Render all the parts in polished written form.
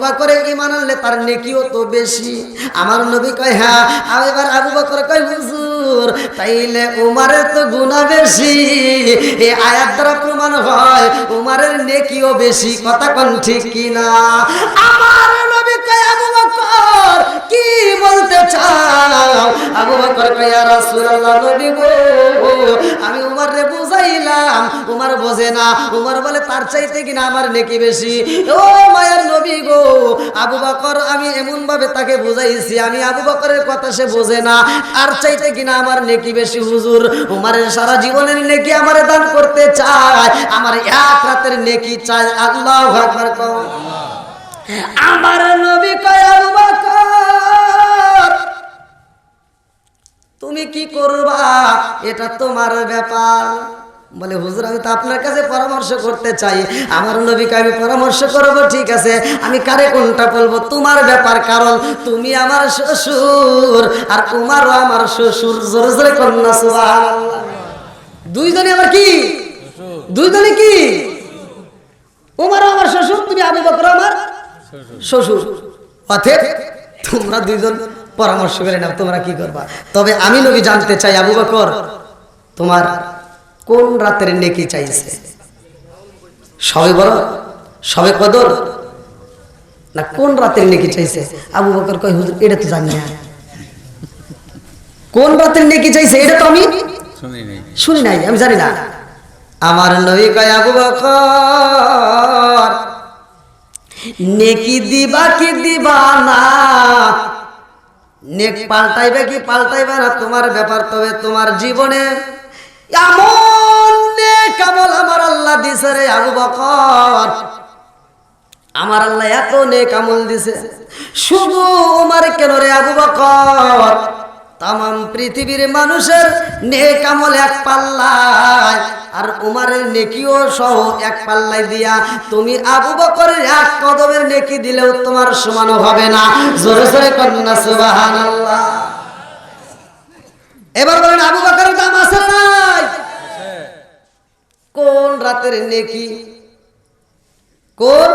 বকরে ঈমান আনলে তার নেকিও তো বেশি। আমার নবী কয় হ্যাঁ। এবার আবু বকর কয় হুজুর তাইলে উমারের তো গুনাহ বেশি, এই আয়াত দ্বারা প্রমাণ হয় উমারের নেকিও বেশি। কথা কোন ঠিক কিনা? আমার নবী কয় আবু বকর কি বলতে চাও? আবু বকর কয় ইয়া রাসূলুল্লাহ, নবী গো আমি উমারে বুঝাইলাম, উমার বোঝে না। উমার বলে তার চাইতে কিনা আমার নেকি বেশি। ও মায়ের নবী গো, আবু বকর আমি এমন ভাবে তাকে বুঝাইছি, আমি আবু বকরের কথা সে বোঝে না, আর চাইতে কিনা আমার নেকি বেশি। হুজুর উমারের সারা জীবনের নেকি আমারে দান করতে চায়, আমার এক রাতের নেকি চায়। আল্লাহু আকবার কও। আমার নবী কয় আবু বকর তুমি কি করবা এটা তোমার ব্যাপার। বলে হুজুর আমি তো আপনার কাছে পরামর্শ করতে চাই। আমার নবীকে আমি পরামর্শ করব, ঠিক আছে, আমি কারে কোনটা বলবো তোমার ব্যাপার, কারণ তুমি আমার শ্বশুর আর উমারও আমার শ্বশুর। জোরে জোরে কন্যা সুবহানাল্লাহ। দুইজনে আমার কি? দুইজনে কি? উমারও আমার শ্বশুর, তুমি আবু বকর আমার শ্বশুর। অতএব তোমরা দুইজন পরামর্শ করে নাও তোমরা কি করবা। তবে আমি নবী জানতে চাই আবু বকর তোমার কোন রাতের নেকি চাইছে? সবে বড়, সবে কদর, না কোন রাতের নেকি চাইছে? আবু বকর কয় হুজুর এটা তো জানি না, কোন রাতের নেকি চাইছে এটা তো আমি শুনি নাই, আমি জানি না। আমার নবী কয় আবু বকর নেকি দিবা কি দিবা না, নেক পাল্টাইবে কি পাল্টাইবে না তোমার ব্যাপার। তবে তোমার জীবনে এমন নেক আমল আমার আল্লাহ দিছে রে আবু বকর, আমার আল্লাহ এত নেক আমল দিছে। শুধু উমার কেন রে আবু বকর, তাম পৃথিবীর মানুষের নেক আমল এক পাল্লায়, আর উমারের নেকিও সহ এক পাল্লায় দিয়া তুমি আবু বকরের এক কদমের নেকি দিলেও তোমার সমান হবে না। জোরে জোরে কন্যা সুবহানাল্লাহ। এবার বলেন আবু বকরের দাম আছে না নাই? কোন রাতের নেকি, কোন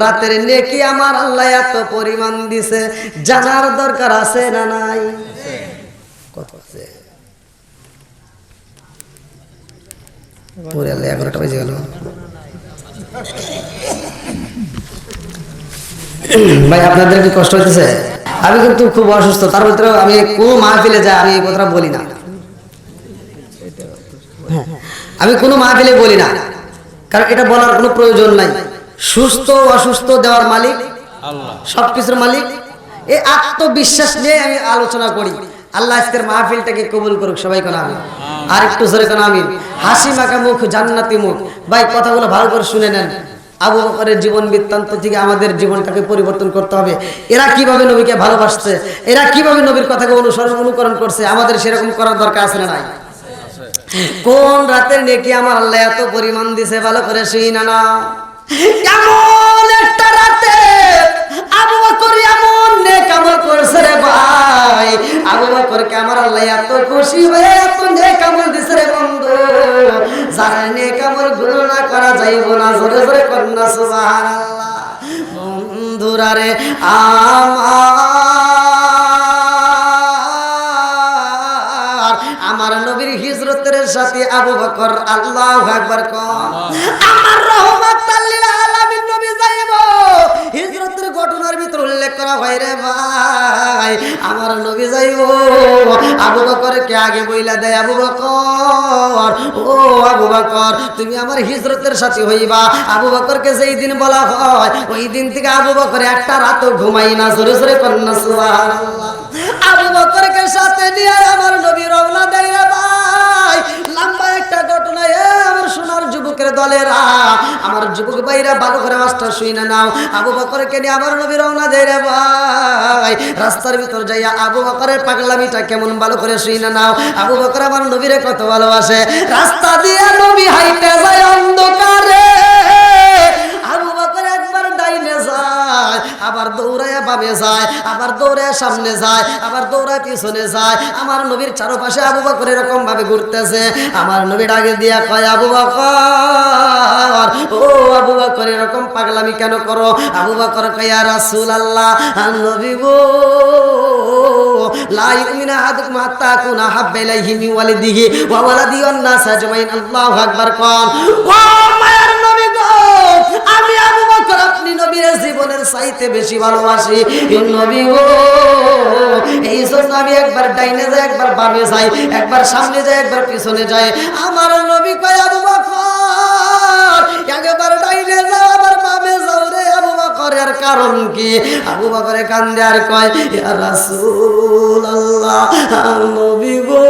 রাতের নেকি আমার আল্লাহ এত পরিমাণ দিছে, জানার দরকার আছে না নাই? কত আছে? 11টা বেজে গেল। ভাই আপনাদের কি কষ্ট হইতেছে? আমি কিন্তু খুব অসুস্থ, তার ভিতরে আমি কোনো মাহফিলে যাই আমি এই কথাটা বলি না, আমি কোনো মাহফিলে বলি না, কারণ এটা বলার কোনো প্রয়োজন নাই। সুস্থ অসুস্থ দেওয়ার মালিক আল্লাহ, সবকিছুর মালিক। এই আত্মবিশ্বাস নিয়ে আমি আলোচনা করি। আল্লাহ আজকের মাহফিলটাকে কবুল করুক, সবাই কোন আমিন। আর একটু জোরে কোন আমিন। হাসি মাখা মুখ জান্নাতি মুখ। ভাই কথাগুলো ভালো করে শুনে নেন। আবু বকরের জীবন বৃত্তান্ত থেকে আমাদের জীবনটাকে পরিবর্তন করতে হবে। এরা কিভাবে নবীকে ভালোবাসছে, এরা কিভাবে নবীর কথাকে অনুকরণ করছে, আমাদের সেরকম করার দরকার আছে না নাই? কোন রাতের নেকি আমার আল্লাহ এত পরিমাণ দিছে ভালো করে শুইনা না। এমন একটা রাতে আবু বকর এমন নেক আমল করছে রে ভাই, আবু বকরকে আমার আল্লাহ এত খুশি হয়ে এত নেক আমল দিছে রে বন্ধু, যার নেক আমল গণনা করা যাইব না। জোরে জোরে কন্যা সুবহানাল্লাহ। বন্ধুরা রে আমার নবীর হিজরতের সাথে আবু বকর, আল্লাহু আকবার কোন। আমার রহমাতাল লিল আলামিন নবী যাইব, হিজরতের ঘটনার ভিতর উল্লেখ করা হয় রে ভাই, আমার নবী যাইব, আবু বকরকে আগে বইলা দেয় আবু বকর, ও আবু বকর তুমি আমার হিজরতের সাথী হইবা। আবু বকরকে যেই দিন বলা হয় ওই দিন থেকে আবু বকর একটা রাতও ঘুমাই না। জোরে জোরে কন্যা সুবহানাল্লাহ। আবু বকরকে সাথে নিয়ে আমার নবী রওনা দেয় রে ভাই। লম্বা একটা ঘটনা। আমার সোনার যুবকের দলেরা, আমার যুবক ভাইরা ভালো করে মাস্টার শুইনা নাও। আবু বকরকে নিয়ে আমার নবী রওনা দেয় রে ভাই। রাস্তার ভিতর যাইয়া আবু বকরের পাগলামিটা কেমন ভালো করে শুইনা নাও। আবু বকর আমার নবীরে কত ভালোবাসে। রাস্তা দিয়ে নবী হাইটে যায় অন্ধকারে, আবু বকর একবার ডাইনে যায় আবার দৌড়াইয়া বামে বামে যায়, আবার দৌড়ায় সামনে যায়, আবার দৌড়ায় পিছনে যায়। আমার নবীর চারপাশে আবু বকর এরকম ভাবে ঘুরতেছে। আমার নবী ডাকে দিয়া কয়, আবু বকর, ও আবু বকর এরকম পাগলামি কেন করো? আবু বকর কয়, ইয়া রাসূলুল্লাহ, নবী গো, লা ইউমিনু আহাদুকুম হাত্তা আকুনা হাব্বা ইলাইহি মিন ওয়ালিদিহি ওয়া ওয়ালাদিহি ওয়ান নাস আজমাইন। আল্লাহু আকবার। কোন ও মায়ের নবী গো, আমি আবু বকর আপনি নবীর জীবনের চাইতে বেশি ভালোবাসি নবী গো। এই জন্য আমি একবার ডাইনে যাই, একবার বামে যাই, একবার সামনে যাই, একবার পিছনে যাই। আমার নবী কয়, আবু বকর একবার ডাইনে যাও, আবার বামে যাও রে আবু বকর। এর কারণ কি? আবু বকরে কান্দে আর কয়, ইয়া রাসূলুল্লাহ, নবী গো,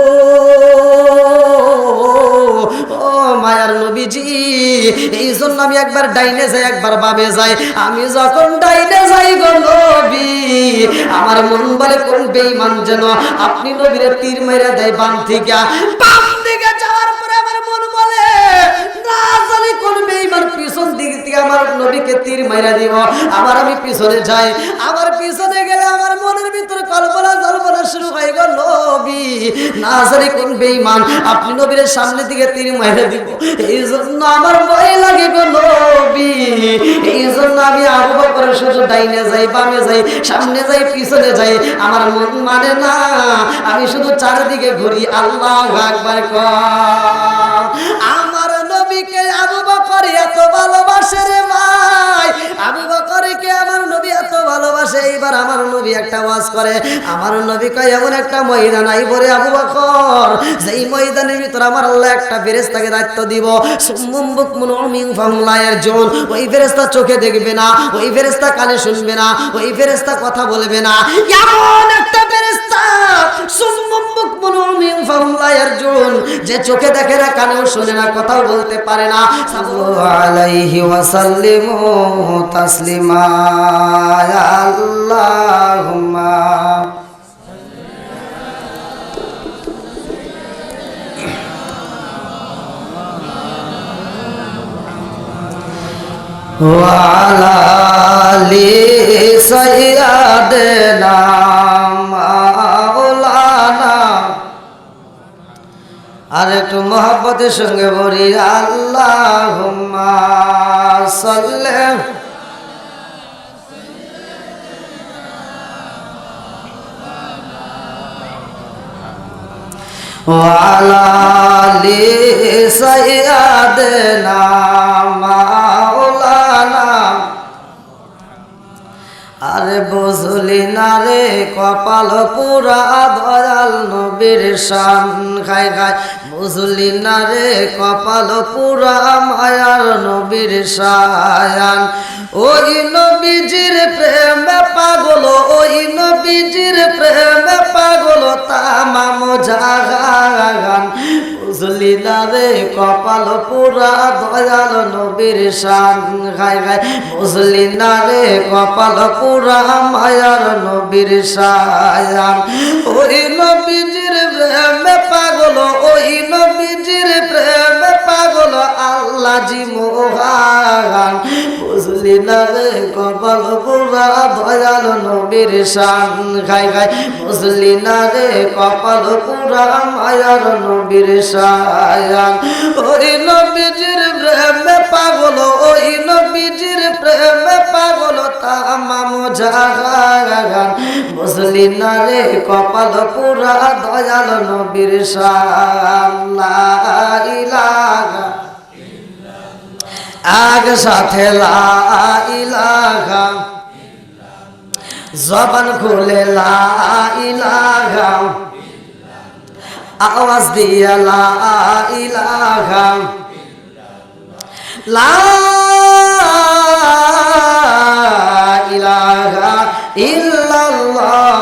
ও মায়ার নবীজি, এই জন্য আমি একবার ডাইনে যাই, একবার বামে যাই। আমি যখন ডাইনে যাই গো নবী, আমার মন বলে কোন বেঈমান যেন আপনি নবীরে তীর মেরে দেয় বাম থেকে। বাম দিকে যাওয়ার পরে আমার মন বলে না জানি কোন বেঈমান পিছন দিক থেকে আমার নবীকে তীর মেরে দিব। আবার আমি পিছনে যাই, আবার পিছনে গেলে আমার মনের ভিতরে কল্পনা জল্পনা শুরু হয়ে গেল, নবী না জানি কোন বেঈমান আপনি নবীর সামনে দিকে তীর মেরে দিব। এই জন্য আমার ভয় লাগে গো নবী। এই জন্য আমি আবু বকরের শুধু ডাইনে যাই, বামে যাই, সামনে যাই, পিছনে যাই। আমার মন মানে না, আমি শুধু চারিদিকে ঘুরি। আল্লাহু আকবার। আমার নবীকে আবু বকর এত ভালোবাসে রে ভাই, আবু বকরকে আমার নবী এত ভালোবাসে। এইবার আমার নবী একটা ওয়াজ করে। আমার নবী কয়, এমন একটা ময়দান আইব রে আবু বকর, যেই ময়দানের ভিতর আমার আল্লাহ একটা ফেরেশতাকে দায়িত্ব দিব। সুম্মুম বুকমুন উমিন ফাহুম লা ইয়ারজুন। ওই ফেরেশতা চোখে দেখবে না, ওই ফেরেশতা কানে শুনবে না, ওই ফেরেশতা কথা বলবে না। এমন একটা ফেরেশতা সুম্মুম বুকমুন উমিন ফাহুম লা ইয়ারজুন, যে চোখে দেখে না, কানেও শুনে না, কথাও বলতে পারে না। সাল্লাল্লাহু আলাইহি ওয়াসাল্লিমু তাসলিমা। আল্লাহুম্মা ওয়ালা আলি সাইয়্যিদিনা মাওলানা। আর একটু মহব্বতের সঙ্গে বলি, আল্লাহুম্মা সাল্লি ওয়ালা আলি সাইয়্যিদিনা মাওলানা। আরে বুঝলি না রে কপাল পুরা দয়াল নবীর শান, খাই খাই বুঝলি না রে কপাল পুরা মায়ার নবীর শান। ওই নবীজির প্রেমে পাগল, ওই নবীজির প্রেমে পাগল তামাম জাহান। বুঝলি না রে কপাল পুরা দয়াল নবীর শান, খাই খাই বুঝলি না রে কপাল পুরা মায়ার নবীর শান। ওই নবীজির প্রেমে পাগল, ওই নবীজির প্রেমে পাগল আল্লাহ জি মোহান। বুঝলি না রে কপাল পুরা দয়াল নবীর শান, খাই খাই বুঝলি না রে কপাল পুরা মায়ার নবীর শান। ওই নবীজির প্রেমে পাগল, ওই নবীজির প্রেমে পাগল তামাম জাহান। বুঝলি না রে কপাল পুরা দয়াল নবীর শান। লা ইলাহা আগ সাথে লা ইলাহা, জবান খুলে লা ইলাহা, আওয়াজ দিয়া লা ইলাহা, লা ইলাহা ইল্লাল্লাহ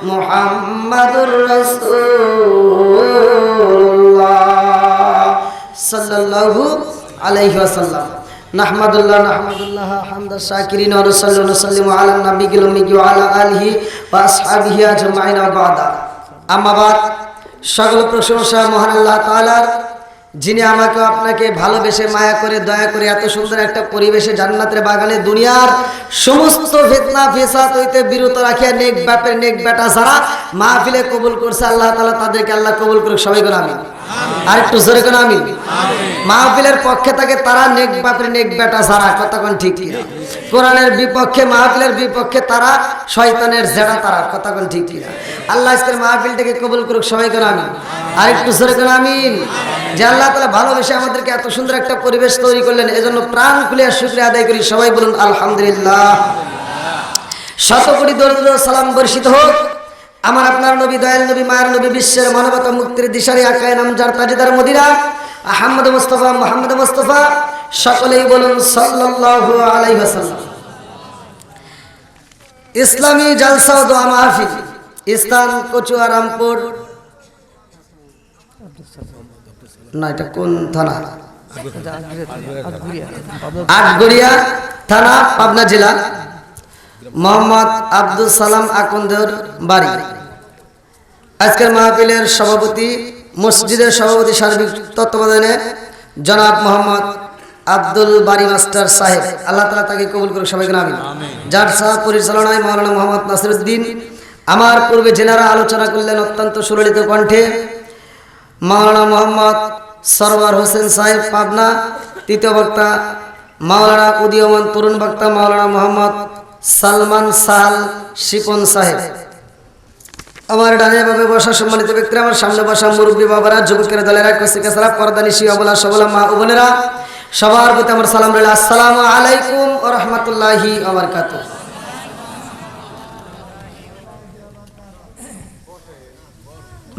মুহাম্মাদুর রাসূলুল্লাহ সাল্লাল্লাহু আলাইহি ওয়াসাল্লাম। নাহমাদুল্লাহ নাহমাদুল্লাহ হামদা শাকিরিন ওয়া নুসাল্লি ওয়া নুসাল্লিমু আলা নাবিয়িল উম্মি ওয়া আলা আলিহি ওয়া আসহাবিহি আজমাইন ওয়া বা'দা। আম্মা বাদ, সকল প্রশংসা মহান আল্লাহ তাআলার, যিনি আমাকে আপনাকে ভালোবেসে মায়া করে দয়া করে এত সুন্দর একটা পরিবেশে জান্নাতের বাগানে দুনিয়ার সমস্ত ফিতনা ফিসাদ হইতে বিরত রাখিয়া নেক বাপের নেক বেটা যারা মাহফিলে কবুল করছে আল্লাহ তাআলা তাদেরকে আল্লাহ কবুল করুক। সবাই করে আমিন। আর একটু জোরে করে আমিন। মাহফিলের পক্ষে থাকে তারা নেক বাপের নেক বেটা যারা, কথা কোন ঠিক কিনা? কোরআনের বিপক্ষে মাহফিলের বিপক্ষে তারা, শয়তানের জেড়া তারা, কথা কোন ঠিক কিনা? আল্লাহ আজকের মাহফিলটাকে কবুল করুক। সবাই করে আমিন। আর একটু জোরে করে আমিন। যে আল্লাহ তাআলা ভালোবেসে আমাদেরকে এত সুন্দর একটা পরিবেশ তৈরি করলেন, এজন্য প্রাণ খুলে শুকরিয়া আদায় করি। সবাই বলুন আলহামদুলিল্লাহ। শত কোটি দরুদ ও সালাম বর্ষিত হোক আমার আপনার নবী, দয়াল নবী, মায়ের নবী, বিশ্বের মানবতা মুক্তির দিশারি আকায়ে নামজার তাজদার মদিনা আহমদ মুস্তাফা মুহাম্মদ মুস্তাফা, সকলেই বলুন সাল্লাল্লাহু আলাইহি ওয়াসাল্লাম। ইসলামী জালসা ও দোয়া মাহফিল, স্থান কচুয়া রামপুর, না এটা কোন থানা? আটগড়িয়া থানা, পাবনা জেলা। মোহাম্মদ আব্দুল সালাম আকন্দের বাড়ি। আজকের মাহফিলের সভাপতি, মসজিদের সভাপতি সার্বিক তত্ত্বাবধানে জনাব মোহাম্মদ আব্দুল বারি মাস্টার সাহেব, আল্লাহ তাআলা তাকে কবুল করুক। সবাইকে আমিন। যার সাহ পরিচালনায় মাওলানা মোহাম্মদ নাসিরউদ্দিন আমার পূর্বে জেনারা আলোচনা করলেন অত্যন্ত সুললিত কণ্ঠে। মাওলানা মোহাম্মদ সরওয়ার হোসেন সাহেব পাবনা, তৃতীয় বক্তা মাওলানা উদীয়মান তরুণ বক্তা মাওলানা মোহাম্মদ সালমান সাল শিপন সাহেব। আমার ডানে ভাবে বসা সম্মানিত ব্যক্তিরা, আমার সামনে বসা মুরব্বী বাবারা, যুবকের দলেরা, কচিকাছারা, পর্দানিশী অবলা সবলা মা ও বোনেরা, সবার প্রতি আমার সালাম রইল। আসসালামু আলাইকুম ওয়া রাহমাতুল্লাহি ওয়া বারাকাতুহু।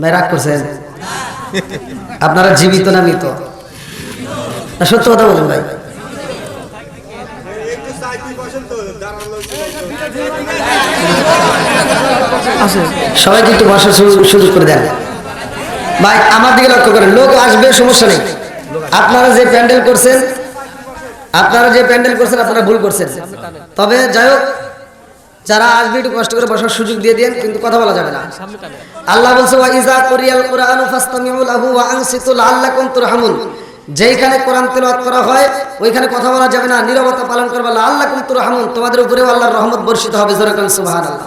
ভাই রাগ করছেন? আপনারা জীবিত না মৃত? না সত্য কথা বলেন ভাই। সবাইকে একটু বসার সুযোগ করে দেন ভাই। আমার দিকে লক্ষ্য করেন, লোক আসবে, সমস্যা নেই। আপনারা যে প্যান্ডেল করছেন আপনারা ভুল করছেন। তবে যাই হোক, যারা আসবে একটু কষ্ট করে বসার সুযোগ দিয়ে দেন, কিন্তু কথা বলা যাবে না। আল্লাহ বলছে ওয়া ইযা কুরিয়াল কুরআনু ফাসতামিউ লাহু ওয়া আনসিতু লাআল্লাকুম তুরহামুন। যেইখানে কোরআন তেলাওয়াত করা হয় ওইখানে কথা বলা যাবে না, নীরবতা পালন করবে। লাআল্লাকুম তুরহামুন, তোমাদের উপরেও আল্লাহর রহমত বর্ষিত হবে। জোরে কোন সুবহানাল্লাহ।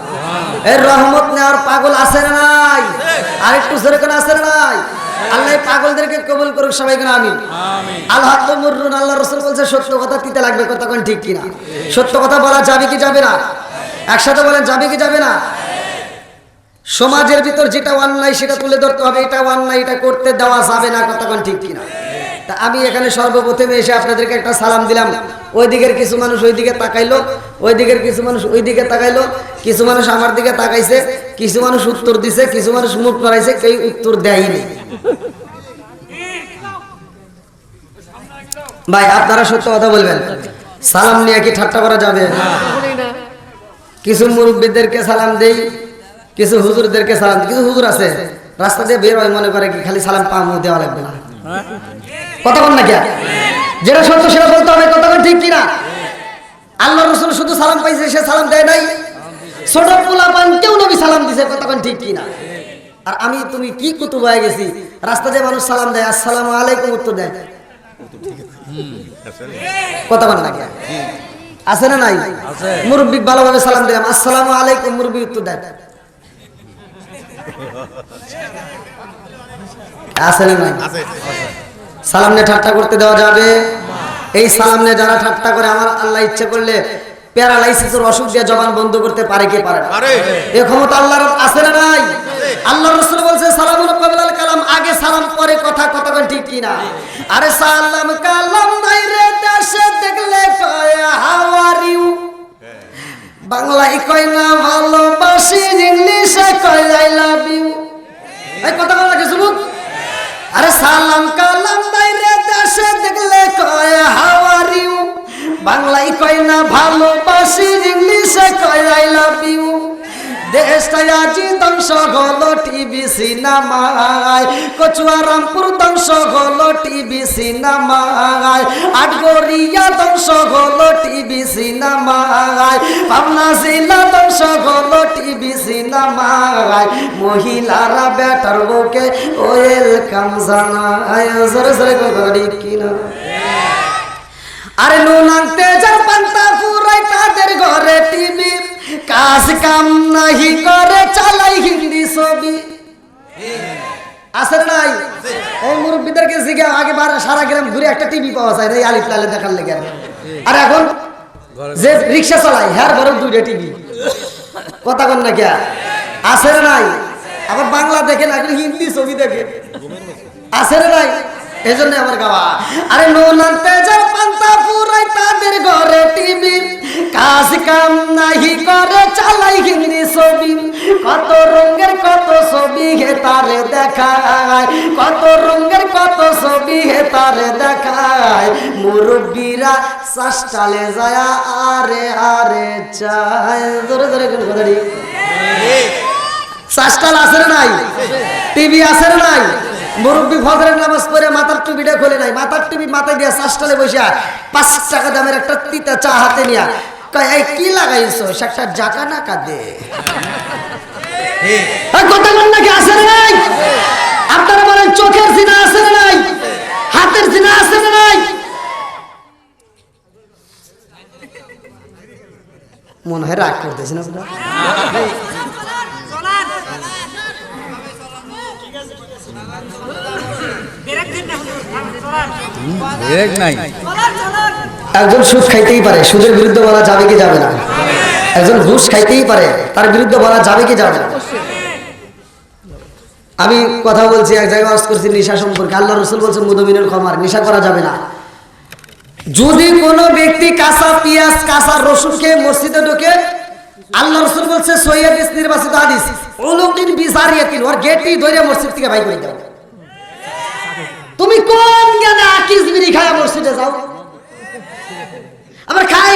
এর রহমত নেওয়ার পাগল আছে না নাই? আর একটু জোরে কোন আছে না নাই? আল্লাহ পাগলদেরকে কবুল করুক। সবাই কোন আমিন। আল হাক্কু মুররুন, আল্লাহ রাসূল বলেছে সত্য কথা তিতে লাগবে, কথা কোন ঠিক কিনা? সত্য কথা বলা যাবে কি যাবে না? একসাথে বলেন, যাবে কি যাবে না? সমাজের ভিতর যেটা অন্যায় সেটা তুলে ধরতে হবে, এটা অন্যায়, এটা করতে দেওয়া যাবে না, কথা কোন ঠিক কিনা? তা আমি এখানে সর্বপ্রথমে এসে আপনাদেরকে একটা সালাম দিলাম। ওই দিকের কিছু মানুষ ওই দিকে তাকাইলো, ওই দিকের কিছু মানুষ ওই দিকে তাকাইলো, কিছু মানুষ আমার দিকে তাকাইছে, কিছু মানুষ উত্তর দিছে, কিছু মানুষ মুখ নড়াইছে, কেউ উত্তর দেয়নি। ভাই আপনারা সত্য কথা বলবেন, সালাম নিয়ে কি ঠাট্টা করা যাবে? কিছু মুরব্বীদেরকে সালাম দেই, কিছু হুজুরদেরকে সালাম দিই। কিছু হুজুর আছে রাস্তা দিয়ে বের হয়, মনে করে কি খালি সালাম পামু দেওয়া লাগবে না। কথা বল না, যেটা সত্য সেটা বলতে হবে, কথা বল ঠিক কিনা? আল্লাহ রাসূল শুধু সালাম পাইছে, সে সালাম দেয় নাই। ছোট পোলাপান কেউ নবী সালাম দিছে, কথা বল ঠিক কিনা? আর আমি তুমি কি কুতুব হয়ে গেছি, রাস্তা দিয়ে মানুষ সালাম দেয়, আসসালামু আলাইকুম উত্তর দেয়, কথা বল না? আছে না নাই? মুরব্বি ভালোভাবে সালাম দিলাম, আসসালামু আলাইকুম, মুরব্বি উত্তর দেয়, আছে না নাই? সালাম নিয়ে ঠাট্টা করতে দেওয়া যাবে? এই সালাম নিয়ে যারা ঠাট্টা করে, আমার আল্লাহ ইচ্ছে করলে প্যারালাইসিসের অসুখ দিয়ে জবান বন্ধ করতে পারে কি পারে না? এই ক্ষমতা আল্লাহর আছে না নাই? আল্লাহর রাসূল বলছে সালামুন ক্বাবলাল কালাম, আগে সালাম পরে কথা, কথা কোন ঠিক কি না? আরে সালাম কালাম নাই রে দেশে দেখলে কয় হাউ আর ইউ, বাংলায় কয় না ভালোবাসি, ইংলিশে কয় আই লাভ ইউ। এই কথা বলা কি যুবক? আরে সালাম কালাম নাই রে দেশে দেখলে কয় হাউ আর ইউ, বাংলায় কয় না ভালোবাসি, ইংলিশে কয় আই লাভ ইউ। দেশটাই আজি ধ্বংস হলো টিভি সিনেমায়, কচুয়া রামপুর ধ্বংস হলো টিভি সিনেমায়, আটগড়িয়া ধ্বংস হলো টিভি সিনেমায়, পাবনা জেলা ধ্বংস হলো টিভি সিনেমায়, মহিলারা বেটার বউকে ওয়েলকাম জানায়। জোরে জোরে করে কিনা। আরে নুন আনতে যার পান্তা ফুরাই তাদের ঘরে টিভি, কাজ কাম নাহি করে চালাই হিন্দি ছবি। আছে নাই? এই মুরব্বীদেরকে জিজ্ঞা, আগে সারা গ্রাম ঘুরে একটা টিভি পাওয়া যায় না এই আলিফ লালে দেখার লেগে। আর এখন যে রিক্সা চালায় হ্যাঁ ঘরে দুইটা টিভি। কথা কন না কে? আছে নাই? আবার বাংলা দেখে না, হিন্দি ছবি দেখে। আছে নাই? এই জন্য আমার গাওয়া। আরে নুন আনতে যার পান্তা ফুরাই তাদের ঘরে টিভি, কাজ কাম নাহি করে চালাই হিন্দি ছবি, কত রঙের কত ছবি হে তারে দেখায়, কত রঙের কত ছবি হে তারে দেখায়, মুরব্বীরা চাষটালে যায় আরে আরে চায়। ধরে ধরে কথা ঠিক। চাষটাল আছে নাই? টিভি আছে নাই? মুরব্বী ফজরের নামাজ পড়ে মাথার টুপিটা খোলে নাই, মাথার টুপি মাথায় দিয়ে চাষটালে বসে 5 টাকা দামের একটা তিতা চা হাতে নিয়া কয় এই কি লাগাইছো? একটা জাকা না কাঁদে। কথা বল নাকি? আছে নাই? আপনারা বলেন চোখের জিনা আছে নাই? হাতের জিনা আছে নাই? মনে হয় রাগ করতেছেন আপনারা। একজন সুদ খাইতেই পারে, সুদের বিরুদ্ধে বলা যাবে কি যাবে না? একজন ঘুষ খাইতেই পারে, তার বিরুদ্ধে বলা যাবে কি যাবে না? আমি কথা বলছি, এক জায়গায় ওয়াজ করছি নেশা সম্পর্কে। আল্লাহ রাসূল বলছেন মুদমিনুল খামার, নেশা করা যাবে না। যদি কোনো ব্যক্তি কাঁচা পেঁয়াজ কাঁচা রসুন খেয়ে মসজিদে ঢোকে, আল্লাহ রাসূল বলছে সহিহ হাদিস, নির্বাচিত হাদিস, উলুকিন বিজারিয়াতিন, ওর গেটই ধরে মসজিদ থেকে বাইর করে দাও। তুমি কোন জ্ঞানে আকিস বিড়ি খায় মসজিদে যাও? আবার খাই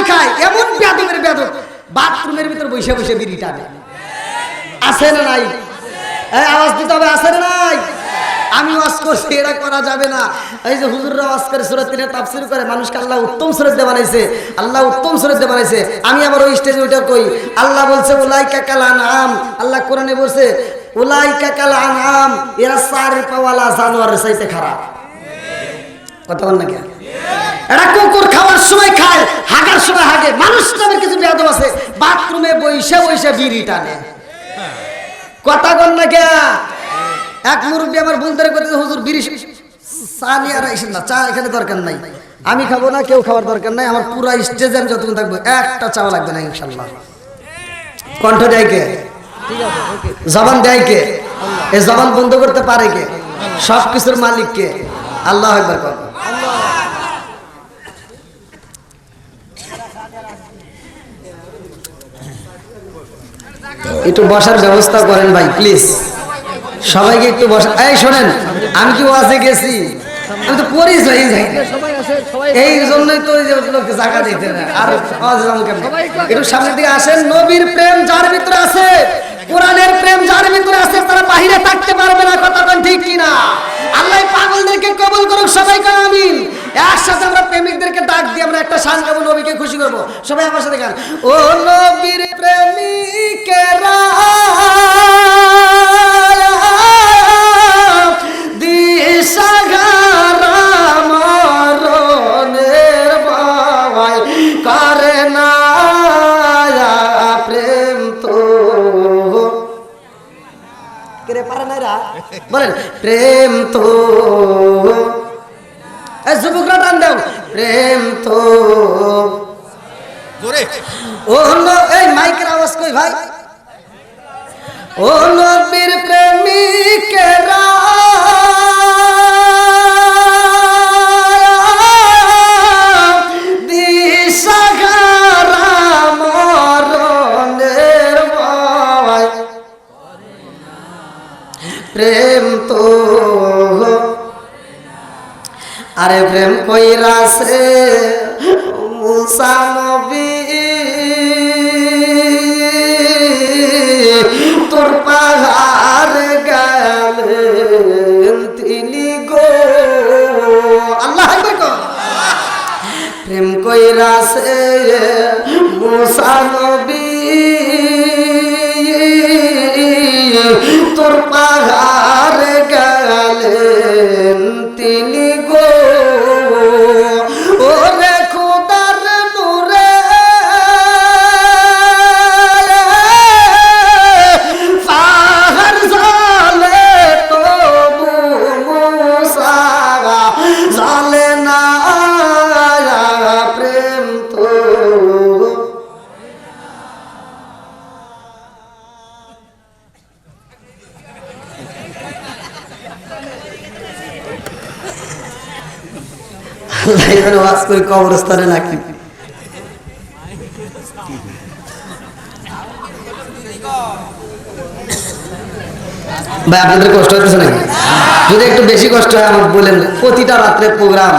এমন বেয়াদবের বেয়াদব বাথরুমের ভিতর বসে বসে বিড়ি টানে। আছে না নাই? এই আওয়াজ দিতে হবে, আছে না নাই? আমি ওয়াজ করছি, এটা করা যাবে না। এই যে হুজুররা ওয়াজ করে সূরা 3 তাফসীর করে, মানুষকে আল্লাহ উত্তম সুরতে বানাইছে, আল্লাহ উত্তম সুরতে বানাইছে। আমি আবার ওই স্টেজে ওইটা কই, আল্লাহ বলছে উলাইকা কাল আনআম, আল্লাহ কোরআনে বলছে উলাইকা কাল আনআম, এরা চারি পাওয়ালা জানোয়ারের চাইতে খারাপ। কথা বল না কেন? এরা কুকুর খাওয়ার সময় খায়, হাগার সময় হাগে। মানুষ নামের কিছু বেয়াদব আছে বাথরুমে বইসা বইসা বিড়ি টানে। কথা বল না কেন? এক মুরব্বী আমার বলতে করতেছে হুজুর বিড়ি চা নিয়ে আর আইসেন না, চা এখানে দরকার নাই, আমি খাবো না, কেউ খাওয়ার দরকার নাই, আমার পুরা স্টেজে আমি যতক্ষণ থাকবো একটা চাও লাগবে না ইনশাল্লাহ। কণ্ঠ দেয় কে? জবান দেয় কে? এই জবান বন্ধ করতে পারে কে? সব কিছুর মালিক কে? আল্লাহ একবার কর। একটু বসার ব্যবস্থা করেন ভাই প্লিজ, সবাইকে একটু বসা। এই শোনেন, আমি কি ওয়াজে গেছি? আমি তো পরিচয় যাই, এই জন্যই তো লোককে জায়গা দিতে না। আর একটু সামনের দিকে আসেন। নবীর প্রেম যার ভিতরে আছে, কোরআনের প্রেম যার ভিতরে আছে, তারা বাহিরে থাকতে পারবে না। কথা কোন ঠিক কিনা? আল্লাহ পাগলদেরকে কবুল করুক, সবাই কর আমিন। একসাথে আমরা প্রেমিকদেরকে ডাক দিয়ে আমরা একটা শান গাবো, নবীকে খুশি করবো। সবাই আমার সাথে গান। ও নবীর প্রেমিকেরা দিশাহারা মরণের ভয় করে না প্রেম তো কে পারে না রা বলেন প্রেম তো। এই যুবকরা টান দাও, প্রেম তো। ও এই মাইকের আওয়াজ কই ভাই? ও নবীর প্রেমিকেরা দিশাহারা মরণের ভয় প্রেম তো। আরে প্রেম কইরাছে মুসা নবী পাহাড় গেলেন তিনি গো আল্লাহ প্রেম কইরাছে মুসা নবী তোর পাহাড় গেলেন তিনি গো ওরে খোদার নূরে পাহাড় জ্বলে তবু মুসা জ্বলে না প্রেম তো এখানে ওয়াজ করে কবরস্থানে নাকি ভাই আপনাদের কষ্ট হচ্ছে নাকি? যদি একটু বেশি কষ্ট হয় আমাকে বলেন। প্রতিটা রাত্রে প্রোগ্রাম,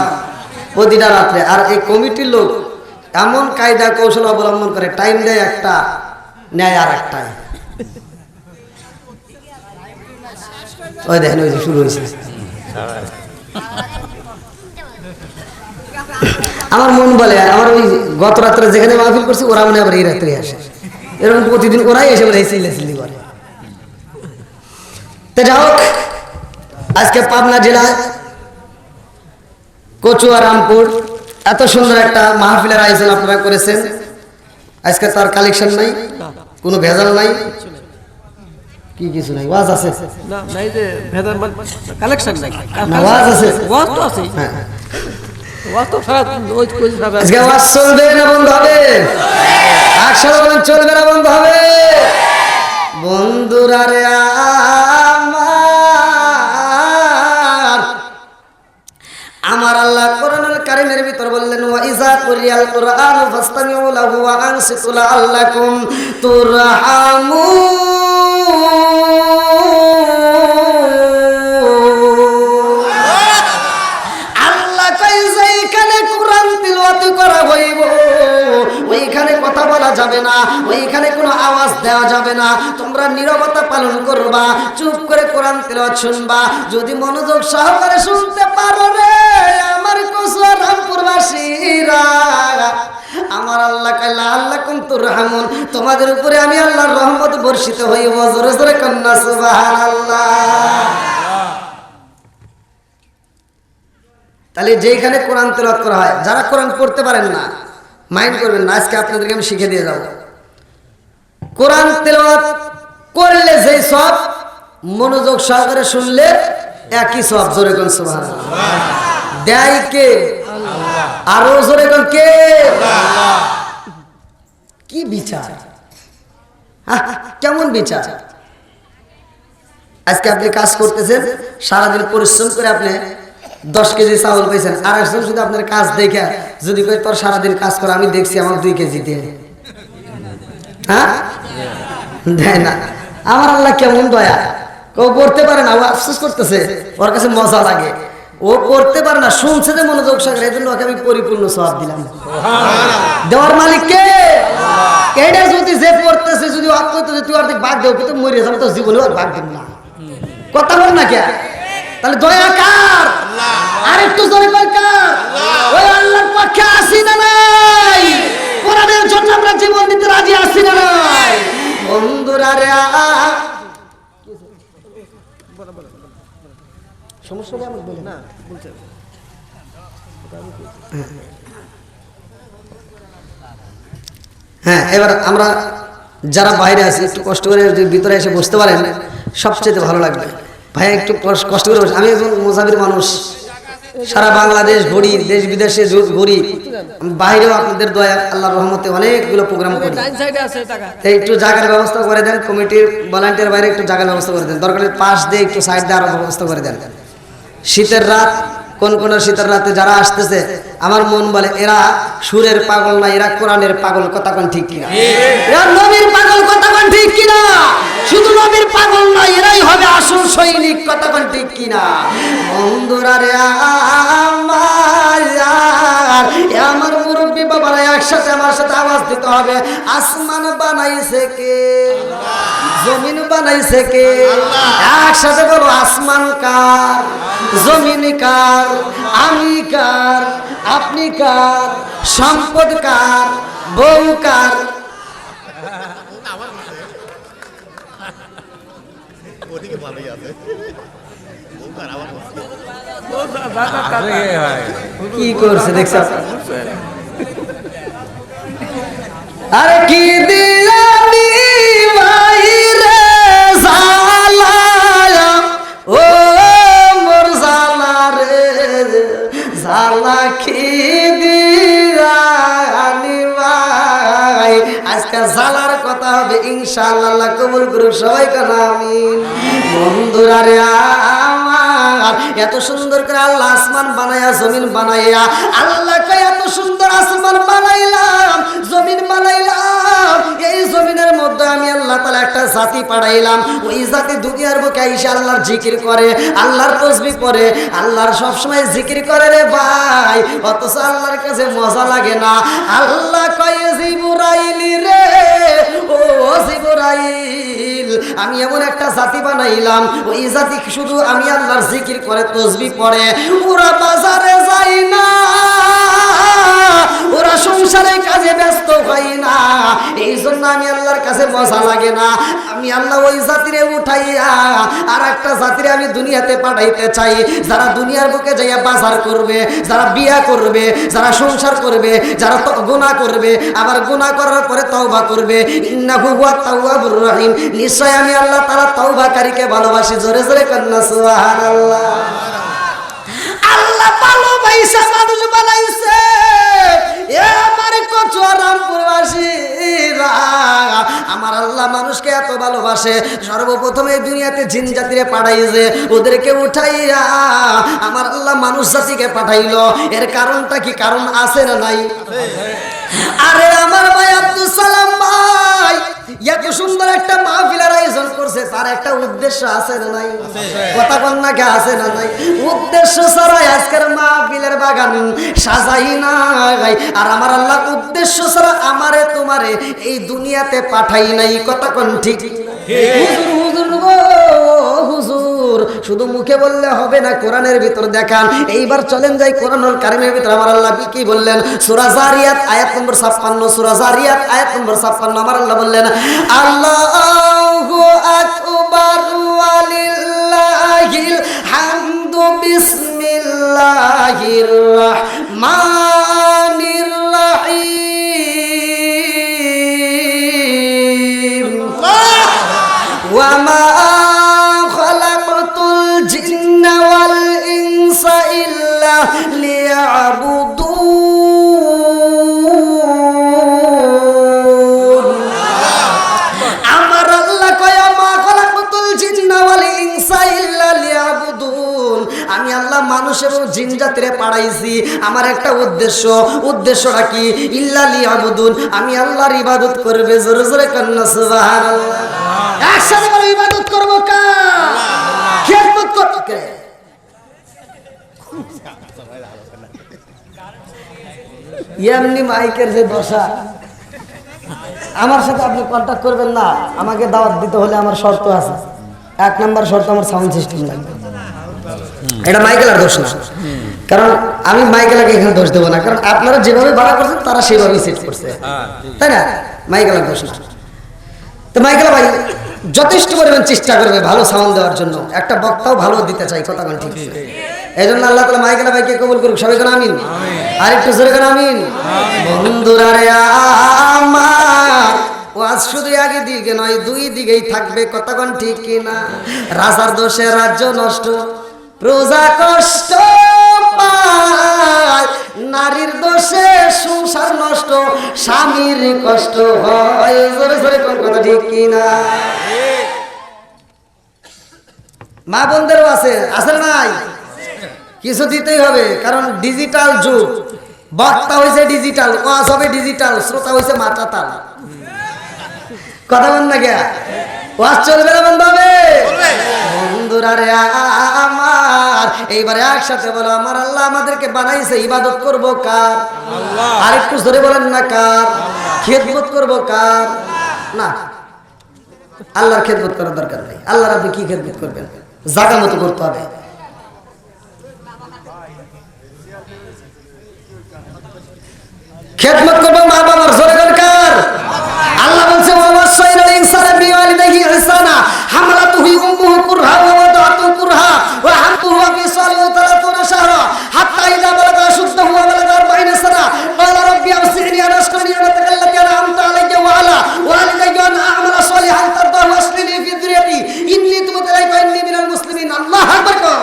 প্রতিটা রাত্রে। আর এই কমিটির লোক এমন কায়দা কৌশল অবলম্বন করে, টাইম দেয় একটা, নেয় আর একটাই। ওই দেখেন ওই যে শুরু হয়েছে। আমার মন বলে আমার ওই গত রাত্রে যেখানে মাহফিল করছি ওরা মনে আবার এই রাত্রে আসে, এরকম প্রতিদিন ওরাই এসে বলে চিল্লাচিল্লি করে। তো যাই হোক, আজকে পাবনা জেলায় কচুয়া রামপুর এত সুন্দর একটা মাহফিলের আয়োজন আপনারা করেছেন। আজকে তার কালেকশন নাই, কোনো ভেজাল নাই, কি কিছু নাই, ওয়াজ আছে না নাই যে ভেজাল কালেকশন নাই, ওয়াজ আছে, ওয়াজ তো আছে। হ্যাঁ ওয়াজ তো সারা ওই কই যাবে। আজকে ওয়াজ চলবে না বন্ধ হবে? একসাথে বলেন চলবে না বন্ধ হবে? বন্ধুরা রে আমার আল্লাহ কোরআনুল কারীমের ভিতর বললেন ওয়া ইযা কুরিয়াল কুরআনু ফাসতামিউ লাহু ওয়া আনসিতু লাআল্লাকুম তুরহামুন। আল্লাহ কই যেখানে কোরআন তিলাওয়াত করা হইব ওইখানে কথা বলা যাবে না, ওইখানে কোনো আওয়াজ দেওয়া যাবে না, তোমরা নীরবতা পালন করবা, চুপ করে কোরআন তিলাওয়াত শুনবা। যদি মনোযোগ সহকারে শুনতে পারো রে আমার কচুয়া রামপুরবাসীরা, আমার আল্লাহ কাল্লা আল্লাহ কুম তুরহামুন, তোমাদের উপরে আমি আল্লাহর রহমত বর্ষিত হইব। জোরে জোরে কন্যা সুবহানাল্লাহ। তাহলে যেখানে কোরআন তেলাওয়াত করা হয়, যারা কোরআন পড়তে পারেন না মাইন্ড করবেন না, আজকে আপনাদেরকে আমি শিখে দিয়ে যাব। কোরআন তেলাওয়াত করলে যেই সব, মনোযোগ সহকারে শুনলে একই সব। জোরে কোন সুবহানাল্লাহ। দেয় কে? আরো জোরে কোন কে? কি বিচার, কেমন বিচার? আজকে আপনি কাজ করতেছেন, সারাদিন পরিশ্রম করে আপনি 10 কেজি চাউল পাইছেন, আর একজন শুধু আপনার কাজ দেখে যদি কই তোর সারাদিন কাজ করে আমি দেখছি আমার 2 কেজি দিয়ে, হ্যাঁ দেয় না। আমার আল্লাহ কেমন দয়া, কেউ পড়তে পারে না, ও আফসোস করতেছে, ওর কাছে মজা লাগে। ও পড়তে পারে না, শুনছে যে মনোযোগ সহকারে, এই জন্য ওকে আমি পরিপূর্ণ সওয়াব দিলাম। দেওয়ার মালিক কে? এটা যদি যে পড়তেছে যদি ওয়াক করতেছে তুই অর্ধেক ভাগ দেও, কিন্তু মরে যাবে তো জীবনে আর ভাগ দেব না, কথা বল না কে? তাহলে দয়া কার? আর একটু জোরে বল কার? ওই আল্লাহর পক্ষে আসি না নাই? কোরআনের জন্য আমরা জীবন দিতে রাজি আছি না নাই? বন্ধুরা রে সমস্যা কি আমাকে বলে না বলতে। হ্যাঁ, এবার আমরা যারা বাইরে আছি একটু কষ্ট করে যদি ভিতরে এসে বসতে পারেন সবচেয়ে ভালো লাগবে। ভাই একটু কষ্ট করে বসে, আমি একজন মুসাফির মানুষ, সারা বাংলাদেশ ঘুরি, দেশ বিদেশে ঘুরি, বাইরেও আপনাদের দয়া আল্লাহর রহমতে অনেকগুলো প্রোগ্রাম করি। একটু জায়গার ব্যবস্থা করে দেন, কমিটির ভলান্টিয়ার বাইরে একটু জায়গার ব্যবস্থা করে দেন, দরকার পাশ দিয়ে একটু সাইড দিয়ে আরো ব্যবস্থা করে দেন। শীতের রাত, কোন কোন শীতের রাতে যারা আসতেছে আমার মন বলে এরা সুরের পাগল না, এরা কোরআনের পাগল। কথা কোন ঠিক কিনা? এরা নবীর পাগল। কথা কোন ঠিক কিনা? শুধু নবীর পাগল নয়, এরাই হবে আসল সৈনিক। কথা কোন ঠিক কিনা? বন্ধুরা রে আমার মুরব্বী বাবারা একসাথে আমার সাথে আওয়াজ দিতে হবে, আসমান বানাইছে কে? জমিন বানাইছে কে? একসাথে বলো, আসমান কার, জমিন কার, আমি কার, আপনি কার, সম্পদ কার, বউ কার? কি করছে দেখছো? আরে কি দিয়া দিবাইরে জালা, ও মোর জালা রে জালা, কি দিয়া নিবাই। আজকে জালার কথা হবে ইনশাআল্লাহ, আল্লাহ কবুল করুক, সবাই কেন আমিন। বন্ধুরা রে আমার, এত সুন্দর করে আল্লাহ আসমান বানায়া জমিন বানাইয়া, আল্লাহ কয় এত সুন্দর আসমান বানাইলাম, জমিন বানাইলাম, এই জমিনের মধ্যে আমি আল্লাহ তাআলা একটা জাতি পাঠাইলাম। ওই জাতি দুনিয়ার বুকে আইসা আল্লাহর জিকির করে, আল্লাহর তাসবিহ পড়ে, আল্লাহর সবসময় জিকির করে রে ভাই, অথচ আল্লাহর কাছে মজা লাগে না। আল্লাহ কয় জিবরাইল রে, ও জিবরাইল, আমি এমন একটা জাতি বানাইলাম, ওই জাতি শুধু আমি আল্লাহর জিকির করে, তাসবিহ পড়ে, ওরা বাজারে যায় না, ওরা সংসারে কাজে ব্যস্ত হয় না, এই জন্য আমি আল্লাহর কাছে মজা লাগে না। আমি আল্লাহ ওই জাতিরে উঠাইয়া আর একটা জাতিরে আমি দুনিয়াতে পাঠাইতে চাই, যারা দুনিয়ার বুকে যাইয়া বাজার করবে, যারা বিয়া করবে, যারা সংসার করবে, যারা গুনাহ করবে, আবার গুনাহ করার পরে তওবা করবে। ইন্নাহু হুয়াত তাওয়াবুর রহিম, নিশ্চয় আমি আল্লাহ তাআলা তওবাকারীকে ভালোবাসি। জোরে জোরে কন্না সুবহানাল্লাহ। আল্লাহ ভালোবাসা মানুষ বানাইছে, এ আমার কচুয়ারামপুরবাসীরা, আমার আল্লাহ মানুষকে এত ভালোবাসে, সর্বপ্রথমে দুনিয়াতে জিন জাতিরে পাঠাইছে, ওদেরকে উঠাইয়া আমার আল্লাহ মানুষ জাতিকে পাঠাইলো। এর কারণটা কি? কারণ আছে না নাই? আরে আমার ভাই আব্দুল সালাম ভাই এত সুন্দর একটা মাহফিলের আয়োজন করছে, তার একটা উদ্দেশ্য আছে না নাই? কথা কন্যাকে আছে না নাই? উদ্দেশ্য ছাড়া আজকের মাহফিলের বাগান সাজাই নাই। আর আমার আল্লাহ উদ্দেশ্য ছাড়া আমারে তোমারে এই দুনিয়াতে পাঠাই নাই। কথা কোন ঠিক? হুজুর গো হুজুর, শুধু মুখে বললে হবে না, কোরআনের ভিতর দেখান। এইবার চলেন যাই কোরআনুল কারীমের ভিতর আমার আল্লাহ কি বললেন? সূরা জারিয়াত আয়াত নম্বর 56, সূরা জারিয়াত আয়াত নম্বর 56 আমার আল্লাহ বললেন, আল্লাহু আকবার ওয়ালিল্লাহিল হামদু বিসমিল্লাহির রাহমানির রাহিম, ওয়া মা খালাকতুল জিন্না ওয়াল ইনসা ইল্লা লিয়াবুদুন। আমার আল্লাহ কয় মা খালাকতুল জিন্না ওয়াল ইনসা ইল্লা লিয়াবুদুন, আমি আল্লাহ মানুষ এবং জিন জাতিরে পাঠাইছি আমার একটা উদ্দেশ্য। উদ্দেশ্যটা কি? ইল্লা লিয়াবুদুন, আমি আল্লাহর ইবাদত করবে। জোরে জোরে কন্না সুবহানাল্লাহ। একসাথে বলো, ইবাদত করব কার? খিদমত করব কে? এমনি মাইকের যে দশা, আমার সাথে আপনি কন্ট্যাক্ট করবেন না। আমাকে দাওয়াত দিতে হলে আমার শর্ত আছে। 1 নম্বর শর্ত, আমার সাউন্ড সিস্টেম লাগবে। এটা মাইকেলার দোষ না, কারণ আমি মাইকেলাকে এখানে দোষ দেবো না, কারণ আপনারা যেভাবে ভাড়া করছেন তারা সেভাবেই সেট করছে, তাই না? মাইকেলার দোষ না। তো মাইকেলা ভাই যথেষ্ট পরিমাণ চেষ্টা করবে ভালো সাউন্ড দেওয়ার জন্য, একটা বক্তাও ভালো দিতে চাই। কথা বল ঠিক? এই জন্য আল্লাহ তাআলা মাইকেলা ভাইকে কবুল করুক। সবাই কেন আমিন? আর একটু জোরে কেন আমিন? বন্ধুরা রে আমার, ওয়াজ শুধু আগে দিকে নয়, 2 দিকেই থাকবে। কথা কোন ঠিক কিনা? রাজার দোষে রাজ্য নষ্ট, প্রজা কষ্ট পায়, নারীর দোষে সংসার নষ্ট, স্বামীর কষ্ট হয়। জোরে জোরে কোন কথা ঠিক কিনা? মা বোনদেরও আছে, আছে নাই? কিছু দিতেই হবে, কারণ ডিজিটাল যুগ। বক্তা হয়েছে ডিজিটাল, ওয়াজ হবে ডিজিটাল, শ্রোতা হয়েছে মাতাতাল। কথা বল না কে? ওয়াজ চলবে না বন্ধ হবে? বন্ধুরা রে আমার, এইবারে একসাথে বলো, আমার আল্লাহ আমাদেরকে বানাইছে ইবাদত করব কার? আর একটু জোরে বলেন না কার? খিদমত করব কার? না আল্লাহর খেদমত করার দরকার নেই। আল্লাহর আপনি কি খেদমত করবেন? জায়গা মতো করতে হবে। খেদমত করবো মা বাবার, জোরে দরকার। আল্লাহ বলছে ওয়াসাইনাল ইনসানা বিওয়ালিদাইহি ইহসানা হামালাতুহু উম্মুহু কুরহা ওয়া ওয়াদাতুহু কুরহা ওয়া হামলুহু ওয়া ফিসালুহু 30 শাহরা হাত্তা ইযা বালাগা আশুদ্দাহু ওয়া বালাগা 40 সানা ক্বালা রাব্বি আওসি'নি আন আশকুরা নি'মাতাকা আল্লাতী আন'আমতা আলাইয়া ওয়া আলা ওয়ালিদাইয়া আন আ'মালা সালিহান তারদাহু ওয়াসলিনি ফি যুররিয়াতি ইন্নী তুবতু ইলাইকা ইন্নী মিনাল মুসলিমিন। আল্লাহু আকবার।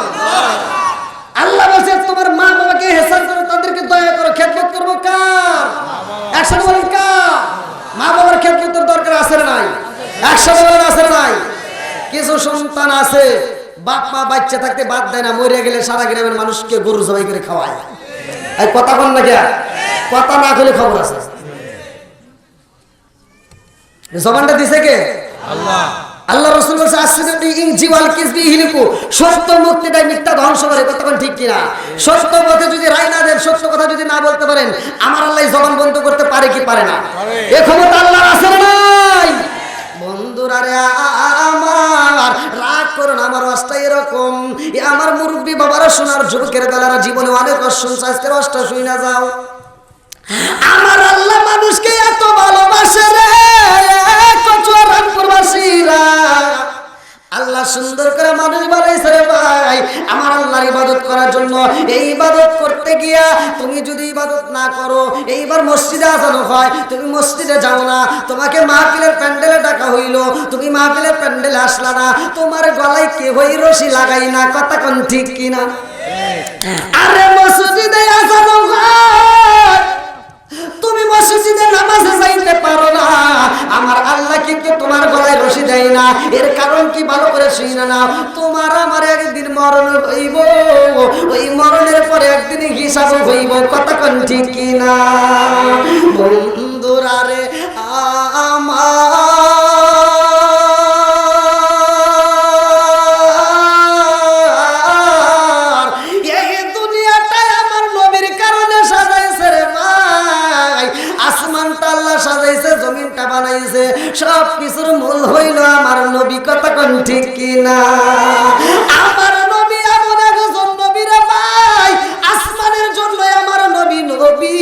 আল্লাহ বলছে তোমার মা বাবাকে ইহসান করো, তাদেরকে দয়া করো। খেদমত করব কার? একসাথে বলেন কার? মা বাবার খেদমতের দরকার আছে না নাই? একসাথে বলেন আছে না নাই? কিছু সন্তান আছে বাপ মা বাচ্চা থাকতে বাদ দেয় না, মরে গেলে সারা গ্রামের মানুষকে গরু জবাই করে খাওয়ায়। এই কথা বল না কে? কথা না খুলে খবর আছে। জবানটা দিছে কে? আল্লাহ। আল্লাহ রাসূল বলেছে আসিদুল ইনজি ওয়াল কিসবি ইহলিকু, সত্য মুক্তি দেয়, মিথ্যা ধ্বংস করে। কতক্ষণ ঠিক কিনা? সত্য পথে যদি রায় না দেন, সত্য কথা যদি না বলতে পারেন, আমার আল্লাহ জবান বন্ধ করতে পারে কি পারে না? এই ক্ষমতা আল্লাহর আছে না নাই? বন্ধুরা রে আমার, রাগ করুন, আমার অবস্থা এরকম। আমার মুরব্বী বাবারা শোনার, যুবকের দলেরা জীবনে অনেক কষ্ট শুনছে, আজকের অষ্ট শুই না যাও। আমার আল্লাহ মানুষকে এত ভালোবাসে রে কচুয়ারামপুরবাসীরা। আল্লাহ সুন্দর করে মানুষ বানাইছে রে ভাই আমার আল্লাহর ইবাদত করার জন্য। এই ইবাদত করতে গিয়া তুমি যদি ইবাদত না করো, এইবার মসজিদে আজান হয়, তুমি মসজিদে যাও না, তোমাকে মাহফিলের প্যান্ডেলে ডাকা হইল, তুমি মাহফিলের প্যান্ডেলে আসলা না, তোমার গলায় কে হই রশি লাগাই না। কথা কোন ঠিক কিনা? আরে মসজিদে আজান হয়, তুমি মসজিদে নামাজে যাইতে পারো না, আমার আল্লাহ কিন্তু তোমার গলায় রশি দেয় না। এর কারণ কি ভালো করে শুনে নাও। তোমার আমার একদিন মরণ হইব, ওই মরণের পরে একদিন হিসাব হইব। কতক্ষণ ঠিক কিনা? বন্ধুরা রে আমার, এই দুনিয়াটাই আমার নবীর কারণে সাজাইছে রে ভাই। আসমানটা আল্লাহ সাজাইছে, জমিনটা বানাইছে, সব কিছুর মূল হইল আমার নবী। কতক্ষণ ঠিক কিনা? আমার নবী এমন একজন নবী রে ভাই, আসমানের জন্য আমার নবী নবী,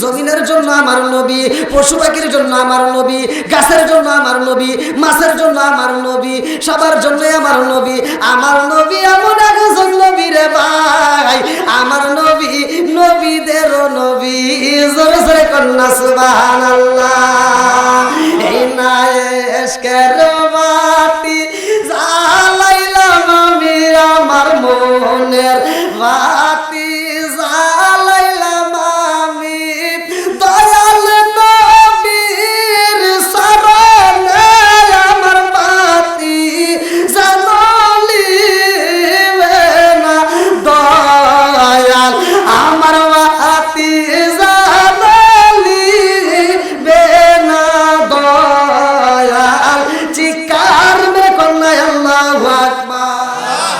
জমিনের জন্য আমার নবী, পশু পাখির জন্য আমার নবী, গাছের জন্য আমার নবী, মাছের জন্য আমার নবী, সবার জন্য আমার নবী। আমার নবী এমন একজন নবী রে ভাই, আমার নবী নবীদেরও নবী। জোরে জোরে কন্যা সুবহানাল্লাহ। এই না এশকের বাতি জ্বালাইলাম আমি, আমার মনের বাতি জ্বালাইলাম আমি, দয়াল নবীর শরণে আমার বাতি জ্বালিবে না। দয়াল আমার বাতি জ্বালিবে না। দয়াল চিৎকার মে কন্যা আল্লাহু আকবার।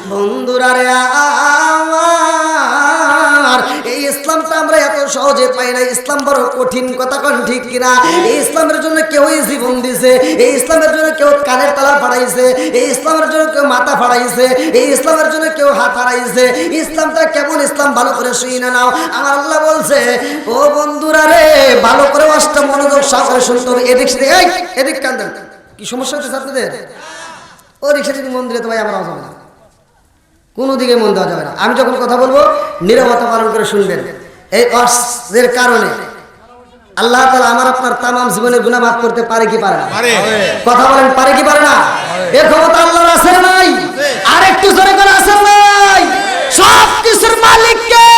বন্ধুরা রে আমার, এই ইসলামটা আমরা এত সহজে পাই না। ইসলাম বড় কঠিন। কথা কোন ঠিক কিনা? এই ইসলামের জন্য কেউই জীবন দিছে, এই ইসলামের জন্য কেউ কানের তালা ফাড়াইছে, এই ইসলামের জন্য কেউ মাথা ফাড়াইছে, এই ইসলামের জন্য কেউ হাত হারাইছে। ইসলামটা কেমন ইসলাম ভালো করে শুনে নাও। আমার আল্লাহ বলছে ও বন্ধুরা রে, ভালো করে অষ্টম মনোযোগ সহকারে শুনতে হবে। এদিক সেদিক, এই এদিক কান দেন। কি সমস্যা হচ্ছে আপনাদের? ও রিক্সা যদি মন দিলে তো ভাই আমার আওয়াজ হবে না, কোনো দিকে মন দেওয়া যাবে না। আমি যখন কথা বলবো নীরবতা পালন করে শুনবেন। এই অস্ত্রের কারণে আল্লাহ তাআলা আমার আপনার তামাম জীবনের গুনাহ মাফ করতে পারে কি পারে না? কথা বলেন, পারে কি পারে না? এর ক্ষমতা আল্লাহর আছে না নাই? আর একটু জোরে করে আছে না নাই? সব কিছুর মালিক কে?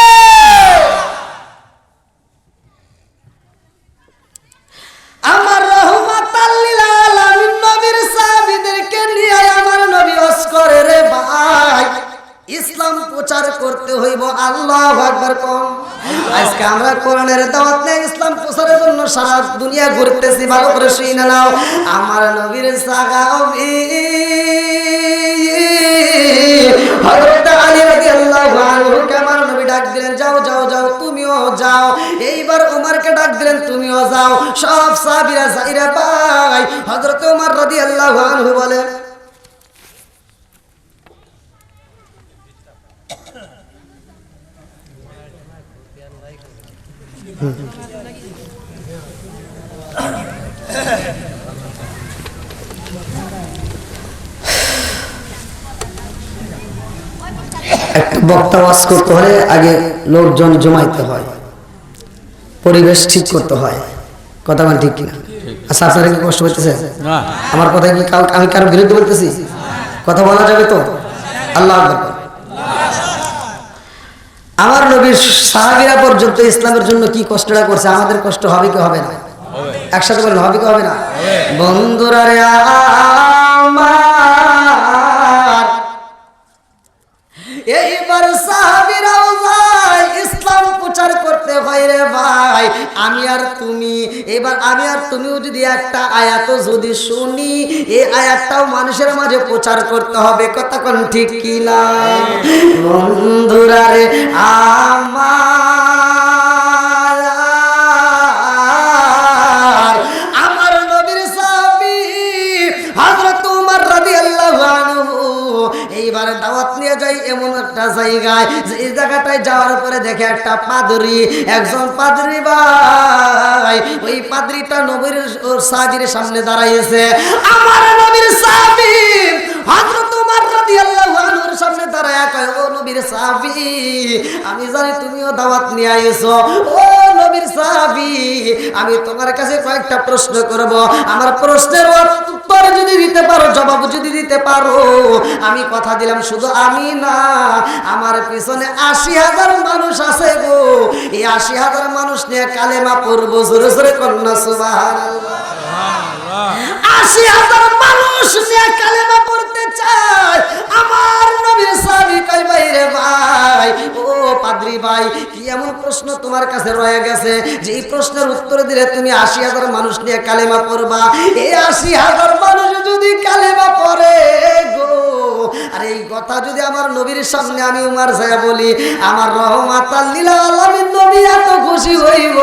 আমার রহমাতাল লিল আলামিন নবীর সাহাবীদেরকে নিয়ে আমার নবী ওয়াজ করে রে ভাই, ইসলাম প্রচার করতে হইব। আল্লাহু আকবার কোন। আজকে আমরা কোরআনের দাওয়াত নিয়ে ইসলাম প্রচারের জন্য সারা দুনিয়া ঘুরতেছি। ভালো করে শুনে নাও। আমার নবীর সাহাবী হযরত আলী রাদিয়াল্লাহু আনহু কে আমার নবী ডাক দিলেন, যাও যাও যাও, তুমিও যাও। এইবার ওমরকে ডাক দিলেন, তুমিও যাও। সব সাহাবীরা যাইরা ভাই হযরত ওমর রাদিয়াল্লাহু আনহু বলে একটা বক্তা ওয়াজ করতে হলে আগে লোকজন জমাইতে হয়, পরিবেশ ঠিক করতে হয়। কথা বল ঠিক কিনা? আচ্ছা, আপনারা কি কষ্ট হইতেছে? আমার কথা কি আমি কারো বিরুদ্ধে বলতেছি? কথা বলা যাবে তো? আল্লাহু আকবার। আমার নবীর সাহাবীরা পর্যন্ত ইসলামের জন্য কি কষ্টটা করছে, আমাদের কষ্ট হবে কি হবে না? একসাথে বলেন, হবে কি হবে না? বন্ধুরা রে আমার, এইবার সাহাবীরাও যায় ইসলাম প্রচার করতে হয় রে ভাই। আমি আর তুমিও যদি একটা আয়াত যদি শুনি, এই আয়াতটাও মানুষের মাঝে প্রচার করতে হবে। কথা কোন ঠিক কি না? বন্ধুরা রে আমার নবীর সাহাবী হযরত ওমর রাদিয়াল্লাহু আনহু এইবার দাওয়াত নিয়ে যায় এমন একটা জায়গায়, যে এই জায়গাটায় যাওয়ার পরে দেখে একটা পাদ্রী, একজন পাদ্রী ভাই, ওই পাদ্রীটা নবীর সাহাবীর সামনে দাঁড়াইছে। আমার নবীর সাহাবী হযরত ওমর রাদিয়াল্লাহু আনহুর সামনে দাঁড়ায়া কয়, ও নবীর সাহাবী, আমি জানি তুমিও দাওয়াত নিয়ে আইছো। ও নবীর সাহাবী, আমি তোমার কাছে কয়েকটা প্রশ্ন করব। আমার প্রশ্নের উত্তর যদি দিতে পারো, জবাব যদি দিতে পারো, আমি কথা দিলাম শুধু আমি না, আমার পিছনে ৮০,০০০ মানুষ আছে গো। এই ৮০,০০০ মানুষ নিয়ে কালেমা পড়বো। জোরে জোরে কন্যা সুবহানাল্লাহ। ৮০,০০০ মানুষ নিয়ে কালেমা পড়তে চায়। আমার নবীর সাহাবী কয়, ভাই রে ভাই, ও পাদ্রী ভাই, কি এমন প্রশ্ন তোমার কাছে রয়ে গেছে যে এই প্রশ্নের উত্তর দিলে তুমি ৮০,০০০ মানুষ নিয়ে কালেমা পড়বা? এই ৮০,০০০ মানুষ যদি কালেমা পড়ে গো, আর এই কথা যদি আমার নবীর সামনে আমি উমর যায়া বলি, আমার রহমাতাল লিল আলামিন নবী এত খুশি হইব,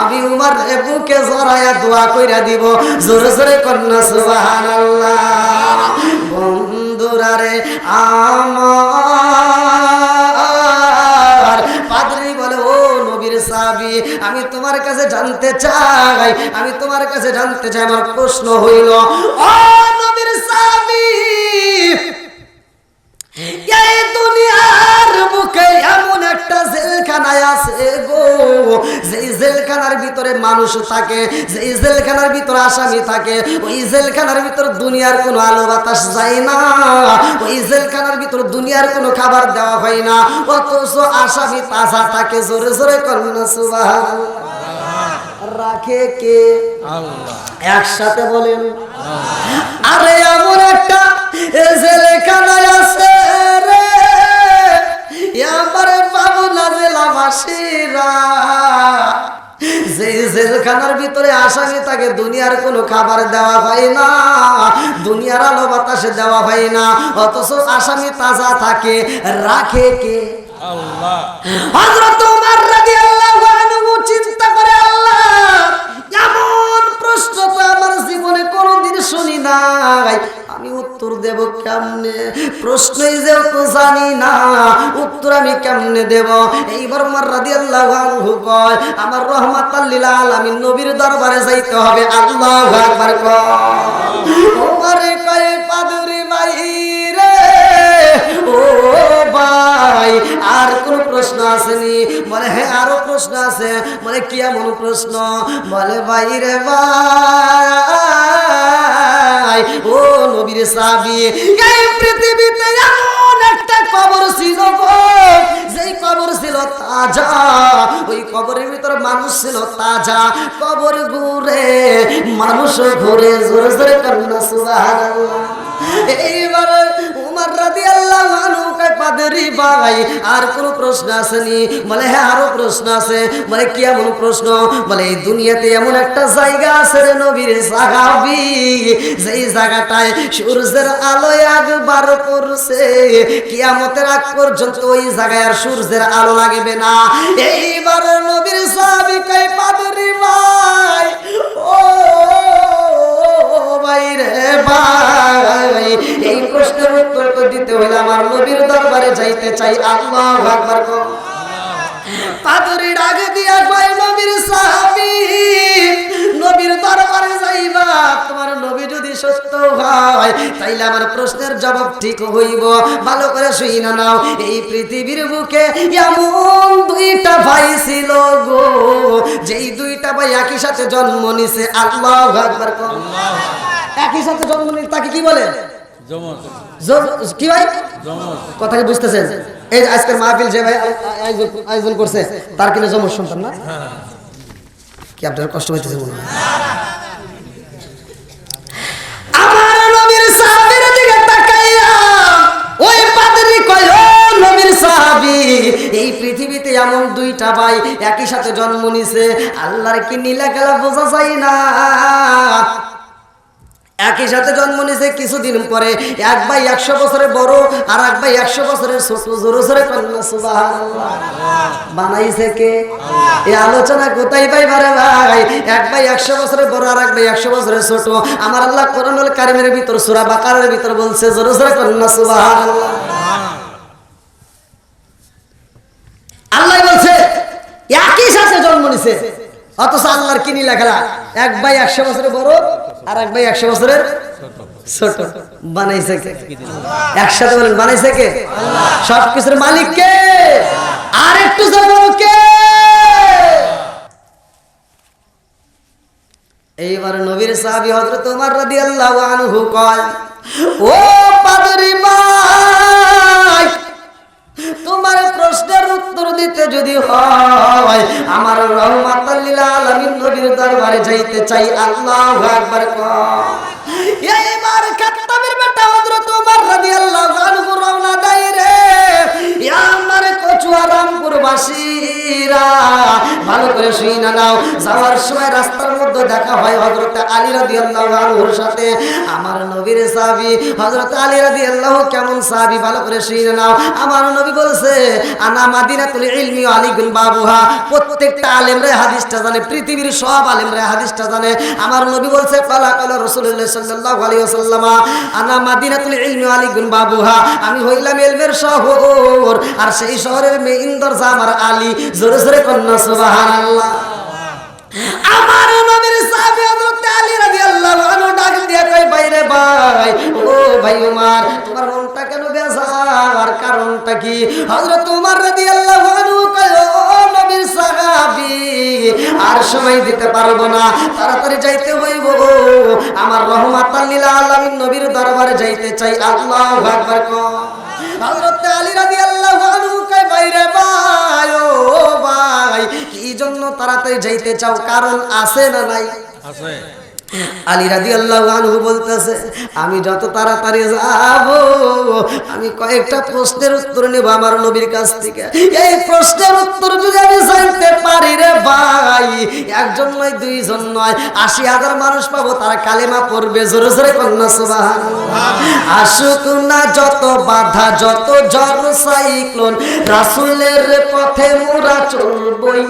আমি উমর বুকে জড়ায়া দোয়া কইরা দিব। জোরে জোরে কন্যা সুবহানাল্লাহ। বন্ধুরা রে আমার, পাদ্রী বলে, ও নবীর সাহাবী, আমি তোমার কাছে জানতে চাই, আমার প্রশ্ন হইল, ও নবীর সাহাবী, এই দুনিয়ার বুকে এমন একটা জেলখানায় আছে গো, যেই জেলখানার ভিতরে মানুষ থাকে, যেই জেলখানার ভিতরে আসামি থাকে, ওই জেলখানার ভিতরে দুনিয়ার কোনো আলো বাতাস যায় না, ওই জেলখানার ভিতরে দুনিয়ার কোনো খাবার দেওয়া হয় না, অথচ আসামি তাজা থাকে। জোরে জোরে কন্যা সুবহানাল্লাহ। রাখে কে? আল্লাহ। একসাথে বলেন, আরে এমন একটা জেলখানায় আছে রে আমারে পাবনা জেলাবাসীরা, যে জেলখানার ভিতরে আসামি তাকে দুনিয়ার কোনো খাবার দেওয়া হয় না, দুনিয়ার আলো বাতাসে দেওয়া হয় না, অথচ আসামি তাজা থাকে। রাখে কে? আল্লাহ। হযরত ওমর রাদিয়াল্লাহু আনহু চিন্তা করে, আল্লাহ, এমন প্রশ্ন তো আমার জীবনে কোনোদিন শুনি নাই, আমি উত্তর দেব কেমনে? প্রশ্নই যেহেতু জানি না, উত্তর আমি কেমনে দেব? এইবার ওমর রাদিয়াল্লাহু আনহু কয়, আমার রহমাতাল লিল আলামিন নবীর দরবারে যাইতে হবে। আল্লাহু আকবার। ওমরে কয়, পাদ্রী ভাই রে, ও ভাই, আর কোন প্রশ্ন আসেনি? বলে, হ্যাঁ আরো প্রশ্ন আছে। বলে, কি এমন প্রশ্ন? বলে, ভাই রে ভাই, ও নবীর সাহাবী, এই পৃথিবীতে এমন একটা কবর ছিল গো, যেই কবর ছিল তাজা, ওই কবরের ভিতরে মানুষ ছিল তাজা, কবর ঘুরে মানুষ ঘুরে। জোরে জোরে কন্যা সুবহানাল্লাহ। এইবার উমর রাদিয়াল্লাহু আনহু কয়, পাদ্রী ভাই, আর কোন প্রশ্ন আসেনি? বলে, হ্যাঁ আরো প্রশ্ন আছে। বলে, কি এমন প্রশ্ন? বলে, এই দুনিয়াতে এমন একটা জায়গা আছে রে নবীর সাহাবী, যেই জায়গাটায় সূর্যের আলো একবার পড়ছে, কিয়ামতের আগ পর্যন্ত ওই জায়গায় আর সূর্যের আলো লাগবে না। এইবার নবীর সাহাবী কয়, পাদ্রী ভাই, ও ভাই রে ভাই, এই প্রশ্নের উত্তর তো দিতে হলে আমার নবীর দরবারে যাইতে চাই। আল্লাহু আকবার। পাদরি ডাক দিয়া কয়, নবীর সাহাবী, নবীর দরবারে যাইবা, তোমার নবী যদি সত্য হয় তাইলে আমার প্রশ্নের জবাব ঠিক হইব। ভালো করে শুইনা নাও, এই পৃথিবীর বুকে এমন দুইটা ভাই ছিল গো, যেই দুইটা ভাই একই সাথে জন্ম নিছে। আল্লাহু আকবার। একই সাথে জন্ম নিছে তাকে কি বলে? কি ভাই কথা কি বুঝতেছেন? এই যে আজকের মাহফিল যে ভাই আয়োজন করছে তার কিনা জমজ সন্তান না? কি আপনার কষ্ট হইতেছে মনে হয়? আমার নবীর সাহাবীর দিকে তাকাইয়া ওই পাদ্রী কয়, ও নবীর সাহাবী, এই পৃথিবীতে এমন দুইটা ভাই একই সাথে জন্ম নিছে, আল্লাহর কি নীলা খেলা বোঝা যায় না? একই সাথে জন্ম নিছে, কিছুদিন পরে এক ভাই 100 বছরের বড় আর এক ভাই 100 বছরের ছোট। জোরে জোরে কন্যা সুবহানাল্লাহ। বানাইছে কে? এই আলোচনা কোথায় পাইবারে ভাই? এক ভাই 100 বছরের বড় আর এক ভাই 100 বছরের ছোট। আমার আল্লাহ কোরআনুল কারীমের ভিতর সূরা বাকারার ভিতর বলছে, জোরে জোরে কন্যা সুবহানাল্লাহ। আল্লাহ বলছে একই সাথে জন্ম নিছে, অথচ আল্লাহর কি নীলা খেলা? এক ভাই 100 বছরের বড় আর এক ভাই 100 বছরের ছোট। বানাইছে কে? একসাথে বলেন, বানাইছে কে? সবকিছুর মালিক কে? আর একটু জোরে কে? এইবার নবীর সাহাবী হযরত ওমর রাদিয়াল্লাহু আনহু কয়, ও পাদ্রী ভাই, তোমার প্রশ্নের উত্তর দিতে যদি হয় আমার রহমাতাল লিল আলামিন নবীর দরবারে যাইতে চাই। আল্লাহু আকবার। এইবার খাত্তাবের বেটা হযরত ওমর রাদিয়াল্লাহু আনহু রওনা দেয় রে। আমার কচুয়া রামপুর বাসীরা ভালো করে শুইনা নাও, যাওয়ার সময় রাস্তার মধ্যে দেখা হয় হযরত আলী রাদিয়াল্লাহু আনহুর সাথে। আমার নবীর সাহাবী হযরত আলী রাদিয়াল্লাহু কেমন সাহাবী ভালো করে শুইনা নাও। আমার নবী বলছে, আনা মাদিনাতুল ইলমি ওয়া আলিকুল বাবুহা। প্রত্যেকটা আলেমরা হাদিসটা জানে, পৃথিবীর সব আলেমরা হাদিসটা জানে। আমার নবী বলছে, কালা কালা রাসূলুল্লাহ সাল্লাল্লাহু আলাইহি ওয়াসাল্লাম, আনা মাদিনাতুল ইলমি ওয়া আলিকুল বাবুহা। আমি হইলাম ইলমের শহর, আর সেই শহরের মেইন দরজা আমার আলী। জোরে জোরে কন্যা সুবহানাল্লাহ। আমার নবীর সাহাবী হযরত আলী রাদিয়াল্লাহু আনহু ডাক দিয়ে কই, ভাই রে ভাই, ও ভাই ওমর, তোমার মনটা কেন বেজার? কারণটা কি? হযরত ওমর রাদিয়াল্লাহু আনহু কয়, ও নবীর সাহাবী, আর সময় দিতে পারবো না, তাড়াতাড়ি যাইতে হইব, আমার রহমাতাল লিল আলামিন নবীর দরবারে যাইতে চাই। আল্লাহু আকবার। হযরত আলী রাদিয়াল্লাহু আনহু কয়, ভাই রে ভাই, ও ভাই, কি জন্য তাড়াতাড়ি যাইতে চাও? কারণ আছে না নাই? আছে। আলী রাদিয়াল্লাহু আনহু বলতেছে, আমি যত তাড়াতাড়ি যাব আমি কয়েকটা প্রশ্নের উত্তর নেব আমার নবীর কাছ থেকে। এই প্রশ্নের উত্তর যদি আমি জানতে পারি রে ভাই, একজন নয়, দুইজন নয়, ৮০,০০০ মানুষ পাবো, তারা কালেমা পড়বে। জোরে জোরে কন্যা সুবহানাল্লাহ। আসুক না যত বাধা, যত ঝড় সাইক্লোন, রাসূলের পথে মোরা চলবই,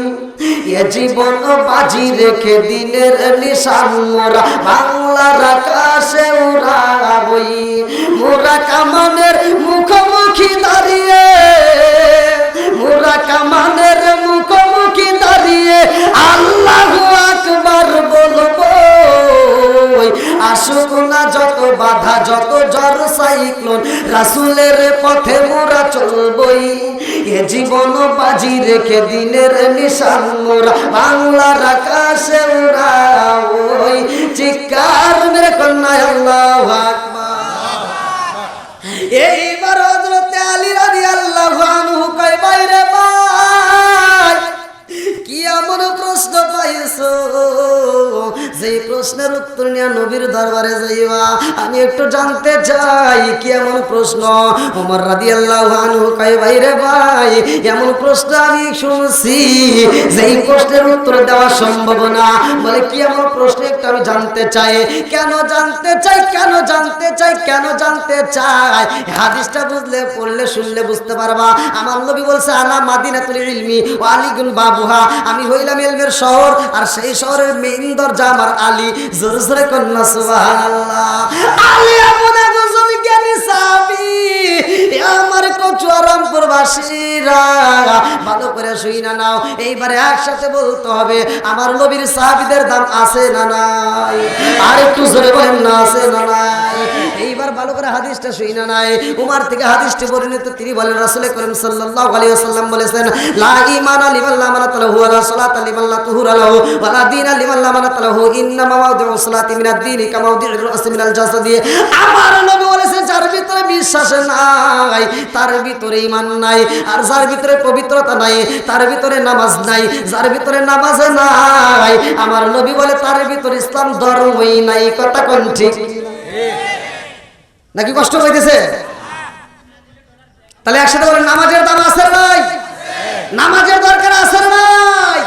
এ জীবন বাজি রেখে দিনের নিশান মোরা বাংলার আকাশে উড়াবই। মোরা কামানের মুখোমুখি দাঁড়িয়ে, মোরা কামানের মুখোমুখি দাঁড়িয়ে আল্লাহু আকবার বলবো। আসুক না যত বাধা, যত ঝড় সাইক্লোন, রাসূলের পথে মোরা চলবই, এ জীবন বাজি রেখে দিনের নিশান মোরা বাংলার আকাশে উড়াবই। চিৎকার মেরে কন্যা আল্লাহু আকবার। এইবার হযরত আলী রাদিয়াল্লাহু আনহু কয়, ভাই রে ভাই, কি এমন প্রশ্ন পাইছো যে প্রশ্ন প্রশ্নের উত্তর নিয়ে নবীর দরবারে যাইবা। আমি একটু জানতে চাই কি এমন প্রশ্ন। ওমর রাদিয়াল্লাহু আনহু কয় ভাই রে ভাই, এমন প্রশ্ন আমি শুনছি যেই প্রশ্নের উত্তর দেওয়া সম্ভব না। বলে কি এমন প্রশ্ন, একটু আমি জানতে চাই। কেন জানতে চাই, কেন জানতে চাই, কেন জানতে চাই? হাদিসটা বুঝলে, পড়লে, শুনলে বুঝতে পারবা। আমার নবী বলছে আনা মাদিনাতুল ইলমি ওয়া আলিকুন বাবুহা, আমি হইলাম ইলমের শহর আর সেই শহরের মেইন দরজা আমার আলী। জোরে জোরে কন্না সুবহানাল্লাহ। আলী এমন একজন জ্ঞানী সাহাবী, আমার কচুয়ারামপুর বাসীরা ভালো করে শুইনা নাও, এইবারে একসাথে বলতে হবে আমার নবীর সাহাবীদের দাম আছে না নাই? আর একটু জোরে বলেন না আছে না নাই? এইবার ভালো করে হাদিসটা শুইনা নাই। উমার থেকে হাদিসটি বর্ণিত, তিনি বলেন রাসূল করিম সাল্লাল্লাহু আলাইহি ওয়াসাল্লাম বলেছেন লা ঈমানা লিমান লা মানাতা লাহু ওয়া লা সালাতা লিমান লা তুহুরা লাহু ওয়া লা দীনা লিমান লা মানাতা লাহু ইন্না মাওয়াদিউ সালাতি মিনাদ দীনি কা মাওদিউর রাসি মিনাল জাসাদি। আমার নবী বলেছেন যার ভিতরে বিশ্বাস নাই তার ভিতরে ঈমান নাই, আর যার ভিতরে পবিত্রতা নাই তার ভিতরে নামাজ নাই, যার ভিতরে নামাজ নাই আমার নবী বলে তার ভিতরে ইসলাম ধর্মই নাই। কথা কোন ঠিক নাকি কষ্ট হইতেছে? তাহলে একসাথে বলেন নামাজের দাম আছে নাই? নামাজের দরকার আছে নাই?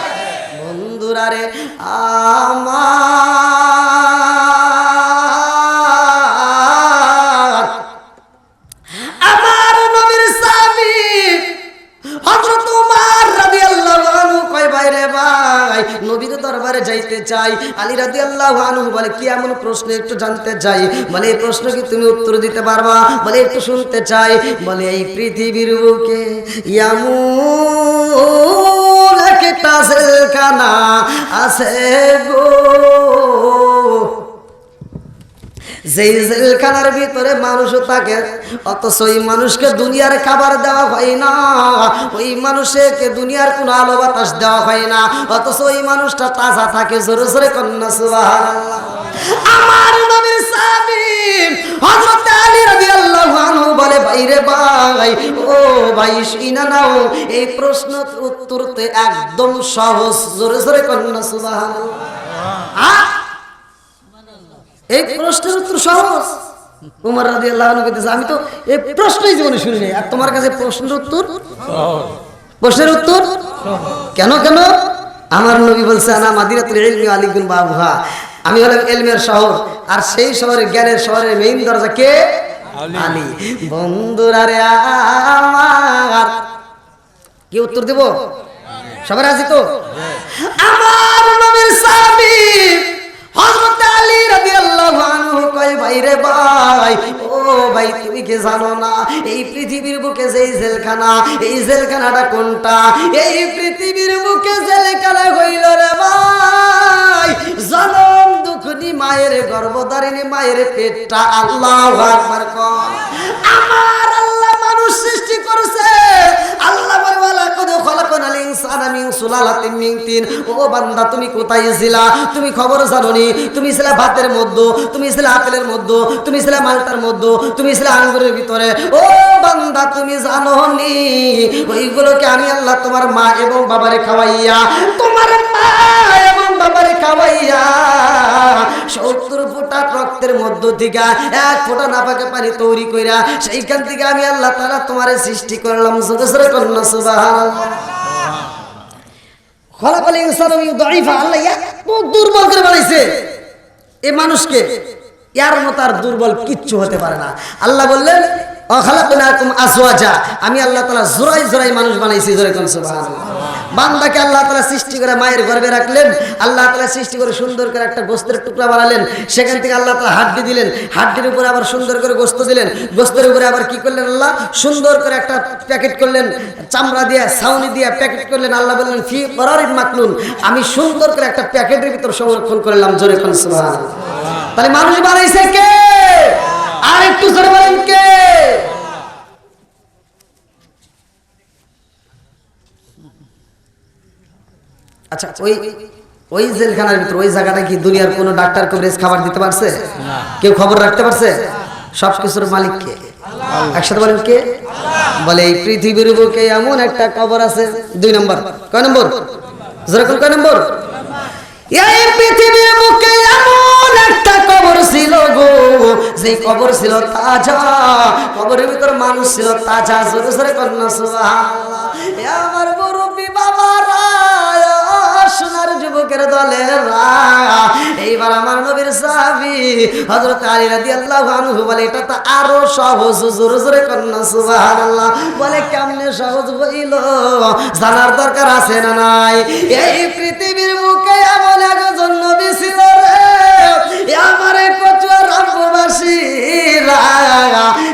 বন্ধুরা রে আমার নবীর সাহাবী হযরত উমর রাদিয়াল্লাহু আনহু কয় ভাই রে ভাই, নবীর দরবারে যাইতে চাই। আলী রাদিয়াল্লাহু আনহু বলে কি এমন প্রশ্ন, একটু জানতে চাই। বলে এই প্রশ্ন কি তুমি উত্তর দিতে পারবা? বলে একটু শুনতে চাই। বলে এই পৃথিবীর বুকে এমন একটা জেলখানা আছে গো, যেই জেলখানার ভিতরে মানুষ থাকে অথচ ওই মানুষকে দুনিয়ার খাবার দেওয়া হয় না, ওই মানুষকে দুনিয়ার কোনো আলো বাতাস দেওয়া হয় না, অথচ ওই মানুষটা তাজা থাকে। জোরে জোরে কন্না সুবহানাল্লাহ। আমার নবীর সাহাবী হযরত আলী রাদিয়াল্লাহু আনহু বলে ভাই রে ভাই, ও ভাই শুইনা নাও, এই প্রশ্ন উত্তর তো একদম সহজ। জোরে জোরে কন্না সুবহানাল্লাহ। এই প্রশ্নের উত্তর সহজ। উমর রাদিয়াল্লাহু আনহু কইতেছে আমি তো এই প্রশ্নই জীবনে শুনি নাই, আর তোমার কাছে প্রশ্নের উত্তর সহজ। প্রশ্নের উত্তর কেন কেন? আমার নবী বলছে আনা মাদিনাতুল ইলমি ওয়া আলিকুন বাবুহা, আমি হলাম ইলমের শহর আর সেই শহরের জ্ঞানের শহরের মেইন দরজা কে? আলী। বন্ধুরা রে আমার কি উত্তর দেব? সবাই রাজি তো? আমার নবীর সাহাবী হযরত আলী রাদিয়াল্লাহু আনহু কয় ভাই রে ভাই, ও ভাই তুমি কি জানো না এই পৃথিবীর বুকে যেই জেলখানা, এই জেলখানাটা কোনটা? এই পৃথিবীর বুকে জেলখানা হইল রে ভাই জনম দুঃখনি মায়ের গর্ভধারিণী মায়ের পেটটা। আল্লাহু আকবার কর। আমার আল্লাহ মানুষ সৃষ্টি করেছে। আল্লাহ বলে ওয়ালা কদ খলাকনাল ইনসানা মিন সুলালাতিন মিন তিন। ও বান্দা তুমি কোথায় ছিলা? তুমি খবর জানোনি? তুমি ছিলা ভাতের মধ্যে, তুমি ছিলা আপেলের মধ্যে, তুমি ছিলা মালটার মধ্যে, তুমি ছিলা আঙ্গুরের ভিতরে। ও বান্দা তুমি জানোনি ওইগুলোকে আমি আল্লাহ তোমার মা এবং বাবারে খাওয়াইয়া, তোমার মা এবং বাবারে খাওয়াইয়া 70 ফোঁটা রক্তের মধ্য থেকে 1 ফোঁটা নাপাকে পানি তৈরি কইরা সেইখান থেকে আমি আল্লাহ তাআলা তোমারে সৃষ্টি করলাম। জোরে জোরে কন্না সুবহানাল্লাহ। খলাকাল ইনসানা মিন দাঈফা, আল্লাহ এত দুর্বল করে বানাইছে এই মানুষকে, এর মত আর দুর্বল কিচ্ছু হতে পারে না। আল্লাহ বললেন খালাকনাকুম আজওয়াজা, আমি আল্লাহ তাআলা জোড়াই জোড়াই মানুষ বানাইছি। জোরে কোন সুবহানাল্লাহ। বান্দাকে আল্লাহ তাআলা সৃষ্টি করে মায়ের গর্ভে রাখলেন, আল্লাহ তাআলা সৃষ্টি করে সুন্দর করে একটা গোশতের টুকরা বানালেন, সেখান থেকে আল্লাহ তাআলা হাড্ডি দিলেন, হাড্ডির উপরে আবার সুন্দর করে গোশত দিলেন, গোশতের উপরে আবার কি করলেন? আল্লাহ সুন্দর করে একটা প্যাকেট করলেন, চামড়া দিয়ে ছাউনি দিয়ে প্যাকেট করলেন। আল্লাহ বললেন ফি করারিন মাকনুন, আমি সুন্দর করে একটা প্যাকেটের ভিতর সংরক্ষণ করলাম। জোরে কোন সুবহানাল্লাহ। তাহলে মানুষ বানাইছে কে? আর একটু জোরে বলেন কে? আচ্ছা ওই জেলখানার ভিতর ওই জায়গাটা কি দুনিয়ার কোনো ডাক্তার কভারেজ খাবার দিতে পারছে? কেউ খবর রাখতে পারছে? সবকিছুর মালিক কে? একসাথে বলেন কে? বলে এই পৃথিবীর বুকে এমন একটা কবর আছে। 2 নম্বর। কয় নম্বর? যেরকম কয় নম্বর? এই পৃথিবীর বুকে এমন এমন একটা কবর ছিল গো, যে কবর ছিল তাজা, কবরের ভিতর মানুষ ছিল তাজা। জোরে জোরে কন্যা সুবহানাল্লাহ। এ আমার মুরব্বি বাবারা, সোনার যুবকের দলেরা, এইবার আমার নবীর সাহাবী হযরত আলী রাদিয়াল্লাহু আনহু বলে এটা তো আরো সহজ। জোরে জোরে কন্যা সুবহানাল্লাহ। বলে কেমনে সহজ হইল, জানার দরকার আছে না নাই? এই পৃথিবীর মুখে এমন একজন নবী ছিল রে, আমার কচুয়া রামপুরবাসীরা,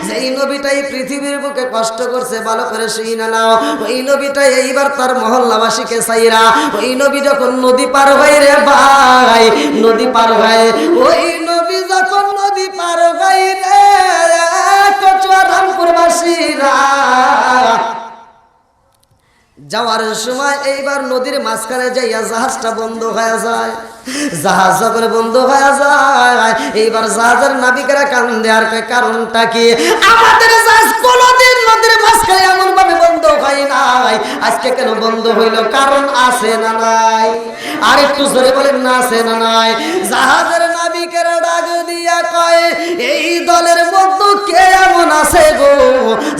যেই নবীটাই পৃথিবীর বুকে কষ্ট করছে, ভালো করে শুনে নাও। ওই নবীটাই এইবার তার মহল্লাবাসীকে চাইরা, ওই নবী যখন নদী পার হয় রে ভাই, নদী পার হয়, ওই নবী যখন নদী পার হয় রে কচুয়া রামপুরবাসীরা, যাওয়ার সময় এইবার নদীর মাঝখানে যাইয়া জাহাজটা বন্ধ হয়ে যায়। জাহাজ যখন বন্ধ হয়ে যায়, এইবার জাহাজের নাবিকেরা কান্দে, আর কারণটা কি? আমাদের জাহাজ কোনোদিন নদীর মাঝখানে এমন ভাবে বন্ধ হয় নাই, আজকে কেন বন্ধ হইল? কারণ আছে না নাই? আর একটু জোরে বলেন না, আছে না নাই? জাহাজের নাবিকেরা ডাক দিয়া কয়, এই দলের মধ্যে কে এমন আছে গো,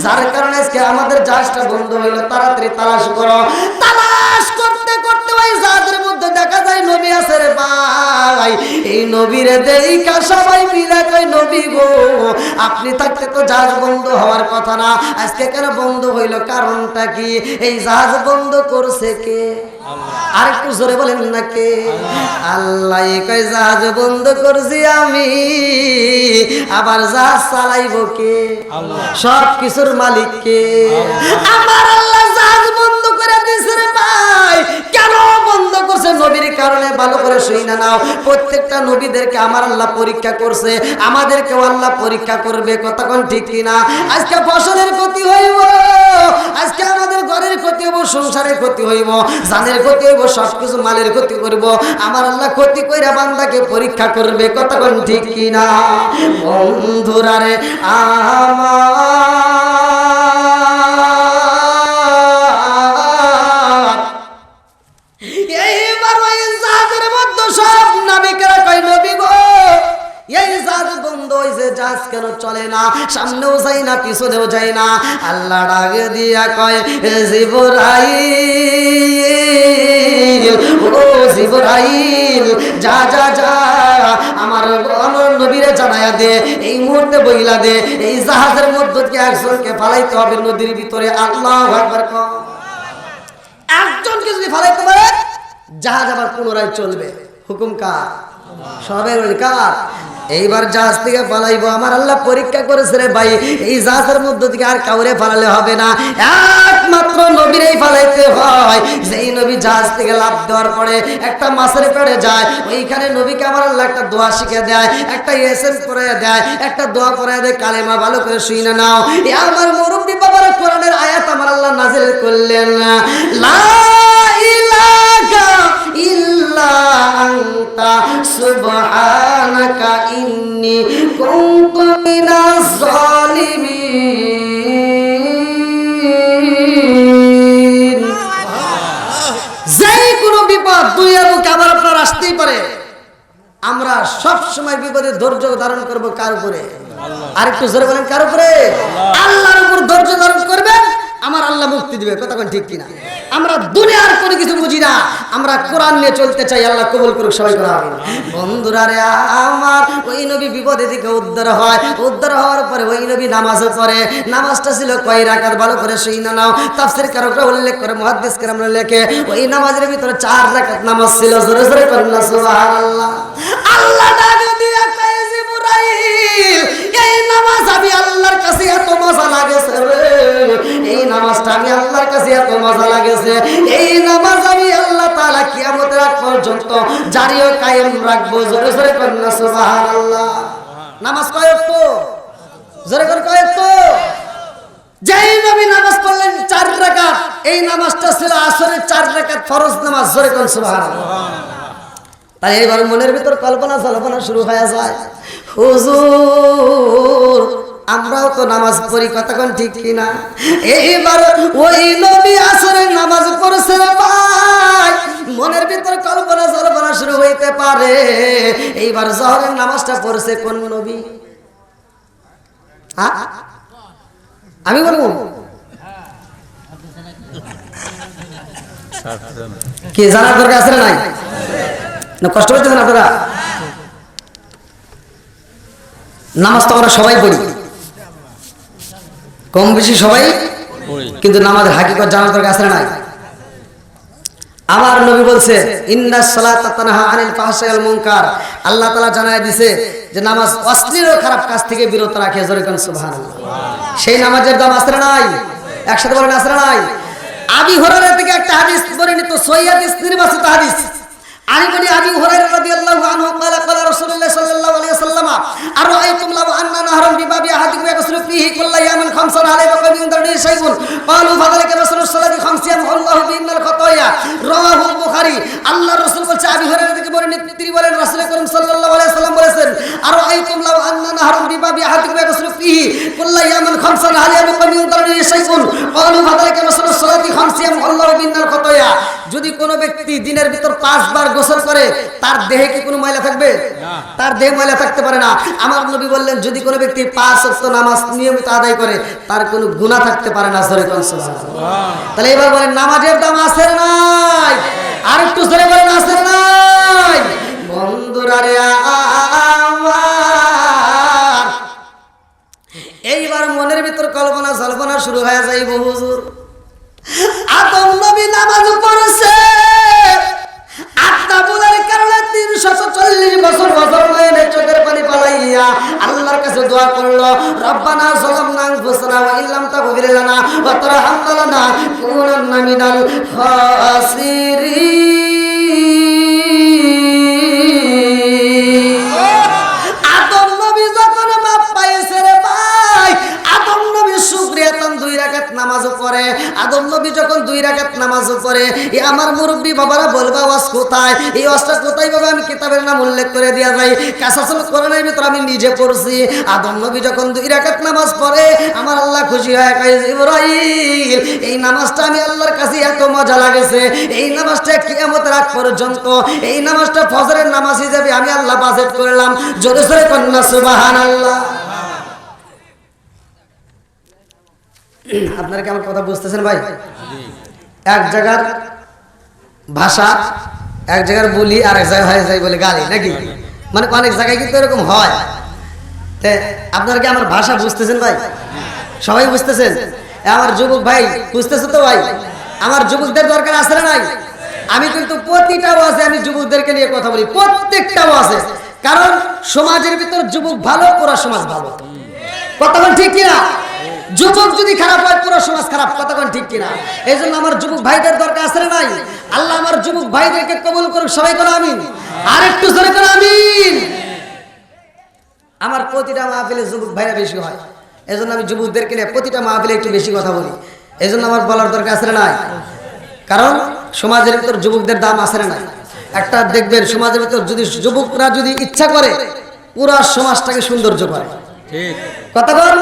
যার কারণে আজকে আমাদের জাহাজটা বন্ধ হইল? তাড়াতাড়ি তালাশ করো। তালাশ করতে করতে ওই জাহাজের মধ্যে দেখা যায় নবী আছে রে ভাই। এই নবীরে দেইখা সবাই মিলে কয়, নবী গো আপনি থাকতে তো জাহাজ বন্ধ হওয়ার কথা না, আজকে কেন বন্ধ হইল? কারণটা কি? এই জাহাজ বন্ধ করছে কে? আর একটু জোরে বলেন না কে? আল্লাহ কয় জাহাজ বন্ধ করছি আমি, আবার জাহাজ চালাইব কে? সব কিছুর মালিক কে? আমার আল্লাহ জাহাজ বন্ধ করে দিয়েছে রে ভাই। কেন বন্ধ করছে? নবীর কারণে। ভালো করে শুনে নাও, প্রত্যেকটা নবীদেরকে আমার আল্লাহ পরীক্ষা করছে, আমাদেরকেও আল্লাহ পরীক্ষা করবে। কতক্ষণ ঠিক কিনা? আজকে ফসলের ক্ষতি হইব, আজকে আমাদের ঘরের ক্ষতি হইব, সংসারের ক্ষতি হইব, জানের ক্ষতি হইব, সবকিছু মালের ক্ষতি করব। আমার আল্লাহ ক্ষতি কইরা বান্দাকে পরীক্ষা করবে। কতক্ষণ ঠিক কিনা? বন্ধুরা রে আমার, এইবার ওই জাহাজের মধ্যে সব নাবিকেরা কয়, নবী গো এই জাহাজ বন্ধ হইছে, জাহাজ কেন চলে না? সামনেও যাই না, পিছনেও যাই না। আল্লাহ ডাক দিয়া কয়, জিবরাইল, ও জিবরাইল, যা যা যা আমার নবীরে জানায়া দে, এই মুহূর্তে বইলা দে, এই জাহাজের মধ্যে থেকে একজনকে ফালাইতে হবে নদীর ভিতরে। আল্লাহু আকবার। একজনকে যদি ফালাইতে পারে জাহাজ আবার পুনরায় চলবে। হুকুম কার? সবের কার? এইবার জাহাজ থেকে ফালাইবো। আমার আল্লাহ পরীক্ষা করেছে রে ভাই, এই জাহাজের মধ্যে থেকে আর কাউরে ফালালে হবে না, একমাত্র নবীরেই ফালাইতে হয়। যেই নবী জাহাজ থেকে লাফ দেওয়ার পরে একটা মাছের পেড়ে যায়, ওইখানে নবীকে আমার আল্লাহ একটা দোয়া শিখে দেয়, একটা এসএম করে দেয়, একটা দোয়া করে দেয়, কালেমা। ভালো করে শুনে নাও। আমার মুরব্বি বাবার কোরআনের আয়াত আমার আল্লাহ নাজিল করলেন, লা ইলাহা ইল্লা আনতা সুবহানাকা ইন্নী কুনতু মিনাজ জালিমিন। যেই কোনো বিপদ দুনিয়ার বুকে আবার আপনার আসতেই পারে, আমরা সব সময় বিপদে ধৈর্য ধারণ করব কার উপরে? আর একটু জোরে বলেন, কার উপরে? আল্লাহর উপর ধৈর্য ধারণ করবেন, আমার আল্লাহ মুক্তি দিবে। কতক্ষণ ঠিক কিনা? আমরা দুনিয়ার কোনো কিছু বুঝি না, আমরা কোরআন নিয়ে চলতে চাই। আল্লাহ কবুল করুক সবাই করে আমিন। বন্ধুরা রে আমার, ওই নবী বিপদে থেকে উদ্ধার হয়, উদ্ধার হওয়ার পরে ওই নবী নামাজও পড়ে। নামাজটা ছিল কয় রাকাত? ভালো করে শুনে নাও। তাফসীর কারকরা উল্লেখ করে, মুহাদ্দিস কেরামরা লেখে, ওই নামাজের ভিতরে 4 রাকাত নামাজ ছিল। জোরে জোরে করেন না সুবহানাল্লাহ। আল্লাহ ডাক দিয়া কয়, জিবরাইল, এই নামাজ আমি আল্লাহর কাছে এত মজা লাগেছে রে, এই নামাজটা আমি আল্লাহর কাছে এত মজা লাগেছে, এই নামাজ আমি আল্লাহ তাআলা কিয়ামতের আগ পর্যন্ত জারি ও কায়েম রাখবো। জোরে জোরে করেন না সুবহানাল্লাহ। নামাজ কয় ওয়াক্ত? জোরে করে কয় ওয়াক্ত? যেই নবী নামাজ পড়লেন 4 রাকাত, এই নামাজটা ছিল আসরের 4 রাকাত ফরজ নামাজ। জোরে করেন সুবহানাল্লাহ। তাই এবার মনের ভিতর কল্পনা জল্পনা শুরু হয়ে যায়, হুজুর আমরাও তো নামাজ পড়ি। কতক্ষণ ঠিক কিনা? এইবার ওই নবী আসরের নামাজ পড়ছে ভাই, মনের ভিতর কল্পনা জল্পনা শুরু হইতে হতে পারে। এইবার জোহরের নামাজটা পড়ছে কোন নবী? আমি বলবো কি জানার দরকার আছে না নাই? না কষ্ট করতেছেন আপনারা? নামাজ তো আমরা সবাই পড়ি, কম বেশি সবাই, কিন্তু নামাজের হাকিকত জানার দরকার আছে না নাই? আমার নবী বলছে ইন্নাস সালাতা তানহা আনিল ফাহশাই ওয়াল মুনকার। আল্লাহ তাআলা জানায় দিয়েছে যে নামাজ অশ্লীল ও খারাপ কাজ থেকে বিরত রাখে। জোরে কোন সুবহানাল্লাহ। সেই নামাজের দাম আছে না নাই? একসাথে বলেন আছে না নাই? আবি হুরায়রা থেকে একটা হাদিস বর্ণিত, সহিহ হাদিস, নির্বাচিত হাদিস। আলী বলি আবি হুরায়রা রাদিয়াল্লাহু আনহু قال قال রাসূলুল্লাহ সাল্লাল্লাহু আলাইহি ওয়াসাল্লাম আরাআইতুম লাউ আন্না নাহরান বিবাবি আহাদিকুম ইয়াগসিলু ফীহি কুল্লা ইয়ামিন খামসান আলাইহি ওয়া কাম ইনদারি শাইউন ক্বালু ফাযালিকা রাসূলুল্লাহ সাল্লাল্লাহু আলাইহি খামসিয়াম আল্লাহু বিন্নাল খাতায়া রাওয়াহু বুখারী। আল্লাহর রাসূল বলেছে, আবি হুরায়রা থেকে বর্ণিত, তিনি বলেন রাসূল করিম সাল্লাল্লাহু আলাইহি ওয়াসাল্লাম বলেছেন আরাআইতুম লাউ আন্না নাহরান বিবাবি আহাদিকুম ইয়াগসিলু ফীহি কুল্লা ইয়ামিন খামসান আলাইহি ওয়া কাম ইনদারি শাইউন ক্বালু ফাযালিকা রাসূলুল্লাহ সাল্লাল্লাহু আলাইহি খামসিয়াম আল্লাহু বিন্নাল খাতায়া। যদি কোনো ব্যক্তি দিনের ভিতর 5 বার গোসল করে তার দেহে কি কোনো ময়লা থাকবে? তার দেহে ময়লা থাকতে পারে না। আমার নবী বললেন যদি কোনো ব্যক্তি 5 ওয়াক্ত নামাজ নিয়মিত আদায় করে তার কোনো গুনাহ থাকতে পারে না। জোরে কোন সুবহানাল্লাহ। তাহলে এবার বলেন নামাজের দাম আছে না নাই? আর একটু জোরে বলেন আছে না নাই? বন্ধুরা রে আমার, এইবার মনের ভিতর কল্পনা জল্পনা শুরু হয়ে যায়, হুজুর আদম নবী নামাজ পড়ছে, আত্মাবুলের কারণে 340 বছর বছর নয়নে চোখের পানি পালাইয়া আল্লাহর কাছে দোয়া করলো, রব্বানা যালামনা আনফুসানা ওয়া ইল্লাম তাগফির লানা ওয়া তারহামনা লানাকুনান্না মিনাল খাসিরিন। আদম নবী যখন মাপ পাইছে রে ভাই, আদম নবী শুকরিয়া তান 2 রাকাত নামাজ পড়ে। আদম নবী যখন 2 রাকাত নামাজ পড়ে, এই আমার মুরব্বি বাবারা বলবা ওয়াজ কোথায়? এই ওয়াজটা কোথায় বাবা? আমি কিতাবের নাম উল্লেখ করে দেয়া যায়, কাসাসুল কোরআনের ভিতর আমি নিজে পড়ছি। আদম নবী যখন 2 রাকাত নামাজ পড়ে, আমার আল্লাহ খুশি হয়, কয় ইব্রাহিম এই নামাজটা আমি আল্লাহর কাছে এত মজা লাগেছে, এই নামাজটা কিয়ামতের আগ পর্যন্ত, এই নামাজটা ফজরের নামাজ হিসেবে আমি আল্লাহ বাজেট করলাম। জোরে জোরে কন্না সুবহানাল্লাহ। আপনারা কি আমার কথা বুঝতেছেন ভাই? এক জায়গার ভাষা এক জায়গার বলি আর এক জায়গায় হয়ে যায় বলে গালি, নাকি? মানে অনেক জায়গায় কিন্তু এরকম হয়। আপনারা কি আমার ভাষা বুঝতেছেন ভাই? সবাই বুঝতেছেন? আমার যুবক ভাই বুঝতেছে তো ভাই? আমার যুবকদের দরকার আছে না নাই? আমি কিন্তু প্রতিটা ওয়াজে আমি যুবকদেরকে নিয়ে কথা বলি, প্রত্যেকটা ওয়াজে। কারণ সমাজের ভিতর যুবক ভালো, পুরো সমাজ ভালো। কথা বল ঠিক কিনা? যুবক যদি খারাপ হয় পুরো সমাজ খারাপ। কথা বল ঠিক কিনা? এই জন্য আমার যুবক ভাইদের দরকার আছে না নাই? আল্লাহ আমার যুবক ভাইদেরকে কবুল করুক। সবাই বলো আমিন। আর একটু জোরে বলো আমিন। আমার প্রতিটা মাহফিলে যুবক ভাইরা বেশি হয়, এই জন্য আমি যুবকদেরকে নিয়ে প্রতিটা মাহফিলে একটু বেশি কথা বলি। এই জন্য আমার বলার দরকার আছে না নাই? কারণ সমাজের ভিতর যুবকদের দাম আছে না নাই? একটা দেখবেন সমাজের ভিতর যদি যুবকরা যদি ইচ্ছা করে পুরো সমাজটাকে সৌন্দর্য করে। ঠিক কথা বল।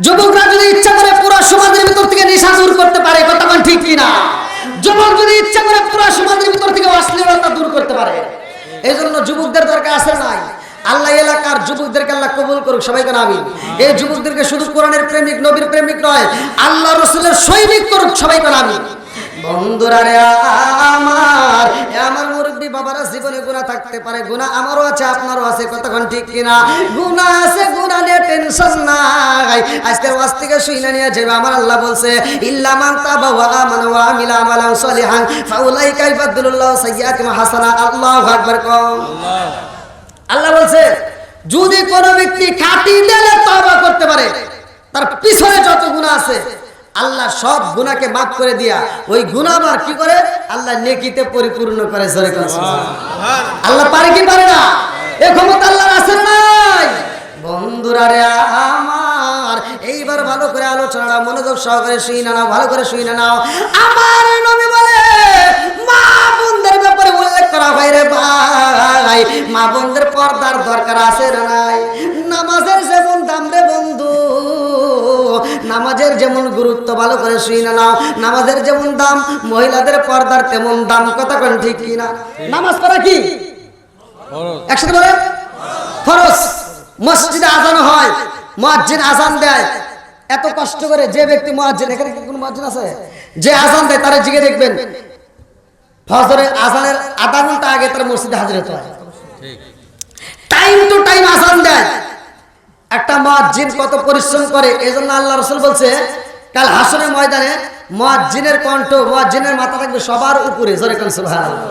যুবকরা যদি ইচ্ছা করে পুরো সমাজের ভিতর থেকে নেশা দূর করতে পারে। কথা বল ঠিক কিনা? যুবক যদি ইচ্ছা করে পুরো সমাজের ভিতর থেকে অশ্লীলতা দূর করতে পারে। এই জন্য যুবকদের দরকার আছে নাই? আল্লাহ এলাকার যুবকদেরকে আল্লাহ কবুল করুক। সবাই কেন আমিন। এই যুবকদেরকে শুধু কোরআনের প্রেমিক, নবীর প্রেমিক নয়, আল্লাহ রাসূলের সৈনিক করুক। সবাই কেন আমিন। বন্ধুরা রে আমার, আমার মুরব্বি বাবারা জীবনে গুনাহ থাকতে পারে, গুনাহ আমারও আছে আপনারও আছে। কতক্ষণ ঠিক কিনা? গুনাহ আছে, গুনাহ নিয়ে টেনশন নাই। আজকে ওয়াজ থেকে শুইনা নিয়ে যাবে। আমার আল্লাহ বলছে ইল্লা মান তাবা ওয়া আমানা ওয়া আমিলা আমালান সলিহান ফাউলাইকা ইবাদুল্লাহু সাইয়্যাতিহিম হাসানাত। আল্লাহু আকবার। আল্লাহ বলছে যদি কোনো ব্যক্তি খাঁটি দিলে তওবা করতে পারে, তার পিছনে যত গুনাহ আছে আল্লাহ সব গুনাহকে মাফ করে দিয়া ওই গুনাহ আবার কি করে? আল্লাহ নেকিতে পরিপূর্ণ করে। জোরে করে সুবহানাল্লাহ। আল্লাহ পারে কি পারে না? এই ক্ষমতা আল্লাহর আছে নাই? বন্ধুরা রে আমার, এইবার ভালো করে আলোচনা মনোযোগ সহকারে শুনে নাও, ভালো করে শুনে নাও। আমার নবী বলে মা বোনদের ব্যাপারে উল্লেখ করা হয় রে ভাই, মা বোনদের পর্দার দরকার আছে না নাই? নামাজের যেমন দাম রে বন্ধু, নামাজের যেমন গুরুত্ব, ভালো করে শুনে নাও। নামাজের যেমন দাম, মহিলাদের পর্দার তেমন দাম। কথা কোন ঠিক কিনা? নামাজ পড়া কি একসাথে বলেন ফরজ। মসজিদে আজান হয়, মুয়াজ্জিন আজান দেয়, এত কষ্ট করে যে ব্যক্তি মুয়াজ্জিন, এখানে কি কোনো মুয়াজ্জিন আছে যে আজান দেয়, তারা জিগে দেখবেন ফজরের আজানের আধা ঘন্টা আগে তার মসজিদে হাজির হতে হয়, টাইম টু টাইম আজান দেয়। একটা মুয়াজ্জিন কত পরিশ্রম করে, এজন্য আল্লাহ রাসূল বলছে কাল হাসরের ময়দানে মুয়াজ্জিনের কণ্ঠ, মুয়াজ্জিনের মাথা থাকবে সবার উপরে, জোরে কোন সুবহানাল্লাহ।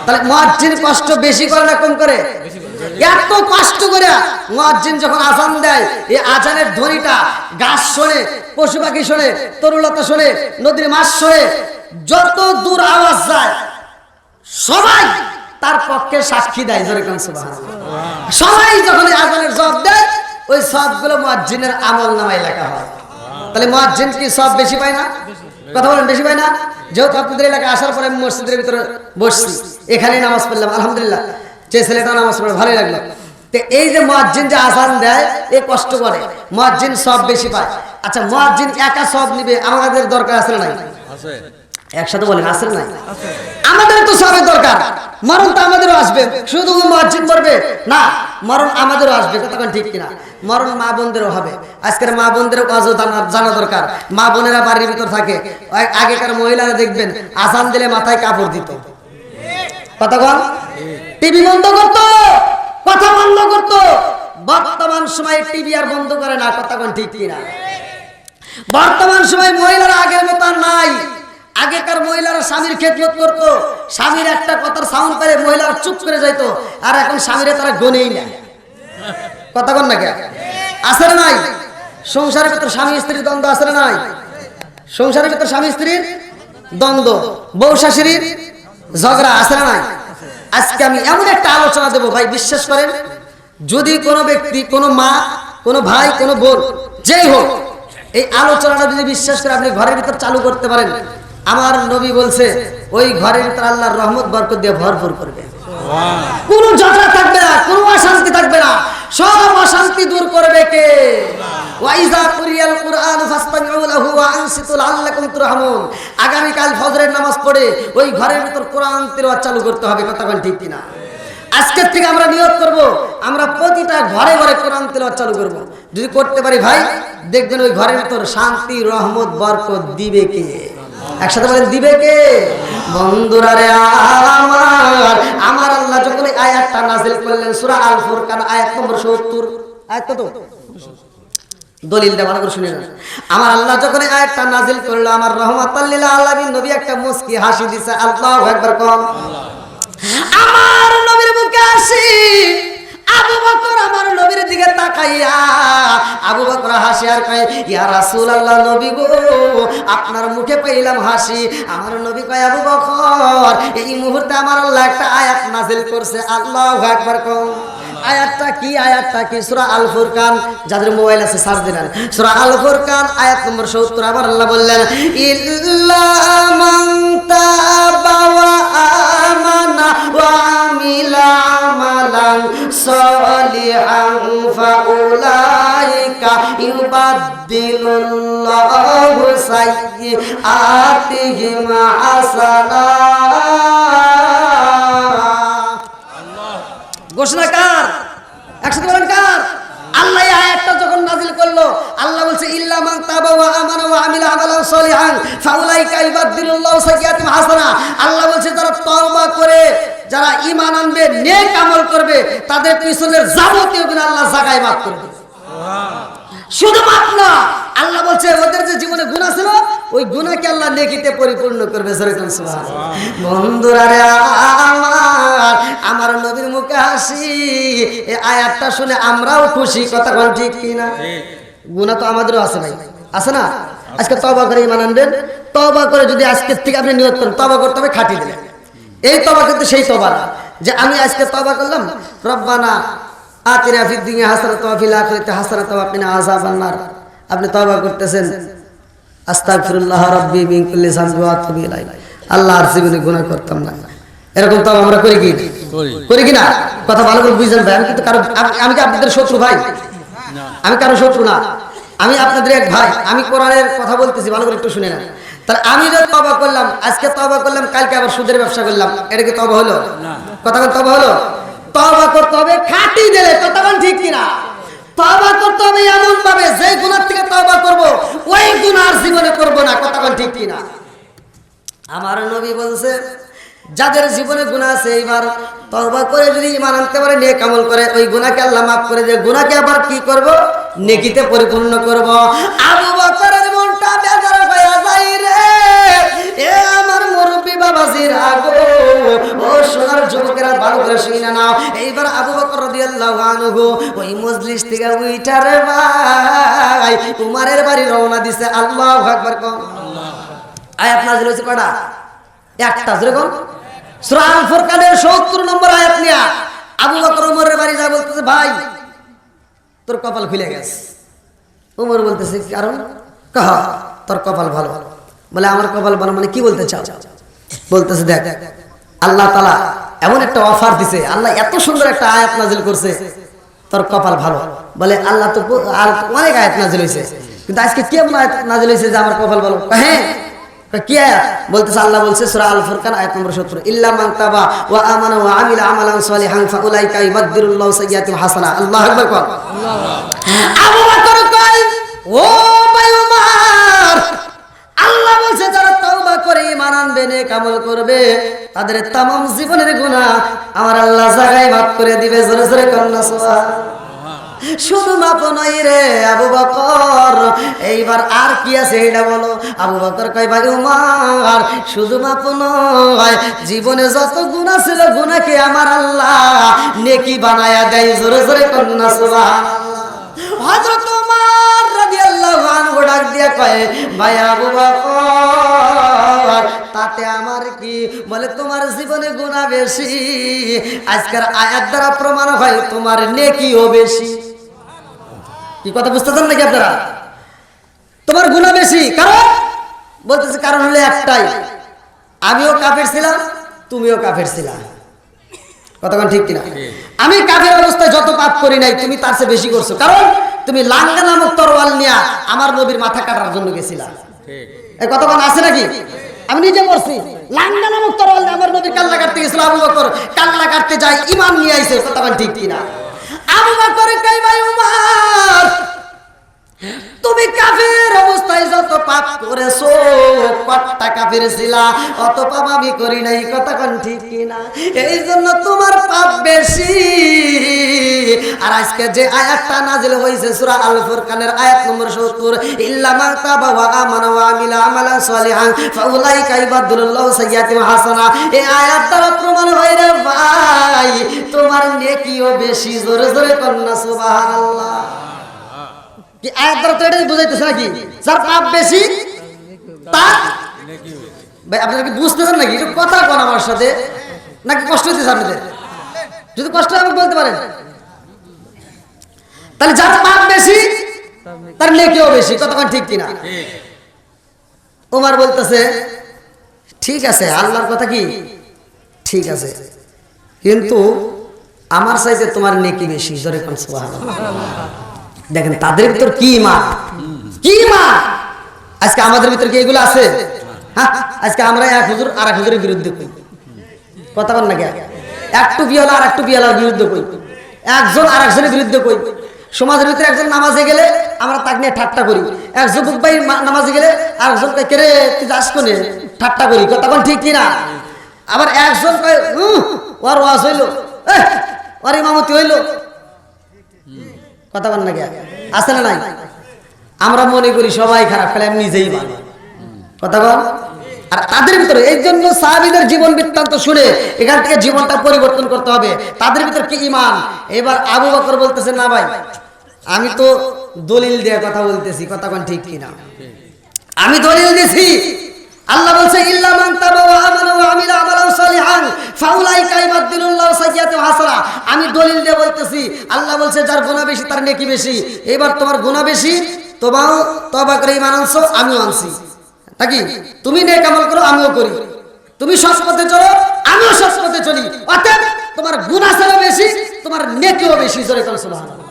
তাহলে মুয়াজ্জিন কষ্ট বেশি করে না কম করে? এত কষ্ট করে মুয়াজ্জিন যখন আজান দেয়, এই আজানের ধ্বনিটা গাছ শোনে, পশু পাখি শোনে, তরুলতা শোনে, নদীর মাছ শোনে, যত দূর আওয়াজ যায় সবাই তার পক্ষে সাক্ষী দেয়, জোরে কোন সুবহানাল্লাহ। সবাই যখন আজানের জবাব দেয়, ওই সবগুলো মুয়াজ্জিনের আমল নামায় লেখা হয়। তাহলে মুয়াজ্জিন কি সব বেশি পায় না? কথা বলেন, বেশি পায় না? যেহেতু আপনাদের এলাকায় আসার পরে আমি মসজিদের ভিতরে বসছি, এখানেই নামাজ পড়লাম, আলহামদুলিল্লাহ, যে ছেলেটা নামাজ পড়ে ভালোই লাগলো। তো এই যে মুয়াজ্জিন যে আজান দেয়, এ কষ্ট করে, মুয়াজ্জিন সব বেশি পায়। আচ্ছা, মুয়াজ্জিন একা সব নিবে, আমাদের দরকার আছে না নাই? একসাথে বলেন, আছে না নাই? আমাদের তো সবের দরকার, মরণ তো আমাদেরও আসবে, শুধু মুয়াজ্জিন মরবে না, মরণ আমাদেরও আসবে, তখন ঠিক কিনা? মরণ মা বোনদেরও হবে। আজকের মা বোনদেরও কাজ জানা দরকার। মা বোনেরা বাড়ির ভিতর থাকে, আগেকার মহিলারা দেখবেন আজান দিলে মাথায় কাপড় দিত, কথা বল, টিভি বন্ধ করতো, কথা বন্ধ করতো। বর্তমান সময়ে টিভি আর বন্ধ করে না, কথা কোন ঠিক কিনা? বর্তমান সময়ে মহিলারা আগের মতো আর নাই। আগেকার মহিলারা স্বামীর খেদমত করতো, স্বামীর একটা কথার সাউন্ড পেলে মহিলারা চুপ করে যাইতো, আর এখন স্বামীরা তারা গনেই না, কথা কন না কে? আছে না নাই? সংসারের ভিতর স্বামী স্ত্রীর দ্বন্দ্ব আছে না নাই? সংসারের ভিতর স্বামী স্ত্রীর দ্বন্দ্ব, বউ শাশুড়ির ঝগড়া আছে না নাই? আজকে আমি এমন একটা আলোচনা দেবো ভাই, বিশ্বাস করেন, যদি কোনো ব্যক্তি, কোনো মা, কোনো ভাই, কোনো বোন, যেই হোক, এই আলোচনাটা যদি বিশ্বাস করে আপনি ঘরের ভিতর চালু করতে পারেন, আমার নবী বলছে ওই ঘরের ভিতর আল্লাহর রহমত বরকত দিয়ে ভরপুর করবে, কোনো ঝগড়া থাকবে না, কোনো অশান্তি থাকবে না, সব অশান্তি দূর করবে কে? ওয়াইজা কুরিয়াল কুরআন ফাসতামিউ লাহু ওয়া আনসিতু লাআল্লাকুম তুরহামুন। আগামী কাল ফজরের নামাজ পড়ে ওই ঘরের ভিতর কোরআন তিলাওয়াত চালু করতে হবে, কথা বলেন ঠিক কিনা? আজকের থেকে আমরা নিয়ত করব, আমরা প্রতিটা ঘরে ঘরে কোরআন তিলাওয়াত চালু করব। যদি করতে পারি ভাই, দেখবেন ওই ঘরের ভিতর শান্তি, রহমত, বরকত দিবে কে? একসাথে বলেন, দিবে কে? বন্ধুরা রে আমার, আমার আল্লাহ যখন এই আয়াতটা নাযিল করলেন, সূরা আল ফুরকান আয়াত নম্বর 70, আয়াত কত? দলিলটা ভালো করে শুনে নেন। আমার আল্লাহ যখন এই আয়াতটা নাযিল করলো, আমার রাহমাতাল লিল আলামিন নবী একটা মুস্কি হাসি দিছে, আল্লাহু আকবার কোন। আমার নবীর মুখে হাসি, আবু বকর আমার নবীর দিকে তাকাইয়া, আবু বকর হাসি আর কয়, ইয়া রাসূলুল্লাহ, নবী গো, আপনার মুখে পাইলাম হাসি। আমার নবী কয়, আবু বকর, এই মুহূর্তে আমার আল্লাহ একটা আয়াত নাযিল করছে, আল্লাহু আকবার কোন। আয়াতটা কি? আয়াতটা কি? সূরা আল ফুরকান, যাদের মোবাইল আছে সার্চ দিবেন, সূরা আল ফুরকান আয়াত নম্বর 70। আবার আল্লাহ বললেন, ইল্লা মান তাবা ওয়া আমানা ওয়া আমিলা আমালান সলিহান ফাউলাইকা ইউবাদদিলুল্লাহু সাইয়্যাতিহিম হাসানাত। ঘোষণা কার? একসাথে বলেন কার? আল্লাহ এই আয়াতটা যখন নাযিল করলো, আল্লাহ বলছে ইল্লা মান তাবা ওয়া আমানা ওয়া আমিলা আমালান সলিহান ফাউলাইকা ইউবাদদিলুল্লাহু সাইয়্যাতিহিম হাসানা। আল্লাহ বলছে যারা তওবা করে, যারা ঈমান আনবে, নেক আমল করবে, তাদের পিছনের যাবতীয় গুনাহ আল্লাহ জায়গায় মাফ করবে। শুধু মাফ না, আল্লাহ বলছে ওদের যে জীবনে গুনাহ ছিল, ওই গুনাহকে আল্লাহ নেকিতে পরিপূর্ণ করবে। সুবহানাল্লাহ। বন্ধুরা রে আমার, আমার নবীর মুখে হাসি, এই আয়াতটা শুনে আমরাও খুশি, কথা বল ঠিক কিনা? গুনাহ তো আমাদেরও আছে ভাই, আছে না? আজকে তওবা করে ঈমান আনবেন, তওবা করে যদি আজকের থেকে আপনি নিয়ত করেন তওবা করতে হবে, খাঁটি দিলেন। এই তওবা কিন্তু সেই তওবা না যে আমি আজকে তওবা করলাম, রব্বানা আতিনা ফিদ দুনিয়া হাসানাতাও ওয়া ফিল আখিরাতি হাসানাতাও ওয়া কিনা আযাবান নার। আপনি তওবা করতেছেন, আস্তাগফিরুল্লাহ রাব্বি মিন কুল্লি যামবি ওয়া আতুবু ইলাইহি, আল্লাহর জীবনে গুনাহ করতাম না, এরকম তওবা আমরা করি কি? করি কিনা? কথা ভালো করে বুঝেন ভাই। আমি কিন্তু কারো, আমি কি আপনাদের শত্রু ভাই? আমি কারো শত্রু না, আমি আপনাদের এক ভাই। আমি কোরআনের কথা বলতেছি, ভালো করে একটু শুনে নেন। তাহলে আমি যদি তওবা করলাম, আজকে তওবা করলাম, কালকে আবার সুদের ব্যবসা করলাম, এটা কি তওবা হলো? কথা বল, তওবা হলো? তওবা করতে হবে খাঁটি দিলে, কথা বল ঠিক কিনা? তওবা করতে হবে এমন ভাবে যে গুনাহ থেকে তওবা করব ওই গুনাহ আর জীবনে করব না, কথা বল ঠিক কিনা? আমার নবী বলছে যাদের জীবনে গুনাহ আছে এইবার তওবা করে যদি ঈমান আনতে পারে, নেক আমল করে, ওই গুনাহকে আল্লাহ মাফ করে দেয়। গুনাহকে আবার কি করব? নেকিতে পরিপূর্ণ করব। আবু বকরের মনটা বেজার হয়ে যায় রে, এ আমার মুরব্বি বাবাজির আগো, ও সোনার যুবকেরা ভালো করে শুনে নাও। এইবার আবু বকর রাদিয়াল্লাহু আনহু ওই মজলিস থেকে উইঠা রে ভাই উমারের বাড়ি রওনা দিছে। আল্লাহু আকবার কোন আয়াত নাযিল হয়েছে কয়টা? একটা। যেরকম সূরা আল ফুরকানের ৭০ নম্বর আয়াত নিয়া আবু বকর ওমরের বাড়ি যায়, বলতেছে ভাই তোর কপাল খুলে গেছে। ওমর বলতেছে কারণ? কাহা তোর কপাল ভালো। বলে আমার কপাল ভালো মানে কি বলতে চাও? বলতেছে দেখ আল্লাহ তাআলা এমন একটা অফার দিছে, আল্লাহ এত সুন্দর একটা আয়াত নাযিল করছে, তোর কপাল ভালো। বলে আল্লাহ তো আর অনেক আয়াত নাযিল হয়েছে, কিন্তু আজকে কেমন আয়াত নাযিল হয়েছে যে আমার কপাল ভালো? হ্যাঁ কি আয়াত? বলতেছে আল্লাহ বলছে সূরা আল ফুরকান আয়াত নম্বর ৭০, ইল্লা মান তাবা ওয়া আমানা ওয়া আমিলা আমালান সালিহান ফাউলাইকা ইউবাদদিলুল্লাহু সাইয়্যাতিহিম হাসানা। আল্লাহু আকবার কোন। আবু বকর কয় ও ভাই ওমর, আল্লাহ বলছে যারা তওবা করে ঈমান আনবে, নেক আমল করবে, তাদের तमाम জীবনের গুনাহ আমার আল্লাহ জায়গায় মাফ করে দিবে। জোরে জোরে কোন না সুবহানাল্লাহ। শুধু মাপ নয় রে আবু বকর, এইবার আর কি আছে এটা বলো? আবু বকর কয় ভাই উমর শুধু মাপ নয়, জীবনে যত গুনাহ ছিল গুনাহকে আমার আল্লাহ নেকি বানায়া দেয়। জোরে জোরে কোন না সুবহানাল্লাহ। হযরত ওমর রাদিয়াল্লাহু আনহু ডাক দিয়া কয় ভাই আবু বকর তাতে আমার কি? বলে তোমার জীবনে গুনাহ বেশি, আজকের আয়াত দ্বারা প্রমাণ হয় তোমার নেকিও বেশি। কি কথা বুঝতেছেন নাকি আপনারা? তোমার গুনাহ বেশি কারণ বলতেছে কারণ হলো একটাই, আমিও কাফের ছিলাম, তুমিও কাফের ছিলা। কতক্ষণ ঠিক কিনা? আমি কাফের অবস্থায় যত পাপ করি নাই তুমি তার চেয়ে বেশি করছো, কারণ তুমি লাঙ্গা নামক তরোয়াল নিয়ে আমার নবীর মাথা কাটার জন্য গেছিলা। এই কতক্ষণ আছে নাকি? আমি নিজে বলছি লাঙ্গা নামক তরোয়াল নিয়ে আমার নবীর কাল্লা কাটতে গেছিল। আবু বকর কাল্লা কাটতে যায় ঈমান নিয়ে আইছে। কতক্ষণ ঠিক কিনা? আবু বকর কই ভাই উমর তুমি কাফের অবস্থায় যত পাপ করেছো, কতটা কাফের ছিলা, অত পাপ আমি করি নাই। কতক্ষণ ঠিক কিনা? এই জন্য তোমার পাপ বেশি। আর আজকে যে আয়াতটা নাযিল হয়েছে সূরা আল ফুরকানের আয়াত নম্বর ৭০, ইল্লা মান তাবা ওয়া আমানা ওয়া আমিলা আমালান সালিহান ফাউলাইকা ইউবাদদিলুল্লাহু সাইয়্যাতিহিম হাসানা, এই আয়াত দ্বারা প্রমাণ হয় রে ভাই তোমার নেকিও বেশি। জোরে জোরে কোন না সুবহানাল্লাহ। কি আয়াত দ্বারা তো এটাই বুঝাইতেছে নাকি যার পাপ বেশি তার নেকি বেশি? ভাই আপনারা কি বুঝতেছেন নাকি? এটা কথা কোন আমার সাথে নাকি কষ্ট হইতেছে আপনাদের? যদি কষ্ট হয় আমাকে বলতে পারেন। তাহলে যার পাপ বেশি তার নেকিও বেশি। কতক্ষণ ঠিক কিনা? ওমর বলতেছে ঠিক আছে, আল্লাহর কথা কি ঠিক আছে, কিন্তু আমার চাইতে তোমার নেকি বেশি। জোরে কোন সুবহানাল্লাহ। দেখেন তাদের ভিতর কি ঈমান, কি ঈমান। আজকে আমাদের ভিতর কি এগুলো আছে? হ্যাঁ, আজকে আমরা এক হুজুর আর এক হুজুরের বিরুদ্ধে কই, কথা বল না কে? একটু বিয়ালা আর একটু বিয়ালার বিরুদ্ধে কই, একজন আর একজনের বিরুদ্ধে কই। সমাজের ভিতরে একজন নামাজে গেলে আমরা তাকে নিয়ে ঠাট্টা করি, এক যুবক ভাই নামাজে গেলে আরেকজন কয় কে রে তুই যাস কোনে, ঠাট্টা করি। কথা বল ঠিক কিনা? আবার একজন কয় ওর ওয়াজ হইলো, ওর ইমামতি হইলো। কথা বল না কে? আছে না নাই? আমরা মনে করি সবাই খারাপ, খালি আমি নিজেই ভালো। কথা বল। আর তাদের ভিতরে এই জন্য সাহাবীদের জীবন বৃত্তান্ত শুনে এখান থেকে জীবনটা পরিবর্তন করতে হবে। তাদের ভিতরে কি ঈমান। এবার আবু বকর বলতেছে না ভাই আমি তো দলিল দিয়ে কথা বলতেছি। কথা কোন ঠিক কিনা? আমি দলিল দিছি। আল্লাহ বলছে ইল্লা মান তাবা ওয়া আমানা ওয়া আমিলা আমালান সালিহান ফাউলাইকা ইউবাদদিলুল্লাহু সাইয়্যাতিহিম হাসানা। আমি দলিল দিয়ে বলতেছি। আল্লাহ বলছে যার গুনাহ বেশি তার নেকি বেশি। এবার তোমার গুনাহ বেশি, তোমরাও তওবা করে ঈমান আনছো, আমিও আনছি নাকি? তুমি নেক আমল করো, আমিও করি। তুমি সৎ পথে চলো, আমিও সৎ পথে চলি। অতএব তোমার গুনাহ ছিল বেশি, তোমার নেকিও বেশি। জোরে কোন সুবহানাল্লাহ।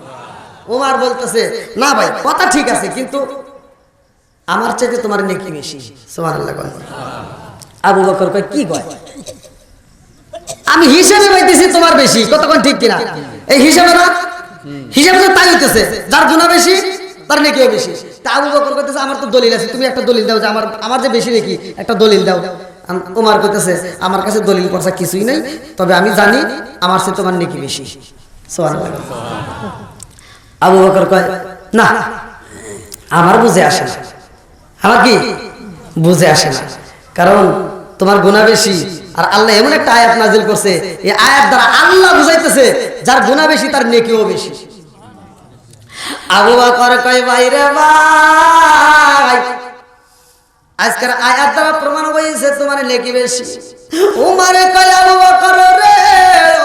ওমর বলতেছে না ভাই কথা ঠিক আছে, কিন্তু আমার চাইতে তোমার নেকি বেশি। সুবহানাল্লাহ। আবু বকর কয় কি কয়? আমি আমি হিসাবে পাইতেছি তোমার বেশি, কতক্ষণ ঠিক কিনা? এই হিসাবে না, হিসাবে তো তাই হইতেছে, যার গুনাহ বেশি তার নেকিও বেশি। তা আবু বকর কইতেছে আমার তো দলিল আছে, তুমি একটা দলিল দাও যে আমার যে বেশি নেকি, একটা দলিল দাও। ওমর কইতেছে আমার কাছে দলিল পড়া কিছুই নাই, তবে আমি জানি আমার চেয়ে তোমার নেকি বেশি। সুবহানাল্লাহ। আবু বকর কয় না, আমার বুঝে আসে না। আমার কি বুঝে আসে না, কারণ তোমার গুনাহ বেশি, আর আল্লাহ এমন একটা আয়াত নাজিল করছে, এই আয়াত দ্বারা আল্লাহ বুঝাইতেছে যার গুনাহ বেশি তার নেকিও বেশি। আবু বকর কয় ভাই রে ভাই, আজকের আয়াত দ্বারা প্রমাণ হয়েছে তোমার নেকি বেশি। উমারে কয় আবু বকর রে,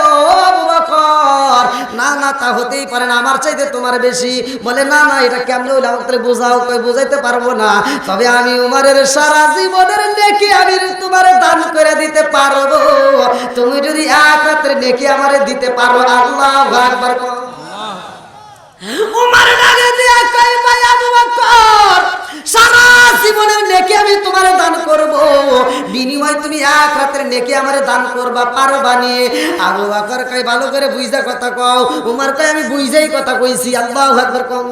ও আবু বকর, না না তা হতেই পারে না, আমার চাইতে তোমার বেশি। বলে না না, এটা কেমনে হইলো আমাকে বোঝাও। কই বুঝাইতে পারবো না, তবে আমি উমারের সারা জীবনের নেকি আমি তোমারে দান করে দিতে পারবো। তুমি যদি এক রাতের নেকি আমারে দিতে পারো, আল্লাহু আকবার। উমার লাগে দিয়া কই ভাই আবু বকর, সারা জীবনের নেকি আমি তোমারে দান করব, বিনিময় তুমি এক রাতের নেকি আমারে দান করবা, পারবা নি? আবু বকর কই ভালো করে বুঝা কথা কও। উমর কই আমি বুঝাই কথা কইছি, আল্লাহু আকবার কও।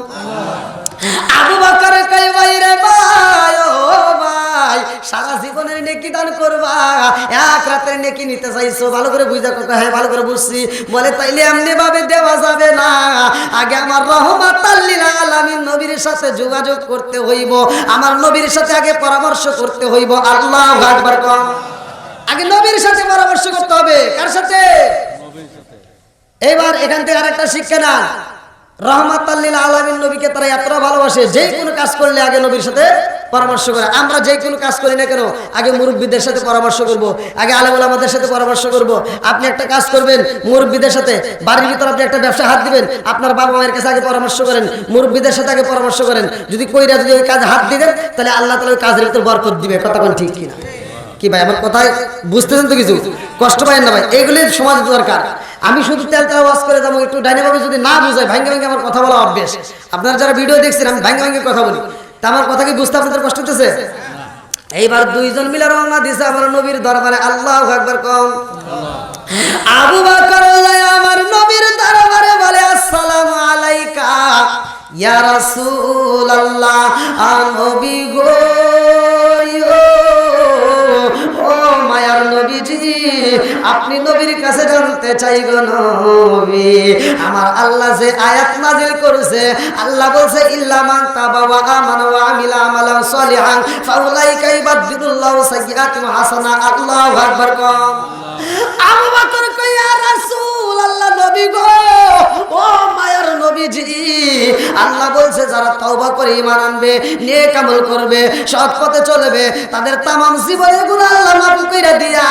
আবু বকর কই ভাই রে ভাই, ও ভাই, সারা জীবনের নেকি দান করবা, এক রাতের নেকি নিতে চাইছো, ভালো করে বুঝা কথা। হ্যাঁ ভালো করে বুঝছি। বলে তাইলে এমনি ভাবে দেওয়া যাবে না, আগে আমার রহমাতাল লিল আলামিন নবীর সাথে যোগাযোগ করতে হইব, আমার নবীর সাথে আগে পরামর্শ করতে হইব। আল্লাহু আকবার কও। আগে নবীর সাথে পরামর্শ করতে হবে। কার সাথে? এইবার এখান থেকে আরেকটা শিক্ষা না, রহমাতাল লিল আলামিন নবীকে তারা এতটা ভালোবাসে, যে কোনো কাজ করলে আগে নবীর সাথে পরামর্শ করে। আমরা যে কোনো কাজ করি না কেন, আগে মুরব্বীদের সাথে পরামর্শ করব, আগে আলেম ওলামাদের সাথে পরামর্শ করব। আপনি একটা কাজ করবেন মুরব্বীদের সাথে, বাড়ির ভিতরে আপনি একটা ব্যবসা হাত দিবেন, আপনার বাবা মায়ের কাছে আগে পরামর্শ করেন, মুরব্বীদের সাথে আগে পরামর্শ করেন। যদি কইরা যদি ওই কাজে হাত দিবেন, তাহলে আল্লাহ তাআলা ওই কাজের ভিতর বরকত দিবে। কথা কোন ঠিক কিনা? কি ভাই আমার কথায় বুঝতেছেন তো? কিছু কষ্ট পায় না ভাই, এগুলি সমাজ দরকার। আমি শুধু তেল তেল ওয়াজ করে যাবো, একটু ডাইনাভাবে যদি না বুঝাই, ভাঙ্গে ভাঙ্গে আমার কথা বলা অভ্যেস। আপনারা যারা ভিডিও দেখছেন আমি ভাঙ্গে ভাঙ্গে কথা বলি, তা আমার কথা কি বুঝতে আপনাদের কষ্ট হতেছে? এইবার দুইজন মিলে রওনা দিছে আমার নবীর দরবারে। আল্লাহু আকবার কও। আবু বকর আমার নবীর দরবারে বলে আসসালামু আলাইকা ইয়া রাসূলুল্লাহ। নবী গো, ও মায়ার নবীজি, আপনি নবীর কাছে জানতে চাই গো নবী, আমার আল্লাহ যে আয়াত নাযিল করেছে, আল্লাহ বলছে ইল্লা মান তাবা ওয়া আমানা ওয়া আমিলা আমালান সলিহান ফাউলাইকা ইবাদদিলুল্লাহু সাইয়্যাতিহিম হাসানা। আল্লাহু আকবার কও। আবু বকর কই ইয়া রাসূলুল্লাহ, নবী গো, ও মায়ার নবীজি, আল্লাহ বলছে যারা তওবা করে ঈমান আনবে, নেক আমল করবে, সৎ পথে চলবে, তাদের তামাম জীবনের গুনাহ আল্লাহ মাফ কইরা দিয়া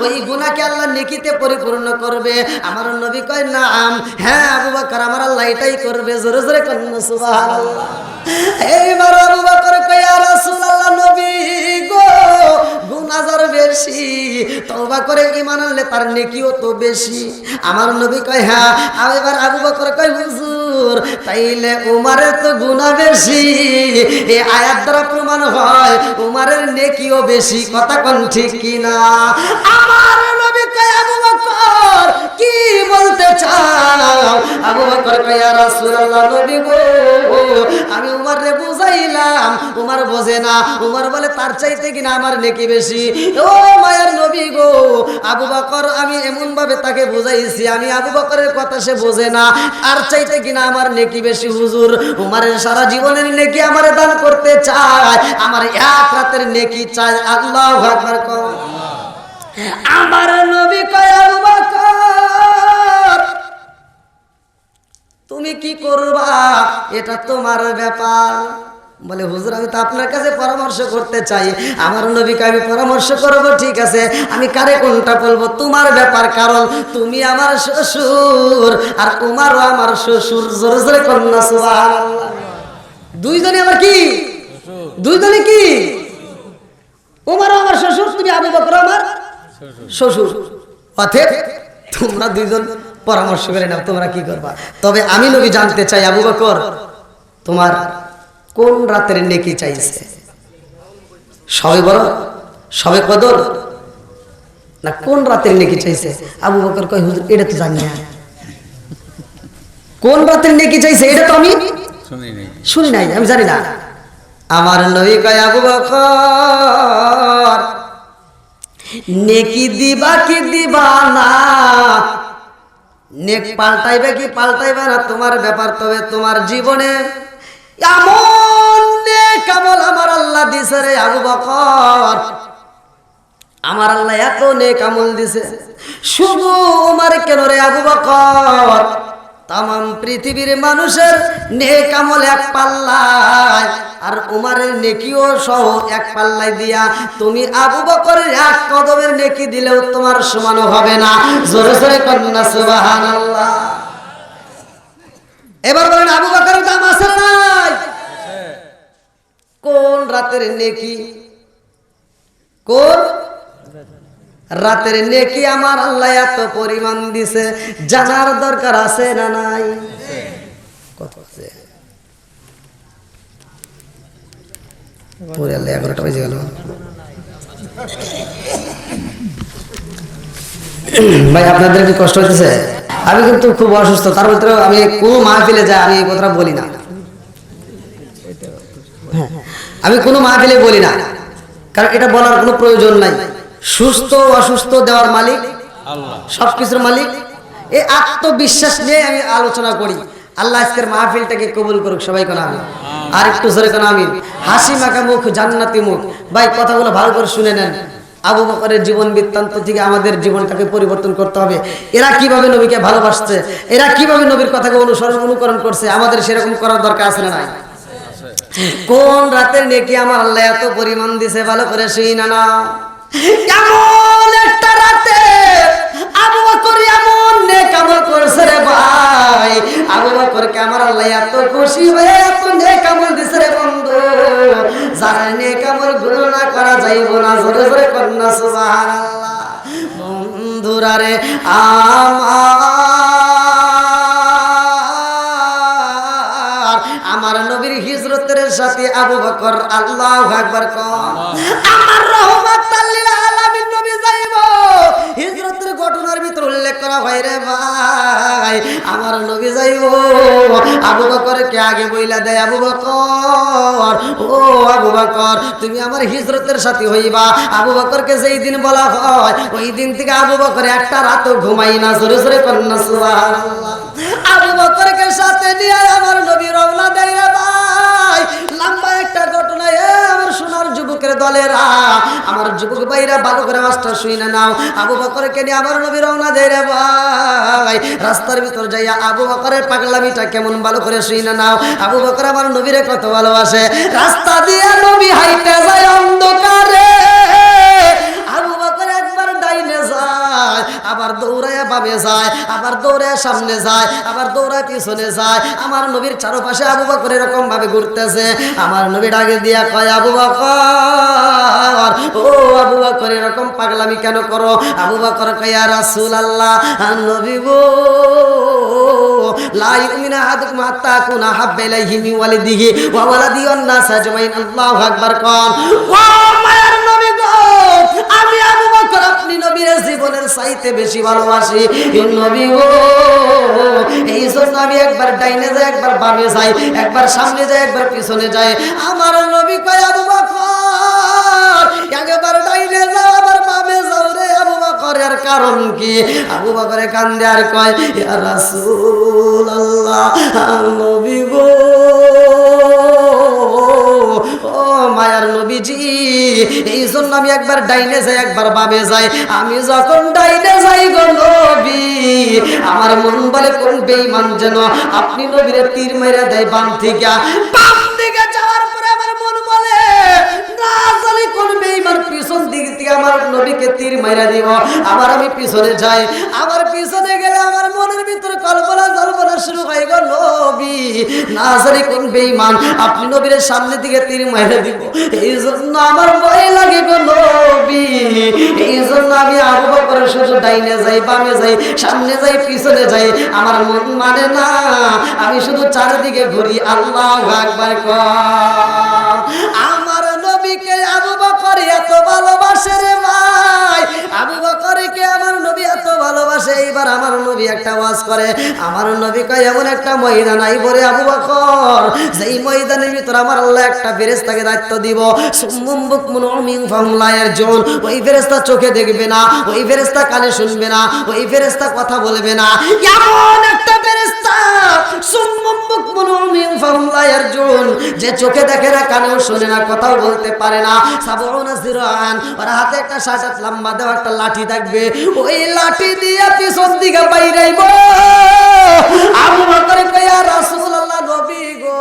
ওই গুনাহকে আল্লাহ নেকিতে পরিপূর্ণ করবে। আমার নবী কয় নাম, হ্যাঁ আবু বকর, আমার আল্লাহ এটাই করবে। জোরে জোরে কন্না সুবহানাল্লাহ। এইবার আবু বকর কয় ইয়া রাসূলুল্লাহ, নবী গো, গুনাহ যার বেশি, তওবা করে ঈমান আনলে তার নেকিও তো বেশি। আমার নবী কয় হ্যাঁ। এবার আবু বকর কয় হুজুর, তাইলে উমারের তো গুনাহ বেশি, এই আয়াত দ্বারা প্রমাণ হয় উমারের নেকিও বেশি। কথা কোন ঠিক কিনা? আমার নবী কয় আবু বকর কি বলতে চাও? আবু বকর কয় ইয়া রাসূলুল্লাহ, নবী গো, আমি উমারে বুঝাইলাম, উমার বোঝে না। উমার বলে তার চাইতে কিনা আমার নেকি বেশি। ও মায়ের নবী গো, আবু বকর আমি এমন ভাবে তাকে বুঝাইছি, আমি আবু বকরের কথা সে বোঝে না, আর চাইতে কিনা আমার নেকি বেশি। হুজুর, উমারের সারা জীবনের নেকি আমারে দান করতে চায়, আমার এক রাতের নেকি চাই। আল্লাহু আকবার কও। আমার নবী কয় আবু বকর তুমি কি করবা, এটা তোমার ব্যাপার। বলে হুজুর, আমি তো আপনার কাছে পরামর্শ করতে চাই। আমার নবীকে আমি পরামর্শ করব, ঠিক আছে, আমি কারে কোনটা বলবো তোমার ব্যাপার, কারণ তুমি আমার শ্বশুর আর উমারও আমার শ্বশুর। জোরে জোরে কন্যা সুবহানাল্লাহ। দুইজনে আমার কি? দুইজনে কি? উমারও আমার শ্বশুর, তুমি আবু বকর আমার শ্বশুর। অতএব তোমরা দুইজন পরামর্শ করে নাও তোমরা কি করবা। তবে আমি নবী জানতে চাই আবু বকর তোমার কোন রাতের নেকি চাইছে? সবে বড়, সবে কদর, না কোন রাতের নেকি চাইছে? আবু বকর কয় হুজুর এটা তো জানি না। কোন রাতের নেকি চাইছে এটা তো আমি শুনি নাই, আমি জানি না। আমার নবী কয় আবু বকর নেকি দিবা কি দিবা না, নেক পাল্টাইবে কি পাল্টাইবে না তোমার ব্যাপার, তবে তোমার জীবনে এমন নেক আমল আমার আল্লাহ দিছে রে আবু বকর, আমার আল্লাহ এত নেক আমল দিছে। শুধু উমার কেন রে আবু বকর, তাম পৃথিবীর মানুষের নেক আমল এক পাল্লায় আর উমারের নেকিও সহ এক পাল্লায় দিয়া তুমি আবু বকরের এক কদমের নেকি দিলেও তোমার সমান হবে না। জোরে জোরে কন্যা সুবহানাল্লাহ। এবার বলেন আবু বকরের দাম আছে নাই? কোন রাতের নেকি, কোন রাতের নেকি আমার আল্লাহ এত পরিমাণ দিছে, জানার দরকার আছে না নাই? কত আছে? পরে আল্লাহ 11টা বেজে গেল। ভাই আপনাদের কি কষ্ট হচ্ছে? আমি কিন্তু খুব অসুস্থ, তার ভিতরে আমি কোনো মাহফিলে যাই আমি এই কথাটা বলি না। আমি কোনো মাহফিলে বলি না, কারণ এটা বলার কোনো প্রয়োজন নাই। সুস্থ অসুস্থ দেওয়ার মালিক আল্লাহ, সবকিছুর মালিক। এই আত্মবিশ্বাস নিয়ে আমি আলোচনা করি। আল্লাহ আজকের মাহফিলটাকে কবুল করুক, সবাই কোন আমিন। আর একটু জোরে কোন আমিন। হাসি মাখা মুখ, জান্নাতি মুখ। ভাই কথাগুলো ভালো করে শুনে নেন। আবু বকরের জীবন বৃত্তান্ত থেকে আমাদের জীবনটাকে পরিবর্তন করতে হবে। এরা কিভাবে নবীকে ভালোবাসছে, এরা কিভাবে নবীর কথাকে অনুকরণ করছে, আমাদের সেরকম করার দরকার আছে না নাই? কোন রাতের নেকি আমার আল্লাহ এত পরিমাণ দিছে, ভালো করে শুই না না। এমন একটা রাতে আবু বকর এমন নেক আমল করছে রে ভাই, আবু বকরকে আমার আল্লাহ এত খুশি হয়ে এত নেক আমল দিছে রে বন্ধু, যারা নেক আমল গণনা করা যাইব না। জোরে জোরে কন্যা সুবহানাল্লাহ। বন্ধুরা রে আমার নবীর হিজরতের সাথে আবু বকর, আল্লাহু আকবার কোন। আমার রহমাতাল লিল আলামিন নবী যাইব, হিজরতের ঘটনার ভিতর উল্লেখ করা হয় রে ভাই, আমার নবী যাইব। আবু বকরকে আগে বইলা দেয়, আবু বকর, ও আবু বকর তুমি আমার হিজরতের সাথী হইবা। আবু বকরকে যেই দিন বলা হয় ওই দিন থেকে আবু বকর একটা রাতও ঘুমাই না। জোরে জোরে কন্যা সুবহানাল্লাহ। আবু বকরকে সাথে নিয়ে আমার নবী রওনা দেয় রে ভাই। লম্বা একটা ঘটনা। আমার সোনার যুবকের দলেরা, আমার যুবক ভাইরা ভালো করে মাস্টার শুই না নাও। আবু বকরকে নিয়ে আমার নবী রওনা দেয় রে ভাই। রাস্তার ভিতর যাইয়া আবু বকরের পাগলামিটা কেমন ভালো করে শুই না নাও। আবু বকর আমার নবীরে কত ভালোবাসে। রাস্তা দিয়ে নবী হাইটে যায় অন্ধকারে। আবু বকর একবার ডাইনে যায়, আবার দৌড়ায় বামে যায়, আবার দৌড়ায় সামনে যায়, আবার দৌড়ায় পিছনে যায়। আমার নবীর চারপাশে আবু বকর এরকম ভাবে ঘুরতেছে। আমার নবী ডাকে দিয়া কয়, আবু বকর, ও আবু বকর এরকম পাগলামি কেন করো? আবু বকর কয়, ইয়া রাসূলুল্লাহ, নবী গো, লা ইউমিনু আহাদুকুম হাত্তা আকুনা হাব্বা ইলাইহি মিন ওয়ালিদিহি ওয়া ওয়ালাদিহি ওয়ান নাস আজমাইন। আল্লাহু আকবার কোন। ও মায়ের নবী গো, আমি আবু বকর আপনি নবীর জীবনের চাইতে বেশি ভালোবাসি নবী গো। এই জন্য আমি একবার ডাইনে যাই, একবার বামে যাই, একবার সামনে যাই, একবার পিছনে যাই। আমার নবী কয়, আবু বকর একবার ডাইনে যাও, আবার বামে যাও রে আবু বকর, এর কারণ কি? আবু বকরে কান্দে আর কয়, ইয়া রাসূলুল্লাহ, নবী গো, ও মায়ার নবীজি, এই জন্য আমি একবার ডাইনে যাই, একবার বামে যাই। আমি যখন ডাইনে যাই গো নবী, আমার মন বলে কোন বেঈমান যেন আপনি নবীরে তীর মেরে দেয় বাম থেকে। বাম দিকে যাওয়ার পরে আমার মন বলে না জানি কোন বেঈমান পিছন দিক থেকে আমার নবীকে তীর মেরে দিব। আবার আমি পিছনে যাই, আবার পিছনে গেলে আমার মনের ভিতরে কল্পনা জল্পনা শুরু হয় গো নবী, না জানি কোন বেঈমান আপনি নবীর সামনে দিকে তীর মেরে দিব। এই জন্য আমার ভয় লাগে গো নবী। এই জন্য আমি আবু বকরের শুধু ডাইনে যাই, বামে যাই, সামনে যাই, পিছনে যাই। আমার মন মানে না, আমি শুধু চারিদিকে ঘুরি। আল্লাহু আকবার কর। আমার নবীকে আবু বকর এত ভালোবাসে রে ভাই। আবু বকর এবার আমার নবী একটা ওয়াজ করে। আমার নবী কয় এমন একটা ময়দান আইব রে আবু বকর, যেই ময়দানের ভিতর আমার আল্লাহ একটা ফেরেশতাকে দায়িত্ব দিব, সুম্মুম বুকমুন উমিয়ুন ফাহুম লা ইয়ারজুন। ওই ফেরেশতা চোখে দেখবে না, ওই ফেরেশতা কানে শুনবে না, ওই ফেরেশতা কথা বলবে না। এমন একটা ফেরেশতা সুম্মুম বুকমুন উমিয়ুন ফাহুম লা ইয়ারজুন, যে চোখে দেখে না, কানেও শোনে না, কথাও বলতে পারে না। সাবউনা জিরাআন, ওর হাতে একটা 60 লম্বা দেওয়া একটা লাঠি থাকবে, ওই লাঠি দিয়ে পিছন দিকে বাইরাইব। আবু বকর কয় ইয়া রাসূলুল্লাহ, নবী গো,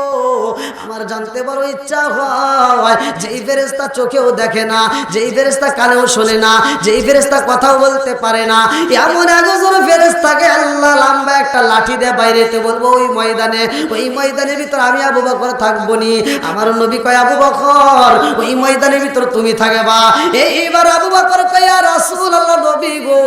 আমার জানতে বড় ইচ্ছা হয়, যেই ফেরেশতা চোখেও দেখে না, যেই ফেরেশতা কানেও শোনে না, যেই ফেরেশতা কথাও বলতে পারে না, এমন একজন ফেরেশতাকে আল্লাহ লম্বা একটা লাঠি দিয়ে বাইরেতে বলবো ওই ময়দানে। ওই ময়দানের ভিতর আমি আবু বকর থাকবো নি। আমার নবী কয় আবু বকর, ওই ময়দানের ভিতর তুমি থাকবা। এইবার আবু বকর কয় ইয়া রাসূলুল্লাহ, নবী গো,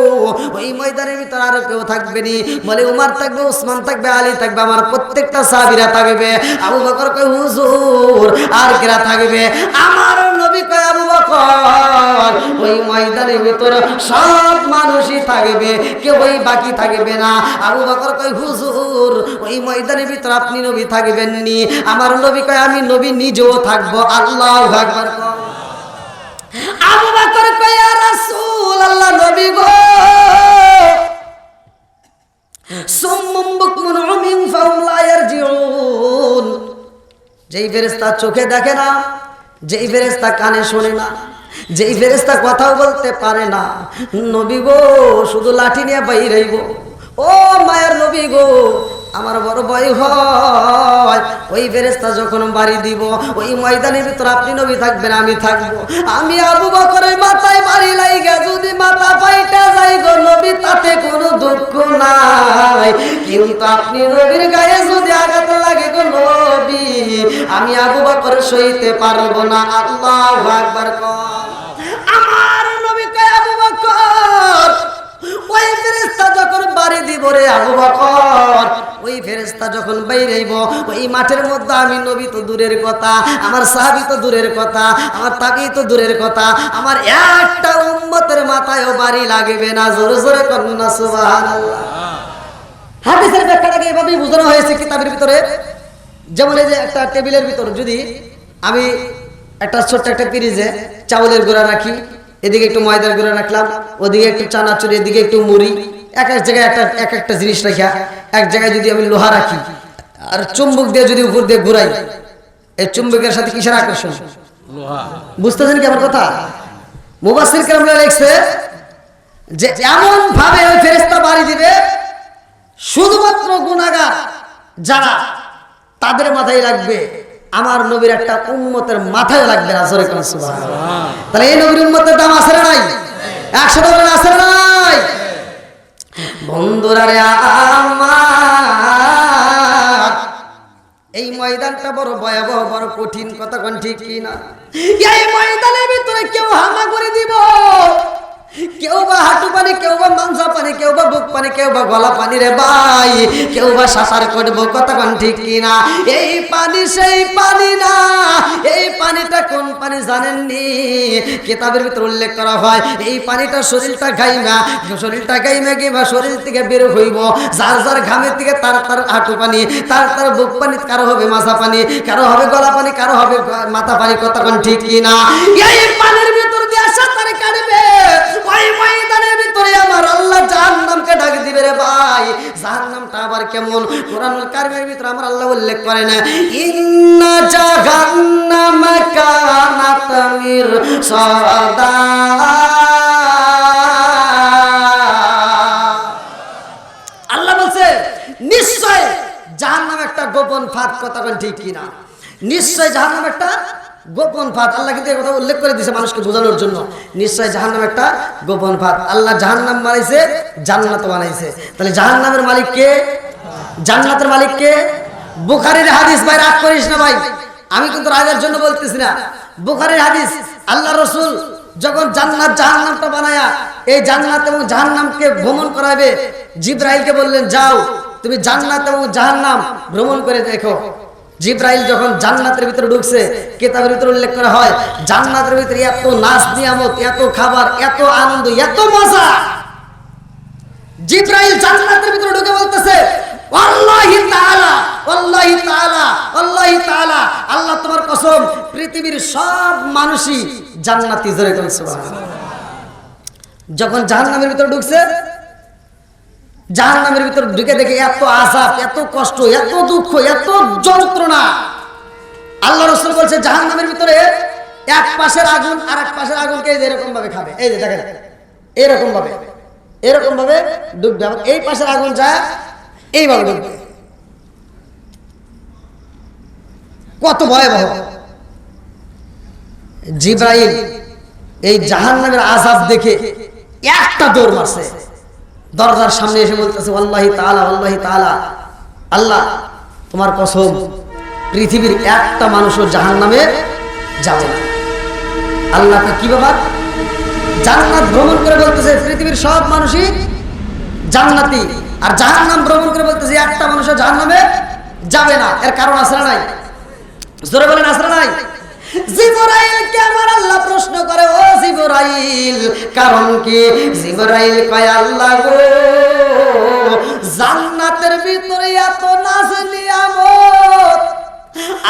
ওই ময়দানের ভিতর আর কেউ থাকবে নি? বলে উমর থাকবে, ওসমান থাকবে, আলী থাকবে, আমার প্রত্যেকটা সাহাবীরা থাকবে। আবু বকর কয় হুজুর আর কেরা থাকবে? আমার নবী কয় আবু বকর, ওই ময়দানের ভিতর সব মানুষই থাকবে, কেউ ওই বাকি থাকবে না। আবু বকর কয় হুজুর, ওই ময়দানের ভিতর আপনি নবী থাকবেন নি? আমার নবী কয় আমি নবী নিজেও থাকবো। আল্লাহু আকবার। আবু বকর কয় ইয়া রাসূলুল্লাহ, নবী গো, সুম্মুম বুকমুন উমিয়ুন ফাহুম লা ইয়ারজিউন, যেই ফেরেশতা চোখে দেখে না, যেই ফেরেশতা কানে শোনে না, যেই ফেরেশতা কথাও বলতে পারে না, নবী গো শুধু লাঠি নিয়ে বাইরেইব। ও মায়ের নবী গো, আমার বড় ভয় হয়, ওই ফেরেশতা যখন বাড়ি দিব, ওই ময়দানের ভিতর আপনি নবী থাকবেন, আমি থাকবো। আমি আবু বকরের মাথায় বাড়ি লাইগা যদি মাথা ফাইটা যাই গো নবী, তাতে কোনো দুঃখ নাই, কিন্তু আপনি নবীর গায়ে যদি আঘাত লাগে গো নবী, আমি আবু বকর সইতে পারবো না। আল্লাহু আকবার। আমার নবী কয় আবু বকর, ওই ফেরেশতা যখন বাড়ি দিব রে আবু বকর, ওই ফেরেশতা যখন বাইরেইব, ওই মাঠের মধ্যে আমি নবী তো দূরের কথা, আমার সাহাবী তো দূরের কথা, আমার তাবী তো দূরের কথা, আমার একটা উম্মতের মাথায়ও বাড়ি লাগবে না। জোরে জোরে কন্যা না সুবহানাল্লাহ। হাদিসের ব্যাখ্যাটাকে এভাবেই বোঝানো হয়েছে কিতাবের ভিতরে। যেমন এই যে একটা টেবিলের ভিতর যদি আমি একটা ছোট্ট একটা পিরিজে চাউলের গুঁড়া রাখি, এদিকে একটু ময়দার গুঁড়া রাখলাম, ওদিকে একটু চানাচুর, এদিকে একটু মুড়ি, এক এক জায়গায় এক একটা জিনিস রাখা, এক জায়গায় যদি আমি লোহা রাখি আর চুম্বক দিয়ে যদি উপর দিয়ে ঘুরাই, এই চুম্বকের সাথে কিসের আকর্ষণ? লোহা। বুঝতেছেন কি আমার কথা? মুফাসসির কেরামরা লিখছে যে এমন ভাবে ওই ফেরেশতা বাড়ি দিবে, শুধুমাত্র গুনাহগার যারা তাদের মাথায় লাগবে, আমার নবীর একটা উম্মতের মাথায় লাগবে না। জোরে কোন সুবহানাল্লাহ। তাহলে এই নবীর উম্মতের দাম আছে না নাই? 100 বলেন আছে না নাই? বন্ধুরা রে আমার, এই ময়দানটা বড় ভয়াবহ, বড় কঠিন, কথা কোন ঠিক কি না? এই ময়দানের ভিতরে কেউ হামা করে দিব, কেউ বা হাঁটু পানি, কেউ বা মাংসা পানি, কেউ বা বুক পানি, কেউ বা গলা পানি রে ভাই, কেউ বা সাঁতার করবো, কথা কোন ঠিক কিনা? এই পানি সেই পানি না, এই পানিটা কোন পানি জানেননি? কিতাবের ভিতরে উল্লেখ করা হয় এই পানিটা শরীরটা গাইমা গিয়ে বা শরীর থেকে বের হইব, যার যার ঘামের থেকে তার তার হাঁটু পানি, তার তার বুক পানি, কারো হবে মাথা পানি, কারো হবে গলা পানি, কারো হবে মাথা পানি, কথা কোন ঠিক কিনা? এই পানির ভিতর দিয়ে সাঁতার কাটবে, ওই ময়দানের ভিতরে আমার আল্লাহ জাহান্নামকে ডাক দিবে রে ভাই। জাহান্নামটা আবার কেমন? কোরআনুল কারীমের ভিতরে আমার আল্লাহ উল্লেখ করেন, ইন্না জাহান্নামা কানাত মিরসাদা, আল্লাহ বলছে নিশ্চয় জাহান্নাম একটা গোপন ফাঁদ, কথা বলেন ঠিক কিনা? নিশ্চয় জাহান্নাম একটা গোপন ফাঁদ। আল্লাহ কিন্তু এই কথা উল্লেখ করে দিয়েছে মানুষকে বোঝানোর জন্য। নিশ্চয় জাহান্নাম একটা গোপন ফাঁদ। আল্লাহ জাহান্নাম বানাইছে, জান্নাত বানাইছে। তাহলে জাহান্নামের মালিক কে? জান্নাতের মালিক কে? বুখারীর হাদিস। ভাই রাগ করিস না ভাই, আমি কিন্তু রাগের জন্য বলতেছি না। বুখারীর হাদিস, আল্লাহ রাসূল যখন জান্নাত জাহান্নামটা বানায়া এই জান্নাত এবং জাহান্নামকে ভ্রমণ করাবে, জিবরাইলকে বললেন যাও তুমি জান্নাত এবং জাহান্নাম ভ্রমণ করে দেখো। জিবরাইল যখন জান্নাতের ভিতরে ঢুকছে, কিতাবের ভিতরে উল্লেখ করা হয় জান্নাতের ভিতরে এত নাজ নিয়ামত, এত খাবার, এত আনন্দ, এত মজা জিবরাইল জান্নাতের ভিতরে ঢুকে বলতেছে আল্লাহি তাআলা আল্লাহি তাআলা আল্লাহি তাআলা, আল্লাহ তোমার কসম পৃথিবীর সব মানুষই জান্নাতি। জোরে কোন সুবহানাল্লাহ। যখন জাহান্নামের ভিতরে ঢুকছে, জাহান্নামের ভিতরে ঢুকে দেখে এত আযাব, এত কষ্ট, এত দুঃখ, এত যন্ত্রণা। আল্লাহ রাসূল বলছে জাহান্নামের ভিতরে এক পাশের আগুন আর এক পাশের আগুনকে এরকম ভাবে খাবে। এই যে দেখেন এরকম ভাবে ডুববে, এই পাশের আগুন যায় এইভাবে ডুববে। কত ভয়াবহ! জিবরাইল এই জাহান্নামের আযাব দেখে একটা দৌড় মারছে, দরজার সামনে এসে বলতেছে আল্লাহি তাআলা আল্লাহি তাআলা, আল্লাহ তোমার কসম পৃথিবীর একটা মানুষও জাহান্নামে যাবে না। আল্লাহকে কি ব্যাপার? জান্নাত ভ্রমণ করে বলতেছে পৃথিবীর সব মানুষই জান্নাতি, আর জাহান্নাম ভ্রমণ করে বলতেছে একটা মানুষও জাহান্নামে যাবে না। এর কারণ আছে না নাই? জোরে বলেন আছে না নাই? জিবরাইলকে আমার আল্লাহ প্রশ্ন করে, ও জিবরাইল কারণ কি? জিবরাইল কয় আল্লাহ গো, জান্নাতের ভিতরে এত নাজ নিয়ামত,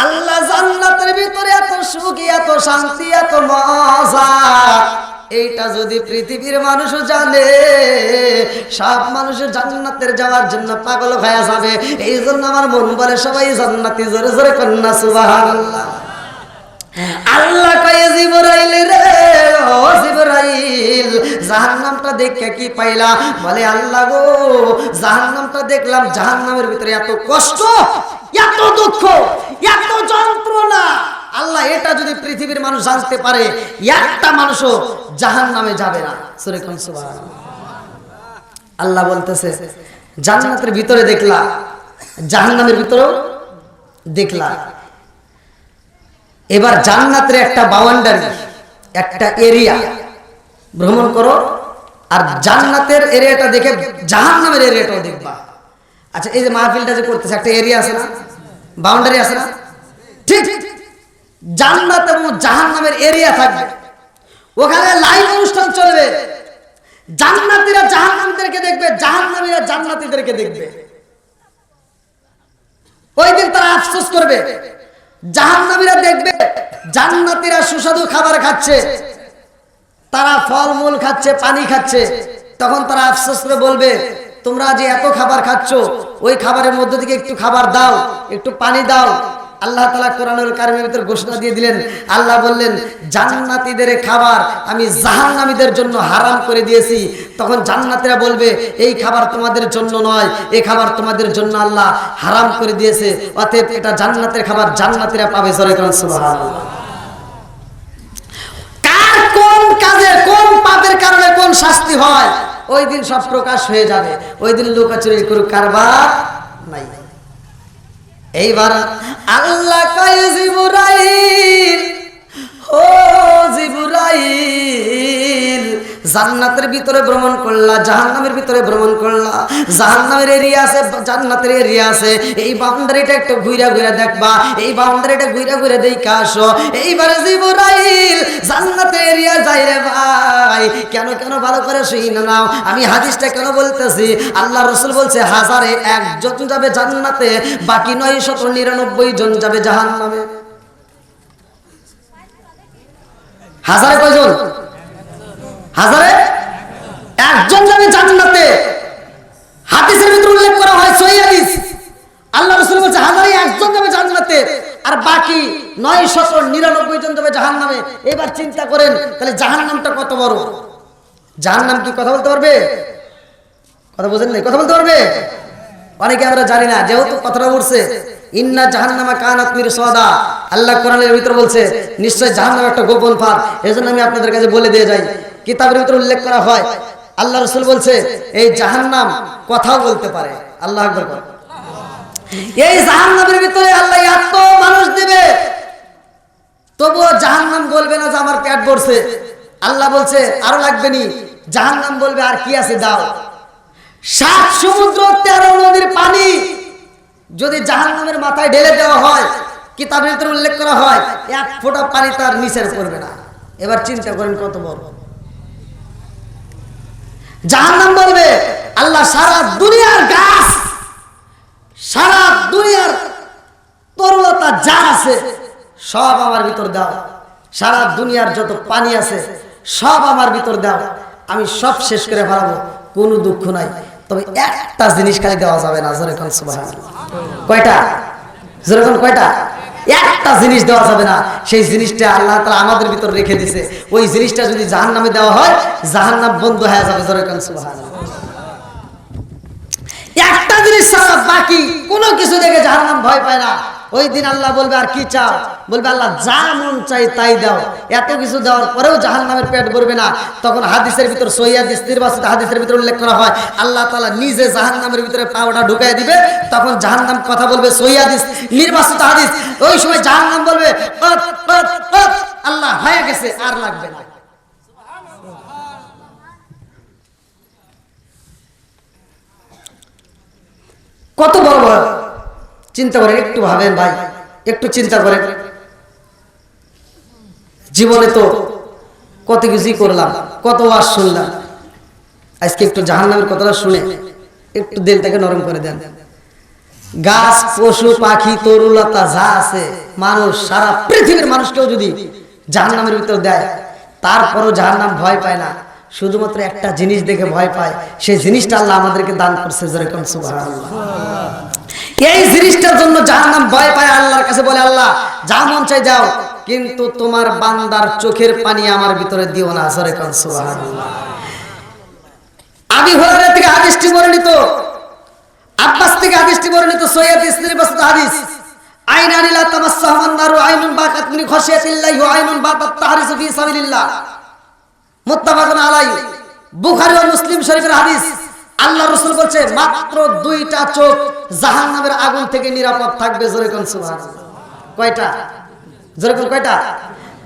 আল্লাহ জান্নাতের ভিতরে এত সুখ, এত শান্তি, এত মজা, এইটা যদি পৃথিবীর মানুষও জানে সব মানুষের জান্নাতের যাওয়ার জন্য পাগল হয়ে যাবে। এই জন্য আমার মন বলে সবাই জান্নাতি। জোরে জোরে কন্যা সুবহানাল্লাহ। আল্লাহ কয়ে জিবরাইল রে, ও জিবরাইল জাহান্নামটা দেখে কি পাইলা? বলে আল্লাহ গো, জাহান্নামটা দেখলাম, জাহান্নামের ভিতরে এত কষ্ট, এত দুঃখ, এত যন্ত্রণা। আল্লাহ এটা যদি পৃথিবীর মানুষ জানতে পারে একটা মানুষও জাহান্নামে যাবে না। সূরা সুবহানাল্লাহ। আল্লাহ বলতেছে জান্নাতের ভিতরে দেখলা, জাহান্নামের ভিতরেও দেখলা। এবার জান্নাতের একটা বাউন্ডারি, একটা এরিয়া ভ্রমণ করো, আর জান্নাতের এরিয়াটা দেখে জাহান্নামের এরিয়াটাও দেখবা। আচ্ছা এই যে মাহফিলটা যে করতেছে, একটা এরিয়া আছে না, বাউন্ডারি আছে না? ঠিক জান্নাত এবং জাহান্নামের এরিয়া থাকবে, ওখানে লাইভ অনুষ্ঠান চলবে। জান্নাতীরা জাহান্নামীদেরকে দেখবে, জাহান্নামীরা জান্নাতীদেরকে দেখবে। ওই দিন তারা আফসোস করবে। জাহান্নামীরা দেখবে জান্নাতীরা সুস্বাদু খাবার খাচ্ছে, তারা ফলমূল খাচ্ছে, পানি খাচ্ছে, তখন তারা আফসোস করে বলবে তোমরা যে এত খাবার খাচ্ছ, ওই খাবারের মধ্যে থেকে একটু খাবার দাও, একটু পানি দাও। আল্লাহ তাআলা কোরআনুল কারীমের ভিতর ঘোষণা দিয়ে দিলেন, আল্লাহ বললেন জান্নাতীদের খাবার আমি জাহান্নামীদের জন্য হারাম করে দিয়েছি। তখন জান্নাতীরা বলবে এই খাবার তোমাদের জন্য নয়, এই খাবার তোমাদের জন্য আল্লাহ হারাম করে দিয়েছে, অতএব এটা জান্নাতের খাবার, জান্নাতীরা পাবে। জোরে বলেন সুবহানাল্লাহ। কার কোন কাজের, কোন পাপের কারণে কোন শাস্তি হয় ওই দিন সব প্রকাশ হয়ে যাবে। ওই দিন লুকাচুরি করুক কারবার নাই। এইবার আল্লাহ কয় জিবরাইল, ও জিবরাইল জান্নাতের ভিতরে ভ্রমণ করলা, জাহান্নামের ভিতরে ভ্রমণ করলা, জাহান্নামের এরিয়া আছে, জান্নাতের এরিয়া আছে, এই বাউন্ডারিটা একটু ঘুরে ঘুরে দেখবা, এই বাউন্ডারিটা ঘুরে ঘুরে দেখে আসো। এইবারে জিবরাইল জান্নাতের এরিয়া যাই রে ভাই, কেন কেন ভালো করে শুনে নাও, আমি হাদিসটা কেন বলতেছি। আল্লাহ রাসূল বলছে হাজারে একজন যাবে জান্নাতে, বাকি 999 জন যাবে জাহান্নামে। হাজারে কয়জন? হাজারে একজন যাবে জান্নাতে। হাদিসের ভিতরে উল্লেখ করা হয়, সহিহ হাদিস, আল্লাহ রাসূল বলেছে হাজারে একজন যাবে জান্নাতে, আর বাকি 999 জন যাবে জাহান্নামে। এবার চিন্তা করেন তাহলে জাহান্নামটা কত বড়। জাহান্নাম কি কথা বলতে পারবে? কথা বুঝেন নাই? কথা বলতে পারবে? অনেকে আমরা জানি না, যেহেতু কথাটা উঠছে ইন্না জাহান্নামা কানাত মিরসাদা, আল্লাহ কোরআনের ভিতরে বলছে নিশ্চয় জাহান্নাম একটা গোপন ফাঁদ। এজন্য আমি আপনাদের কাছে বলে দিয়ে যাই, কিতাবের ভিতরে উল্লেখ করা হয়, আল্লাহ রাসূল বলছে এই জাহান্নাম কথাও বলতে পারে। আল্লাহু আকবার। এই জাহান্নামের ভিতরে আল্লাহ এত মানুষ দিবে, তবুও জাহান্নাম বলবে না যে আমার পেট ভরছে। আল্লাহ বলছে আরো লাগবে নি। জাহান্নাম বলবে আর কি আছে দাও। 7 সমুদ্র 13 নদীর পানি যদি জাহান্নামের মাথায় ঢেলে দেওয়া হয়, কিতাবের ভিতরে উল্লেখ করা হয় 1 ফোঁটা পানি তার নিচের পড়বে না। এবার চিন্তা করেন কত বড়। জাহান্নাম বলবে আল্লাহ সারা দুনিয়ার গাছ, সারা দুনিয়ার তরলতা যা আছে সব আমার ভিতর দাও, সারা দুনিয়ার যত পানি আছে সব আমার ভিতর দাও, আমি সব শেষ করে ফেলাবো, কোনো দুঃখ নাই। তবে একটা জিনিস খালি দেওয়া যাবে না, জোরে কোন সুবহানাল্লাহ। কয়টা? জোরে কোন কয়টা? একটা জিনিস দেওয়া যাবে না। সেই জিনিসটা আল্লাহ তাআলা আমাদের ভিতর রেখে দিয়েছে। ওই জিনিসটা যদি জাহান্নামে দেওয়া হয়, জাহান্নাম বন্ধ হয়ে যাবে, জোরে কোন সুবহানাল্লাহ। একটা জিনিস ছাড়া বাকি কোনো কিছু দেখে জাহান্নাম ভয় পায় না। ওই দিন আল্লাহ বলবে আর কি চাও? বলবে আল্লাহ যা মন চাই তাই দাও। এত কিছু দেওয়ার পরেও জাহান্নামের পেট ভরবে না। তখন হাদিসের ভিতর সহিহ হাদিস, নির্বাচিত হাদিসের ভিতর উল্লেখ করা হয়, আল্লাহ তাআলা নিজে জাহান্নামের ভিতরে পাওয়াটা ঢুকায় দিবে। তখন জাহান্নাম কথা বলবে, সহিহ হাদিস, নির্বাচিত হাদিস। ওই সময় জাহান্নাম বলবে আল্লাহ হয়ে গেছে, আর লাগবে না। কত বড় বড় চিন্তা করেন, একটু ভাবেন ভাই, একটু চিন্তা করেন। জীবনে তো কত কিছুই করলাম, কত ওয়াজ শুনলাম, আজকে একটু জাহান্নামের কথাটা শুনে একটু দিলটাকে নরম করে দেন। গাছ, পশু, পাখি, তরুলতা যা আছে, মানুষ, সারা পৃথিবীর মানুষকেও যদি জাহান্নামের ভিতর দেয়, তারপরও জাহান্নাম ভয় পায় না। শুধুমাত্র একটা জিনিস দেখে ভয় পায়, সেই জিনিসটা আল্লাহ আমাদেরকে দান করছে, যেরকম সুবহানাল্লাহ। এই জিনিসটার জন্য জাহান্নাম ভয় পায়, আল্লাহর কাছে বলে আল্লাহ যা মন চাই যাও, কিন্তু তোমার বান্দার চোখের পানি আমার ভিতরে দিও না, যেরকম সুবহানাল্লাহ। আবু হুরায়রা থেকে হাদিসটি বর্ণিত, আব্বাস থেকে হাদিসটি বর্ণিত, সহিহ হাদিস, নির্বাচিত হাদিস, আইনানি লা তামাসসাহুন নারু আইনুন বাকাত মিন খাশিয়াতিল্লাহি ওয়া আইনুন বাতাত তাহরিসু ফি সাবিলিল্লাহ, মুত্তাফাকুন আলাইহি, বুখারী ও মুসলিম শরীফের হাদিস। আল্লাহ রাসূল বলছে মাত্র দুইটা চোখ জাহান্নামের আগুন থেকে নিরাপদ থাকবে, জোরে কোন সুবহানাল্লাহ। কয়টা? জোরে কোন কয়টা?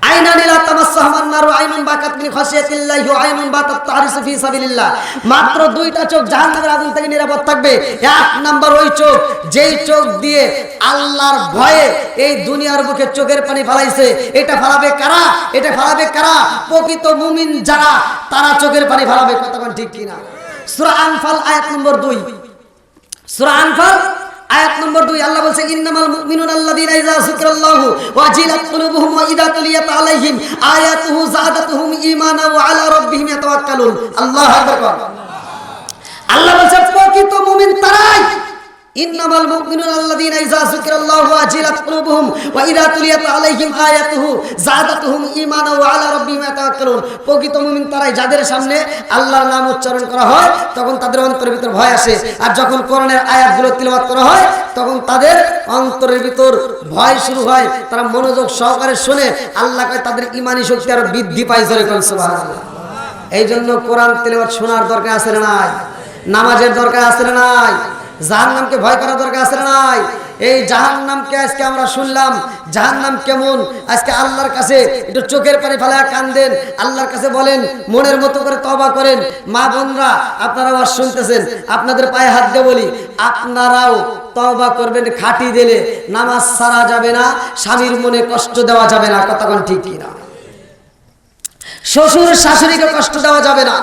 আইনানি লা তামাসসাহুন নারু আইনুন বাকাত মিন খাশিয়াতিল্লাহি ওয়া আইনুন বাতাত তাহরিসু ফি সাবিলিল্লাহ। মাত্র দুইটা চোখ জাহান্নামের আগুন থেকে নিরাপদ থাকবে। এক নাম্বার ওই চোখ, যেই চোখ দিয়ে আল্লাহর ভয়ে এই দুনিয়ার বুকে চোখের পানি ফলাইছে। এটা ফলাবে কারা? এটা ফলাবে কারা? প্রকৃত মুমিন যারা, তারা চোখের পানি ফলাবে। কতক্ষণ ঠিক কিনা? সূরা আনফাল আয়াত নম্বর 2, সূরা আনফাল আয়াত নম্বর 2, আল্লাহ বলছে ইন্নামাল মুমিনুনা আল্লাযীনা ইযা যুকিরাল্লাহু ওয়াজিলাত কুলুবুহুম ওয়া ইযা তুলিয়াত আলাইহিম আয়াতুহু যাদাতুহুম ঈমানা ওয়া আলা রাব্বিহিম ইয়াতাওয়াক্কালুন। আল্লাহু আকবার। আল্লাহ বলছে প্রকৃত মুমিন তারাই, ইন্নামাল মুমিনুনা আল্লাযীনা ইযা যুকিরাল্লাহু ওয়াজিলাত কুলুবুহুম ওয়া ইযা তুলিয়াত আলাইহিম আয়াতুহু যাদাতুহুম ঈমানা ওয়া আলা রাব্বিহিম ইয়াতাওয়াক্কালুন। প্রকৃত মুমিন তারাই যাদের সামনে আল্লাহর নাম উচ্চারণ করা হয় তখন তাদের অন্তরের ভিতর ভয় আসে, আর যখন কোরআনের আয়াতগুলো তিলাওয়াত করা হয় তখন তাদের অন্তরের ভিতর ভয় শুরু হয়, তারা মনোযোগ সহকারে শুনে, আল্লাহ কয় তাদের ঈমানি শক্তি আরো বৃদ্ধি পায়, জোরে কোন সুবহানাল্লাহ। এই জন্য কোরআন তিলাওয়াত শোনার দরকার আছে না নাই? নামাজের দরকার আছে না নাই? জাহান্নামকে ভয় করার দরকার আছে না নাই? এই জাহান্নামকে আজকে আমরা শুনলাম, জাহান্নাম কেমন, আজকে আল্লাহর কাছে একটু চোখের পানি ফেলা কান্দেন, আল্লাহর কাছে বলেন, মনের মতো করে তওবা করেন। মা বোনরা আপনারা আওয়াজ শুনতেছেন, আপনাদের পায়ে হাত দিয়ে বলি, আপনারাও তওবা করবেন। খাঁটি দিলে নামাজ ছাড়া যাবে না, স্বামীর মনে কষ্ট দেওয়া যাবে না। কতক্ষণ ঠিক কিনা? শ্বশুর শাশুড়িকে কষ্ট দেওয়া যাবে না,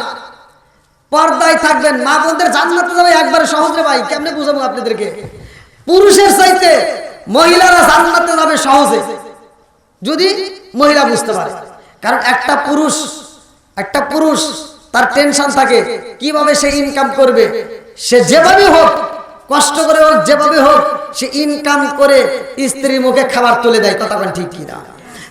পর্দায় থাকবেন। মা বোনদের জান্নাতে যাবে একবারে সহজে ভাই, কেমনে বুঝাবো আপনাদেরকে? পুরুষের চাইতে মহিলারা জান্নাতে যাবে সহজে, যদি মহিলা বুঝতে পারে। কারণ একটা পুরুষ তার টেনশন থাকে কিভাবে সে ইনকাম করবে। সে যেভাবে হোক, কষ্ট করে হোক, যেভাবে হোক, সে ইনকাম করে স্ত্রীর মুখে খাবার তুলে দেয়। কতক্ষণ ঠিক কিনা?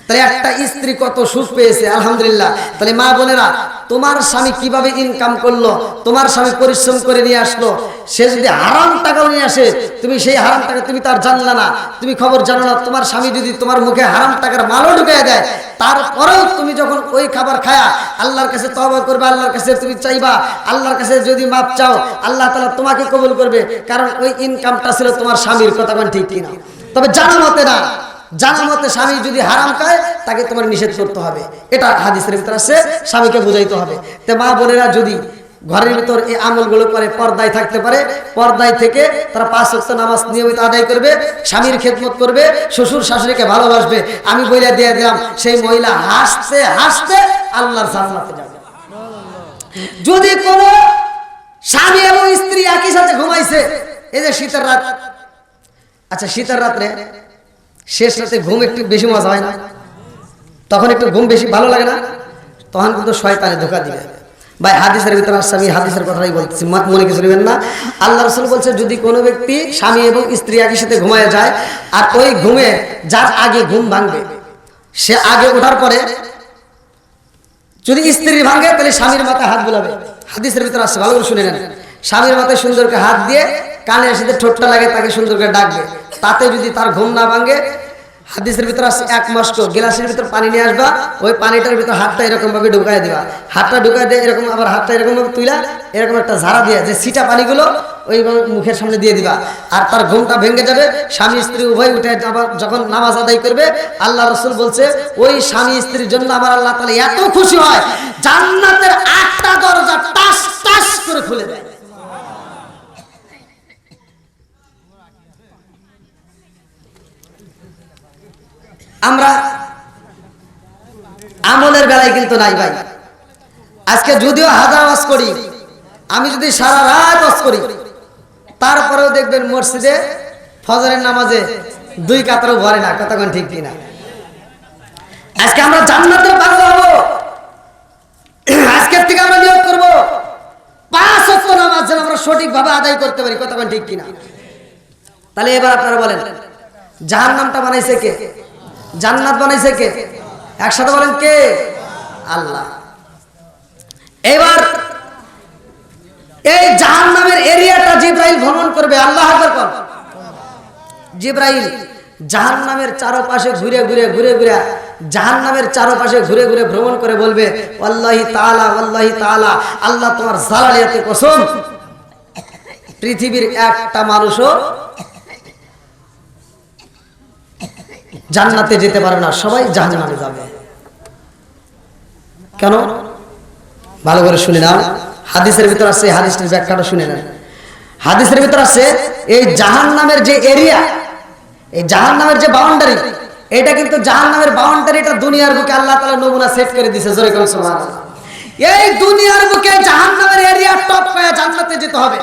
তাহলে একটা স্ত্রী কত সুখ পেয়েছে, আলহামদুলিল্লাহ। তাহলে মা বোনেরা, তোমার স্বামী কিভাবে ইনকাম করলো, তোমার স্বামী পরিশ্রম করে নিয়ে আসলো, সে যদি হারাম টাকাও নিয়ে আসে, তুমি সেই হারাম টাকা তুমি তার জানলা না, তুমি খবর জানো না। তোমার স্বামী যদি তোমার মুখে হারাম টাকার মালও ঢুকিয়ে দেয়, তারপরেও তুমি যখন ওই খাবার খায়া আল্লাহর কাছে তওবা করবে, আল্লাহর কাছে তুমি চাইবা, আল্লাহর কাছে যদি মাপ চাও, আল্লাহ তাআলা তোমাকে কবুল করবে, কারণ ওই ইনকামটা ছিল তোমার স্বামীর। কথা বলেন ঠিক কিনা? তবে জানা মতে না, জানা মতে স্বামী যদি হারাম খায় তাকে তোমার নিষেধ করতে হবে, এটা হাদিসের ভিতরে আছে, স্বামীকে বুঝাইতে হবে। তো মা বোনেরা যদি ঘরের ভিতর এই আমলগুলো করে পর্দায় থাকতে পারে, পর্দায় থেকে তারা 5 ওয়াক্ত নামাজ নিয়মিত আদায় করবে, স্বামীর খেদমত করবে, শ্বশুর শাশুড়িকে ভালোবাসবে, আমি বইলা দিয়ে দিলাম সেই মহিলা হাসতে হাসতে আল্লাহর জান্নাতে যাবে। যদি কোনো স্বামী এবং দিছে এই যে শীতের রাত। আচ্ছা শীতের রাত্রে শেষ রাতে ঘুম একটু বেশি মজা হয় না? তখন একটু ঘুম বেশি ভালো লাগে না? তখন কিন্তু শয়তানে ধোঁকা দিবে। ভাই হাদিসের ভিতরে আসছে, আমি হাদিসের কথাই বলতেছি, মনে কিছু নেবেন না। আল্লাহ রাসূল বলছে যদি কোনো ব্যক্তি স্বামী এবং স্ত্রী একই সাথে ঘুমায় যায় আর ওই ঘুমে যার আগে ঘুম ভাঙবে সে আগে ওঠার পরে যদি স্ত্রী ভাঙে তাহলে স্বামীর মাথায় হাত বুলাবে। হাদিসের ভিতরে আসছে, ভালো করে শুনে নেন। স্বামীর মাথায় সুন্দর করে হাত দিয়ে কানে এসে ঠোঁটটা লাগে তাকে সুন্দর করে ডাকবে। তাতে যদি তার ঘুম না ভাঙে হাদিসের ভিতরে আসছে 1 মাস গ্লাসের ভিতর পানি নিয়ে আসবা, ওই পানিটার ভিতর হাতটা এরকম ভাবে ঢুকাই দিবা, হাতটা ঢুকাই দিয়ে এরকম আবার হাতটা এরকম ভাবে তুইলা এরকম একটা ঝাড়া দিয়ে যে ছিটা পানিগুলো ওইভাবে মুখের সামনে দিয়ে দিবা, আর তার ঘুমটা ভেঙে যাবে। স্বামী স্ত্রী উভয় উঠে আবার যখন নামাজ আদায় করবে আল্লাহ রাসূল বলছে ওই স্বামী স্ত্রীর জন্য আমার আল্লাহ তাআলা এত খুশি হয় জান্নাতের 8টা দরজা টাস টাস করে খুলে দেয়। আমরা আমলের বেলায় কিন্তু নাই ভাই। আজকে যদিও হাজার ওয়াজ করি, আমি যদি সারা রাত ওয়াজ করি তারপরেও দেখবেন মসজিদে ফজরের নামাজে 2 কাতারও ভরে না। কতক্ষণ ঠিক কিনা? আজকে আমরা জান্নাতের পাগল হব। আজকের থেকে আমরা নিয়োগ করব 5 ওয়াক্ত নামাজ যেন আমরা সঠিকভাবে আদায় করতে পারি। কতক্ষণ ঠিক কিনা? তাহলে এবার আপনারা বলেন জাহান্নামটা বানাইছে কে? জান্নাত বানাইছে কে? একসাথে বলেন কে? আল্লাহ। এবার এই জাহান্নামের এরিয়াটা জিবরাইল ভ্রমণ করবে। আল্লাহু আকবার কোন? জিবরাইল জাহান্নামের চারপাশে ঘুরে ঘুরে জাহান্নামের চারপাশে ঘুরে ঘুরে ভ্রমণ করে বলবে ওয়াল্লাহি তাআলা ওয়াল্লাহি তাআলা, আল্লাহ তোমার জালালিয়াতে কসম পৃথিবীর একটা মানুষও জান্নাতে যেতে পারবে না, সবাই জাহান্নামে যাবে। কেন? ভালো করে শুনে নাও। হাদিসের ভিতর আছে, হাদিসের ব্যাখ্যাটা শুনে নেন। হাদিসের ভিতর আছে এই জাহান্নামের যে এরিয়া, এই জাহান্নামের যে বাউন্ডারি, এটা কিন্তু জাহান্নামের বাউন্ডারিটা দুনিয়ার বুকে আল্লাহ তাআলা নমুনা সেট করে দিয়েছে। জোরে করে সুবহানাল্লাহ। এই দুনিয়ার বুকে জাহান্নামের এরিয়া টপ করে জান্নাতে যেতে হবে।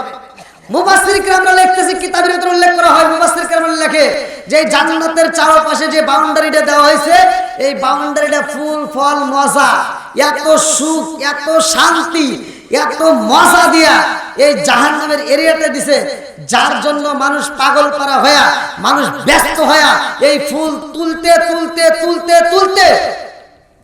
মুফাসসির কিরামরা লিখতেছে, কিতাবের ভিতরে উল্লেখ করা হয়, মুফাসসির কিরামরা লেখে যে জান্নাতের চারপাশে যে বাউন্ডারিটা দেওয়া হয়েছে এই বাউন্ডারিটা ফুল ফল মজা, এত সুখ, এত শান্তি, এত মজা দিয়া এই জাহান্নামের এরিয়াটা দিছে, যার জন্য মানুষ পাগল পারা হয়া, মানুষ ব্যস্ত হয়া এই ফুল তুলতে তুলতে তুলতে তুলতে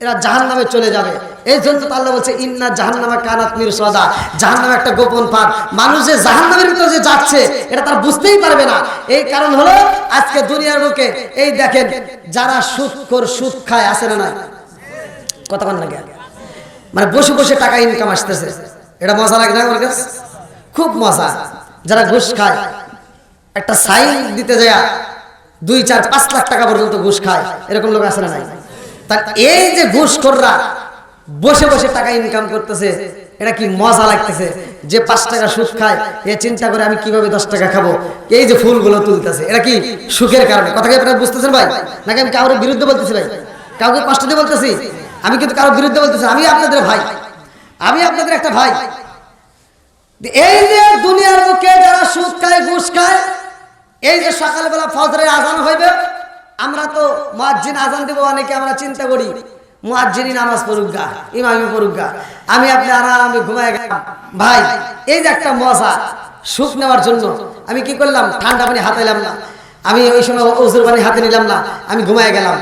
এরা জাহান্নামে চলে যাবে। এই জন্য তো আল্লাহ বলছে ইন্না জাহান্নামা কানাত মিরসাদা, জাহান্নাম একটা গোপন ফাঁদ। মানুষ যে জাহান্নামের ভিতরে যে যাচ্ছে এটা তার বুঝতেই পারবে না। এই কারণ হলো আজকে দুনিয়ার বুকে এই দেখেন যারা সুদখোর, সুদ খায়, আছে না নাই? কতক্ষণ লাগে মানে বসে বসে টাকা ইনকাম আসতেছে, এটা মজা লাগে না? আমার কাছে খুব মজা। যারা ঘুষ খায়, একটা সাইন দিতে যায় 2, 4, 5 লাখ টাকা পর্যন্ত ঘুষ খায়, এরকম লোক আছে না নাই? তা এই যে ঘুষখোররা বসে বসে টাকা ইনকাম করতেছে, এটা কি মজা লাগতেছে? যে 5 টাকা সুদ খায় এ চিন্তা করে আমি কিভাবে 10 টাকা খাবো। এই যে ফুলগুলো তুলতেছে এটা কি সুখের কারণে? কথা কি আপনারা বুঝতেছেন ভাই? নাকি আমি কারোর বিরুদ্ধে বলতেছি ভাই? কাউকে কষ্ট দিয়ে বলতেছি? আমি কিন্তু কারোর বিরুদ্ধে বলতেছি। আমি আপনাদের ভাই, আমি আপনাদের একটা ভাই। এই যে দুনিয়ার বুকে যারা সুদ খায়, ঘুষ খায়, এই যে সকালবেলা ফজরের আজান হইবে, আমরা তো মুয়াজ্জিন আজান দিব, অনেকে আমরা চিন্তা করি মুয়াজ্জিনই নামাজ পড়ুক গা, ইমামি পড়ুক গা, আমি আপনি আরামে ঘুমায় গেলাম। ভাই এই যে একটা মজা, সুখ নেওয়ার জন্য আমি কি করলাম? ঠান্ডা পানি হাতাইলাম না, আমি ওই সময় ওজুর পানি হাতে নিলাম না, আমি ঘুমায় গেলাম।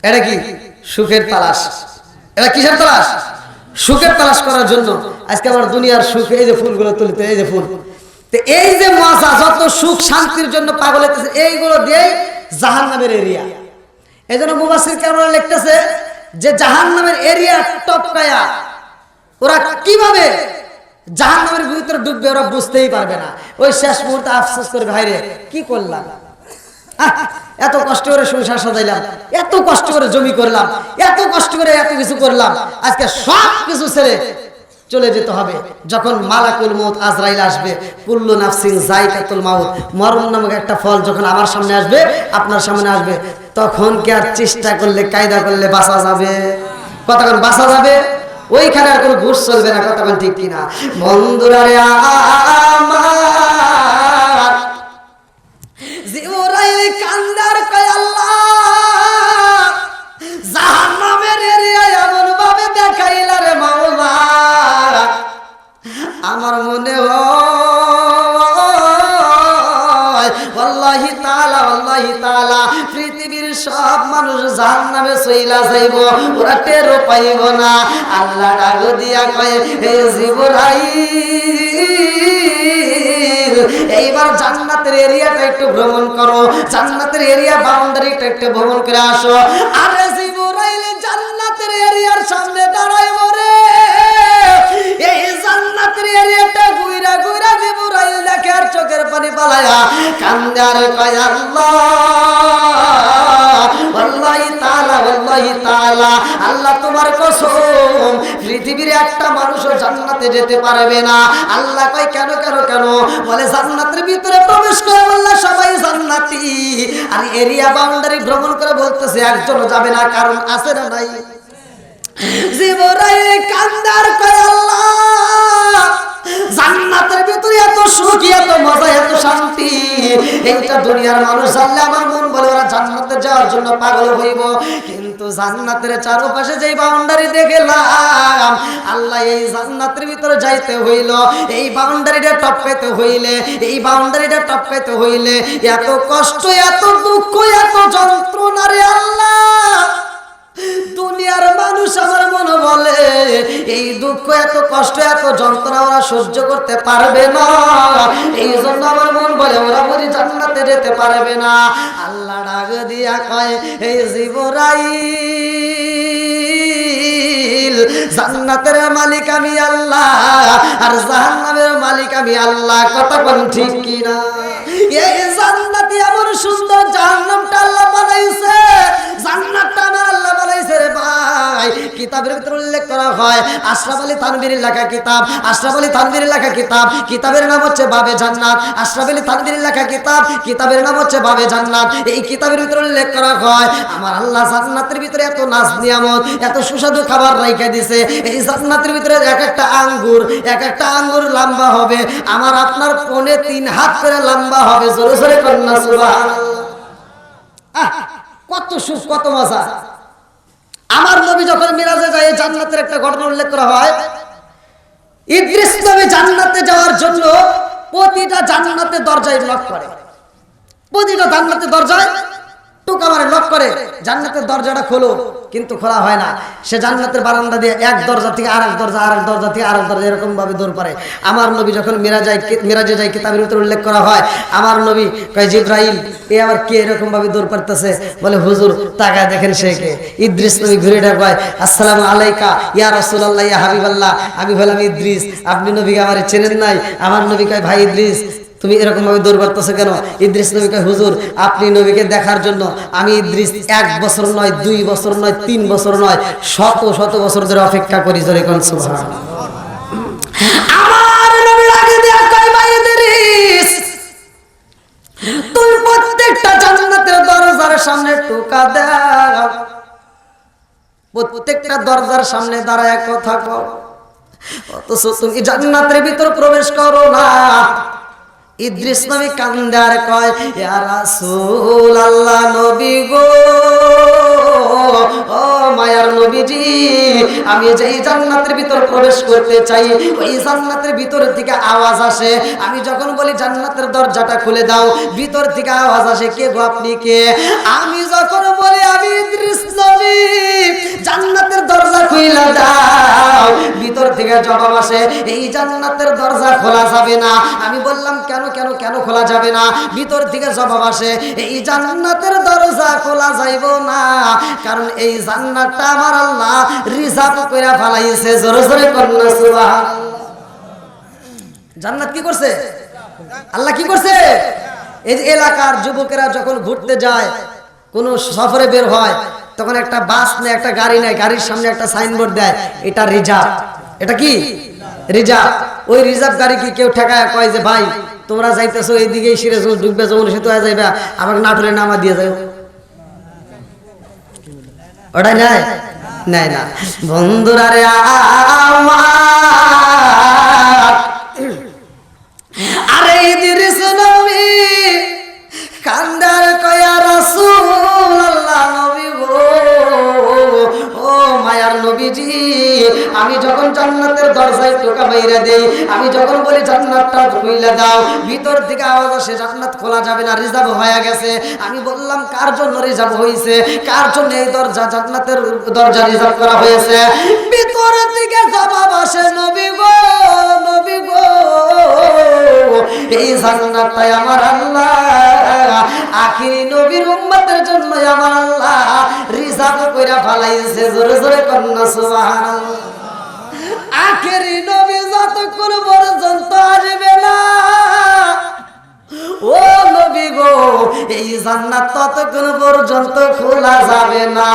এটা কি সুখের তালাশ? এটা কিসের তালাশ? সুখের তালাশ করার জন্য আজকে আমার দুনিয়ার সুখ, এই যে ফুলগুলো তুলতে, এই যে ফুল, তো এই যে মজা, যত সুখ শান্তির জন্য পাগল হইতেছে, এইগুলো দিয়েই জাহান্নামের এরিয়া। এই জন্য মুফাসসির কিরামরা লিখতেছে যে জাহান্নামের এরিয়া টপকায়া ওরা কিভাবে জাহান্নামের ভিতরে ডুববে ওরা বুঝতেই পারবে না। ওই শেষ মুহূর্তে আফসোস করবে, ভাই রে কি করলাম, এত কষ্ট করে সংসার সাজাইলাম, এত কষ্ট করে জমি করলাম, এত কষ্ট করে এত কিছু করলাম, আজকে সব কিছু ছেড়ে চলে যেতে হবে। যখন মালাকুল মউত আজরাইল আসবে, কুল্লু নাফসিন যায়কাতুল মাউত, মরণ নামক একটা ফল যখন আমার সামনে আসবে, আপনার সামনে আসবে, তখন কি আর চেষ্টা করলে, কায়দা করলে বাঁচা যাবে? কতক্ষণ বাঁচা যাবে? ওইখানে আর কোনো ঘুষ চলবে না। কতক্ষণ ঠিক কিনা? বন্ধুরা রে আমার আমার মনে হয় আল্লাহি তাআলা পৃথিবীর সব মানুষ জাহান্নামে চইলা যাইব, ওরা টেরও পাইব না। আল্লাহ ডাক দিয়া কয়, হে জিবরাইল, এইবার জান্নাতের এরিয়াটা একটু ভ্রমণ করো, জান্নাতের এরিয়া বাউন্ডারিটা একটু ভ্রমণ করে আসো। আরে জিবরাইল জান্নাতের এরিয়ার সামনে দাঁড়ায় মরে, এই জান্নাতের এরিয়াটা ঘুইরা ঘুইরা জিবরাইল দেখে আর চোখের পানি পালায়া কান্দে আর কয়, আল্লাহ আল্লাহি তাআলা, আল্লাহ তোমার কসম, পৃথিবীর একটা মানুষও জান্নাতে যেতে পারবে না। আল্লাহ কয়, কেন কেন কেন? বলে জান্নাতের ভিতরে প্রবেশ করে বললে সবাই জান্নাতি, আর এরিয়া বাউন্ডারি ভ্রমণ করে বলতেছে একজনও যাবে না, কারণ আছে না নাই? জিবরাইল কান্দার কয়, আল্লাহ জান্নাতের ভিতরে এত সুখ, এত মজা, এত শান্তি, এইটা দুনিয়ার মানুষ জানলে আমার মন বলে ওরা জান্নাতে যাওয়ার জন্য পাগল হইব। কিন্তু জান্নাতের চারপাশে যেই বাউন্ডারি দেখলাম, আল্লাহ এই জান্নাতের ভিতরে যাইতে হইল, এই বাউন্ডারিটা টপকাইতে হইলে, এই বাউন্ডারিটা টপকাইতে হইলে এত কষ্ট, এত দুঃখ, এত যন্ত্রণা রে আল্লাহ, দুনিয়ার মানুষ আমার মনে বলে এই দুঃখ, এত কষ্ট, এত যন্ত্রণা ওরা সহ্য করতে পারবে না। এই জন্য আমার মন বলে ওরা বলি জান্নাতে যেতে পারবে না। আল্লাহ ডাক দিয়া কয়, এই জিবরাইল, জান্নাতের মালিক আমি আল্লাহ, আর জাহান্নামের মালিক আমি আল্লাহ। কথা কোন ঠিক কিনা? এই জান্নাতি এমন সুন্দর, জাহান্নামটা আল্লাহ বানাইছে, জান্নাতটা আমার আল্লাহ বানাইছে রে ভাই। কিতাবের ভিতরে উল্লেখ করা হয়, আশরাফ আলী থানভীর লেখা কিতাব, আশরাফ আলী থানভীর লেখা কিতাব, কিতাবের নাম হচ্ছে বাবে জান্নাত। আশরাফ আলী থানভীর লেখা কিতাব, কিতাবের নাম হচ্ছে বাবে জান্নাত। এই কিতাবের ভিতরে উল্লেখ করা হয়, আমার আল্লাহ জান্নাতের ভিতরে এত নাজ নিয়ামত, এত সুস্বাদু খাবার রাইখা দিছে। এই জান্নাতের ভিতরে এক একটা আঙ্গুর লম্বা হবে আমার আপনার 3.5 হাত করে লম্বা হবে। জোরে জোরে কন্যা সুবহানাল্লাহ। কত সুখ, কত মজা। আমার নবী যখন মিরাজে যায়, জান্নাতের একটা ঘটনা উল্লেখ করা হয়। ইদ্রিস নবী জান্নাতে যাওয়ার জন্য প্রতিটা জান্নাতের দরজায় লক করে, প্রতিটা জান্নাতের দরজায় টুকা মারে, লক করে, জান্নাতের দরজাটা খোলো, কিন্তু খোলা হয় না। সে জান্নাতের বারান্দা দিয়ে এক দরজা থেকে আরেক দরজা, আরেক দরজা থেকে আরেক দরজা, এরকম ভাবে দৌড় পারে। আমার নবী যখন মিরাজে যায়, কিতাবের ভিতরে উল্লেখ করা হয়, আমার নবী কয়, জিবরাইল এ আবার কে এরকম ভাবে দৌড় পারতেছে? বলে, হুজুর তাকায় দেখেন সে কে। ইদ্রিস নবী ঘুরে কয়, আসসালামু আলাইকা ইয়া রাসূলুল্লাহ, ইয়া হাবিবাল্লাহ, আমি হলাম ইদ্রিস, আপনি নবীকে আমার চেনেন নাই? আমার নবী কয়, ভাই ইদ্রিস তুমি এরকম ভাবে দৌড় করতেছো কেন? ইদ্রিস নবী কয়, হুজুর আপনি নবীকে দেখার জন্য আমি ইদ্রিস 1 বছর নয়, 2 বছর নয়, 3 বছর নয়, শত শত বছর ধরে অপেক্ষা করি। জোরে কোন সুবহানাল্লাহ। আমার নবী আগে দিয়া কয়, ভাই ইদ্রিস তুমি প্রত্যেকটা জান্নাতের দরজার সামনে টোকা দাও, প্রত্যেকটা দরজার সামনে দাঁড়ায় কথা কও, অথচ তুমি জান্নাতের ভিতর প্রবেশ করো না। ইদ্রিস নবী কান্দে আর কয়, ইয়া রাসূলুল্লাহ, নবী গো, ও মায়ার নবীজি, আমি যেই জান্নাতের ভিতর প্রবেশ করতে চাই, ওই জান্নাতের ভিতর থেকে আওয়াজ আসে। আমি যখন বলি জান্নাতের দরজাটা খুলে দাও, ভিতর থেকে আওয়াজ আসে, কে গো আপনি কে? আমি যখন বলি আমি ইদ্রিস নবী, জান্নাতের দরজা খুলে দাও, ভিতর থেকে জবাব আসে, এই জান্নাতের দরজা খোলা যাবে না। আমি বললাম, কেন কেন কেন খোলা যাবে না? ভিতর থেকে জবাব আসে, এই জান্নাতের দরজা খোলা যাইব না, কারণ এই জান্নাতটা আমার আল্লাহ রিজার্ভ করে ফেলাইছে। জোরে জোরে কন্যা সুবহানাল্লাহ। জান্নাত কি করছে? আল্লাহ কি করছে? এই যে এলাকার যুবকেরা যখন ঘুরতে যায়, কোন সফরে বের হয়, তখন একটা বাস নেয়, একটা গাড়ি নেয়, গাড়ির সামনে একটা সাইনবোর্ড দেয়, এটা রিজার্ভ। এটা কি? রিজার্ভ। ওই রিজার্ভ গাড়ি কি কেউ ঠেকায় কয় যে ভাই তোমরা যাইতেছো এইদিকে, সিরাজগঞ্জ ঢুকবে, যমুনা সেতু হয়ে যাইবা, আমাকে নাটোরে নামা দিয়ে যাও? ওটাই নেয়? নেয় না। বন্ধুরা রে আমার, আরে ইদ্রিস নবী কান্দার কয়, ইয়া রাসূলুল্লাহ, নবী গো, ও মায়ার নবীজি, আমি যখন জান্নাতের দরজায় টোকা কইরা দেই। আমি যখন বলি জান্নাতটা খুইলা দাও, ভিতর থেকে আওয়াজ আসে জান্নাত খোলা যাবে না, রিজার্ভ হয়ে গেছে। আমি বললাম কার জন্য রিজার্ভ হয়েছে, কার জন্য এই দরজা জান্নাতের দরজা রিজার্ভ করা হয়েছে? ভিতর থেকে জবাব আসে নবী গো, নবী গো, এই জান্নাতটাই আমার আল্লাহ আখিরি নবীর উম্মতের জন্য আমার আল্লাহ রিজার্ভ কইরা ফলাইছে। জোরে জোরে কন্যা সুবহানাল্লাহ। আখেরি নবী যতক্ষণ পর্যন্ত আসবে না, ও নবী গো, এই জান্নাত ততক্ষণ পর্যন্ত খোলা যাবে না।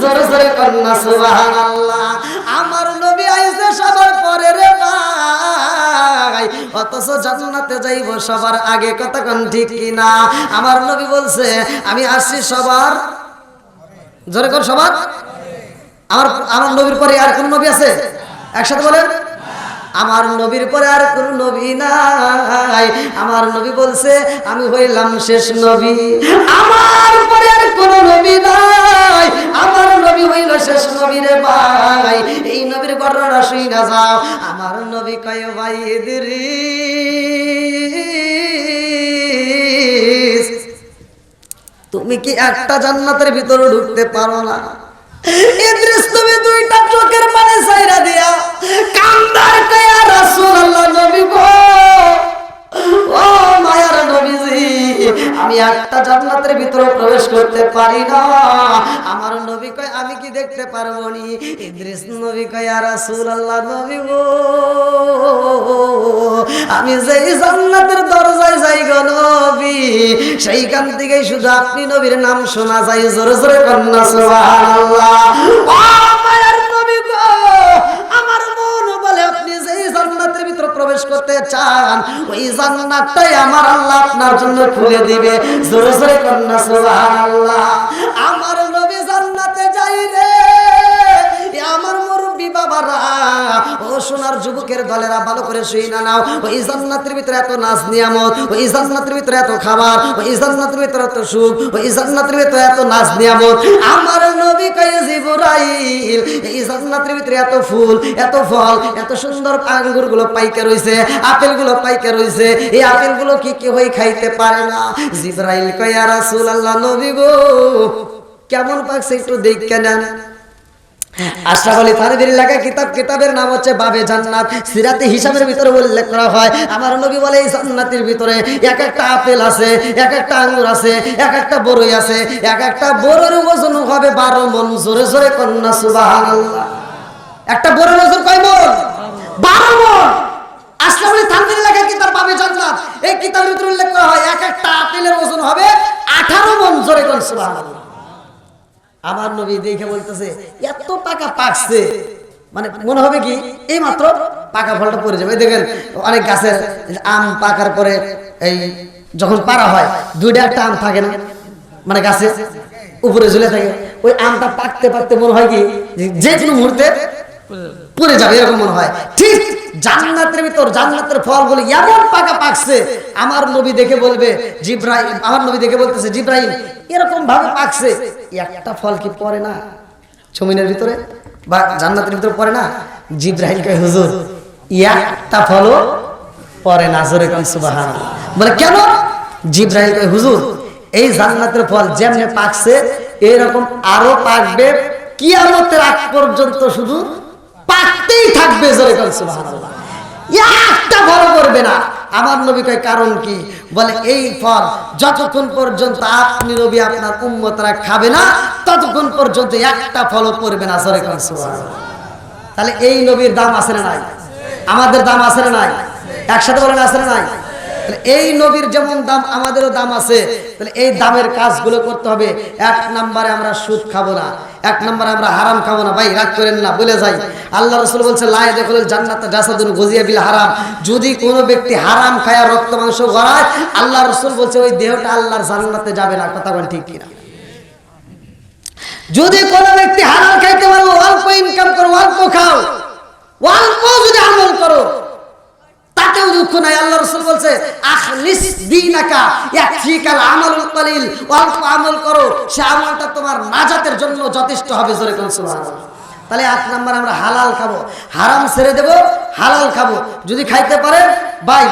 জোরে জোরে কন্যা সুবহানাল্লাহ। আমার নবী আইছে সবার পরে রে ভাই, অথচ জান্নাতে যাইব সবার আগে। কথা কোন ঠিক কিনা? আমার নবী বলছে আমি আসছি সবার, জোরে কোন সবার? আমার নবীর পরে আর কোন নবী আছে? একসাথে বলেন, আমার নবীর পরে আর কোন নবী নাই। আমার নবী বলছে আমি হইলাম শেষ নবী, আমার পরে আর কোন নবী নাই, আমার নবী হইল শেষ নবী রে ভাই। এই নবীর ঘটনা শুই না যাও। আমার নবী কয় ভাই ইদ্রিস, তুমি কি একটা জান্নাতের ভিতরে ঢুকতে পারো না? ইদ্রিস তুমি দুইটা চোখের পানি ছাইরা দিয়া কান্দার কয়া রাসূলুল্লাহ নবী গো, ও মায়ার নবীজি, আমি একটা জান্নাতের ভিতরে প্রবেশ করতে পারি না। আমার নবী কয় আমি কি দেখতে পারবো নি? ইদ্রিস নবী কয় ইয়া রাসূলুল্লাহ নবী গো, আমি যেই জান্নাতের দরজায় যাই গো নবী, সেইখান থেকে শুধু আপনি নবীর নাম শোনা যায়। জোরে জোরে কন্যা সুবহানাল্লাহ। ও মায়ার নবী গো, আমার মন বলে আপনি যেই জান্নাতের ভিতরে প্রবেশ করতে চান, ওই জান্নাতটাই আমার আল্লাহ আপনার জন্য খুলে দিবে। জোরে জোরে কন্যা সুবহানাল্লাহ। আমার নবী জান্নাতে যাই রে, আমার মুরব্বি বাবারা, ও সোনার যুবকের দলেরা, ভালো করে শুই না নাও। ওই জান্নাতের ভিতরে এত নাজ নিয়ামত, ওই জান্নাতের ভিতরে এত খাবার, ওই জান্নাতের ভিতরে এত সুখ, ওই জান্নাতের ভিতরে এত নাজ নিয়ামত। আমার নবী কয় জিবরাইল, এই জান্নাতের ভিতরে এত ফুল, এত ফল, এত সুন্দর আঙ্গুর গুলো পাইকা রইছে, আপেল গুলো পাইকা রইছে, এই আপেল গুলো কি কেউই খাইতে পারে না। জিবরাইল কয় ইয়া রাসূলুল্লাহ নবী গো, কেমন পাকছে একটু দেখে নেন। আশরাফ আলী থানভীর লেখা কিতাবের নাম হচ্ছে বাবে জান্নাত। সিরাতে হিসাবের ভিতরে উল্লেখ করা হয়, আমার নবী বলে এই জান্নাতের ভিতরে এক একটা আপেল আছে, এক একটা আঙ্গুর আছে, এক একটা বড়ই আছে, এক একটা বড়ের ওজন হবে 12 মণ। জোরে জোরে কন্যা সুবহানাল্লাহ। একটা বড়ের ওজন কয় মণ? 12 মণ। আশরাফ আলী থানভীর লেখা কিতাব বাবে জান্নাত, এই কিতাবের ভিতরে উল্লেখ করা হয় এক একটা আপেলের ওজন হবে 18 মণ। জোরে কন্যা সুবহানাল্লাহ। আমার নবী দেখে বলতেছে এত টাকা পাকছে, মানে মনে হবে কি এই মাত্র পাকা ফলটা পড়ে যাবে। দেখেন অনেক গাছের আম পাকার পরে এই যখন পারা হয়, দুইটা একটা আম থাকে না, মানে গাছে উপরে ঝুলে থাকে, ওই আমটা পাকতে পাকতে মনে হয় কি যে কোনো মুহূর্তে পড়ে যাবে, এরকম মনে হয়। ঠিক জান্নাতের ভিতর জান্নাতের ফলগুলো এমন পাকা পাকছে, আমার নবী দেখে বলবে জিব্রাইল, আমার নবী দেখে বলতেছে জিব্রাইল এরকম ভাবে পাকছে, একটা ফল কি পড়ে না জমিনের ভিতরে বা জান্নাতের ভিতরে পড়ে না? জিব্রাইল কয় হুজুর একটা ফলও পড়ে না। জোরে কোন সুবহানাল্লাহ। বলে কেন? জিব্রাইল কয় হুজুর এই জান্নাতের ফল যেমনে পাকছে এরকম আরো পাকবে, কিয়ামতের আগ পর্যন্ত শুধু পাকতেই থাকবে। জোরে কোন সুবহানাল্লাহ। একটা ফল করবে না। আমার নবী কয় কারণ কি? বলে এই ফল যতক্ষণ পর্যন্ত আপনি নবী আপনার উম্মতরা খাবে না, ততক্ষণ পর্যন্ত একটা ফলও পড়বে না। জোরে কোন সুবহানাল্লাহ। তাহলে এই নবীর দাম আছে না নাই? আমাদের দাম আছে না নাই? একসাথে বলেন আছে না নাই? এই নবীর যেমন দাম আমাদেরও দাম আছে। তাহলে এই দামের কাজগুলো করতে হবে। এক নম্বরে আমরা সুদ খাবো না, এক নম্বরে আমরা হারাম খাবো না। ভাই রাগ করেন না, বলে যাই, আল্লাহ রাসূল বলছে লা ইয়াদখুলুল জান্নাতা জাসাদুন গুযিয়া বিল হারাম। যদি কোনো ব্যক্তি হারাম খায়, রক্ত মাংস গড়ায়, আল্লাহ রাসূল বলছে ওই দেহটা আল্লাহর জান্নাতে যাবে না। কথা বলেন ঠিক কিনা? যদি কোনো ব্যক্তি হারাম খাইতে পারো, অল্প ইনকাম করো, অল্প খাও, অল্প যদি আমল করো, তাতেও দুঃখ নাই। আল্লাহ রাসূল বলছে আখলিস দীনাকা ইয়াকফিকাল আমালুল কলিল, অল্প আমল করো, সে আমলটা তোমার নাজাতের জন্য যথেষ্ট হবে। জোরে কোন সুবহানাল্লাহ। তাহলে 8 নাম্বার আমরা হালাল খাবো, হারাম ছেড়ে দেব, হালাল খাবো। যদি খাইতে পারেন ভাই,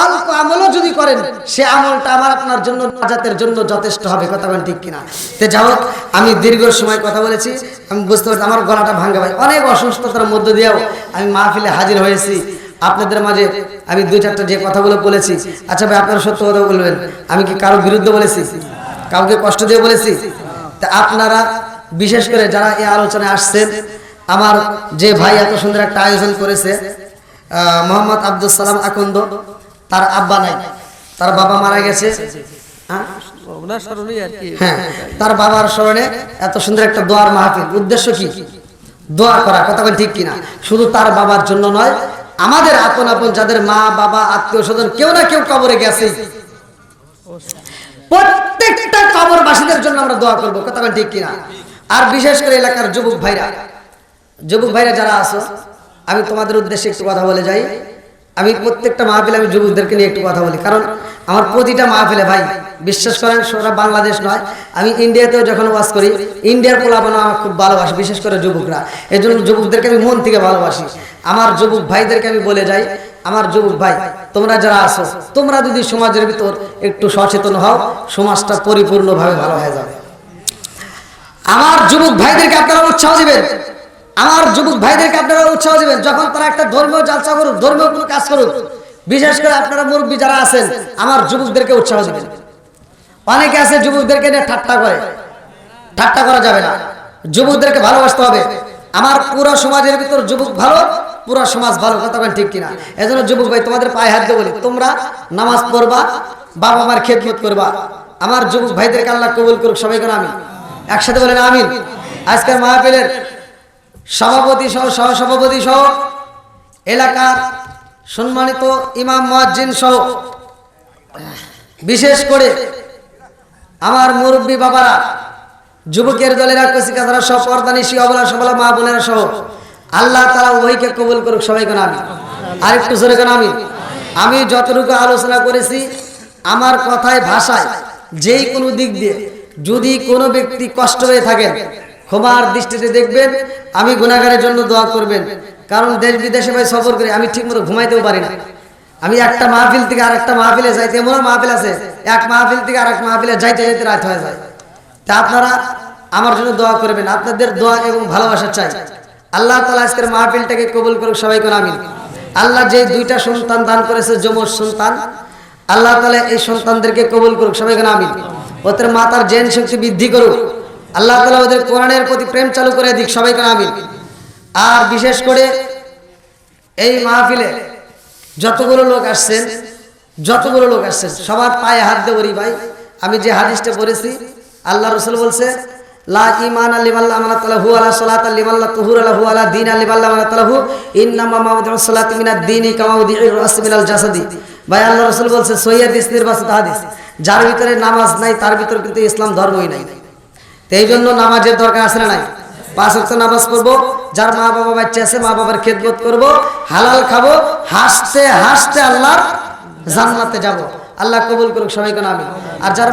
অল্প আমলও যদি করেন, সে আমলটা আমার আপনার জন্য নাজাতের জন্য যথেষ্ট হবে। কথা বলেন ঠিক কিনা? তো যাই হোক, আমি দীর্ঘ সময় কথা বলেছি, আমি বুঝতে পারছি আমার গলাটা ভাঙা ভাই। অনেক অসুস্থতার মধ্য দিয়েও আমি মাহফিলে হাজির হয়েছি আপনাদের মাঝে। আমি 2-4টা যে কথাগুলো বলেছি, আচ্ছা ভাই আপনারা সত্য কথা বলবেন, আমি কি কারো বিরুদ্ধে বলেছি, কাউকে কষ্ট দিয়ে বলেছি? তা আপনারা বিশেষ করে যারা এই আলোচনায় আসছেন, আমার যে ভাই এত সুন্দর একটা আয়োজন করেছে, মোহাম্মদ আব্দুল সালাম আকন্দ, তার আব্বা নাই, তার বাবা মারা গেছে। ওনার স্মরণে আর কি। হ্যাঁ, তার বাবার স্মরণে এত সুন্দর একটা দোয়ার মাহফিল। উদ্দেশ্য কি? দোয়া করা। কথা বলেন ঠিক কিনা? শুধু তার বাবার জন্য নয়, আমাদের আপন আপন যাদের মা বাবা আত্মীয় স্বজন কেউ না কেউ কবরে গেছে, প্রত্যেকটা কবরবাসীদের জন্য আমরা দোয়া করবো। কথা বলেন ঠিক কিনা? আর বিশেষ করে এলাকার যুবক ভাইরা যারা আছো, আমি তোমাদের উদ্দেশ্যে একটু কথা বলে যাই। আমি প্রত্যেকটা মাহফিলে আমি যুবকদেরকে নিয়ে একটু কথা বলি, কারণ আমার প্রতিটা মাহফিলে ভাই বিশ্বাস করেন, সারা বাংলাদেশ নয়, আমি ইন্ডিয়াতেও যখন ওয়াজ করি, ইন্ডিয়ার পোলাপানা আমার খুব ভালোবাসি, বিশেষ করে যুবকরা। এই জন্য যুবকদেরকে আমি মন থেকে ভালোবাসি। আমার যুবক ভাইদেরকে আমি বলে যাই, আমার যুবক ভাই তোমরা যারা আছো, তোমরা যদি সমাজের ভিতর একটু সচেতন হও, সমাজটা পরিপূর্ণভাবে ভালো হয়ে যাবে। আমার যুবক ভাইদেরকে আপনারা উৎসাহ দিবেন, আমার যুবক ভাইদেরকে আপনারা উৎসাহ দিবেন, যখন তারা একটা ধর্মীয় জালসা করুক, ধর্মীয় কোনো কাজ করুক, বিশেষ করে আপনারা মুরব্বী যারা আছেন, আমার যুবকদেরকে উৎসাহ দিবেন। অনেকে আছে যুবকদেরকে নিয়ে ঠাট্টা করে, ঠাট্টা করা যাবে না, যুবকদেরকে ভালোবাসতে হবে। আমার পুরো সমাজের ভিতর যুবক ভালো, পুরো সমাজ ভালো। কথা বলেন ঠিক কিনা? এজন্য যুবক ভাই তোমাদের পায়ে হাত দিয়ে বলি, তোমরা নামাজ পড়বা, বাবা মার খেদমত করবা। আমার যুবক ভাইদেরকে আল্লাহ কবুল করুক, সবাইকে আমিন। একসাথে বলেন আমিন। আজকের মাহফিলের সভাপতি সহ সহসভাপতি সহ এলাকার সম্মানিত ইমাম মুয়াজ্জিন সহ বিশেষ করে আমার মুরব্বী বাবারা, যুবকের দলেরা, কচিকাচারা সহ, পর্দানিশী অবলা সবলা মা বোনেরা সহ, আল্লাহ তাআলা উভয়কে কবুল করুক, সবাইকে আমিন। আর একটু জোরে করে আমিন। আমি যতটুকু আলোচনা করেছি, আমার কথায় ভাষায় যেই কোনো দিক দিয়ে যদি কোনো ব্যক্তি কষ্ট হয়ে থাকেন, ক্ষমার দৃষ্টিতে দেখবেন। আমি গুনাহগারের জন্য দোয়া করবেন, কারণ দেশ বিদেশে ভাই সফর করি, আমি ঠিকমতো ঘুমাইতেও পারি না। আমি একটা মাহফিল থেকে আরেকটা মাহফিলে যাইতে, এমন মাহফিল আছে, এক মাহফিল থেকে আরেক মাহফিলে যাইতে যাইতে রাত হয়ে যায়। তা আপনারা আমার জন্য দোয়া করবেন, আপনাদের দোয়া এবং ভালোবাসা চাই। আল্লাহ তাআলা আজকের মাহফিলটাকে কবুল করুক, সবাইকে আমিন। আল্লাহ যে 2টা সন্তান দান করেছে, যমজ সন্তান, আল্লাহ তাআলা এই সন্তানদেরকে কবুল করুক, সবাইকে আমিন। ওদের মাতার জেন শক্তি বৃদ্ধি করুক, আল্লাহ তাআলা ওদের কোরআনের প্রতি প্রেম চালু করে দিক, সবাইকে আমিন। আর বিশেষ করে এই মাহফিলে যতগুলো লোক আসছেন সবার পায়ে হাত দিয়ে বলি ভাই, আমি যে হাদিসটা পড়েছি, আল্লাহ রাসূল বলছে, লা ঈমানা লিমান লা আমানাত লাহু ওয়ালা সালাতা লিমান লা তুহুরা লাহু ওয়ালা দীনা লিমান লা আমানাত লাহু ইন্নামা মাউদিউস সালাতি মিনাদ দীনি কামা মাউদিউর রাসি মিনাল জাসাদি। ভাই আল্লাহ রাসূল বলছে, সহিহ হাদিস, নির্বাচিত হাদিস, যার ভিতরে নামাজ নাই তার ভিতর কিন্তু ইসলাম ধর্মই নাই। তো এই জন্য নামাজের দরকার আছে না নাই? 5 ওয়াক্ত নামাজ পড়বো, যার মা বাবা বাচ্চা আছে মা বাবার খেদমত করব, হালাল খাবো, হাসতে হাসতে আল্লাহর জান্নাতে যাব। আল্লাহ কবুল করুক, সবাইকে আমিন। আর যারা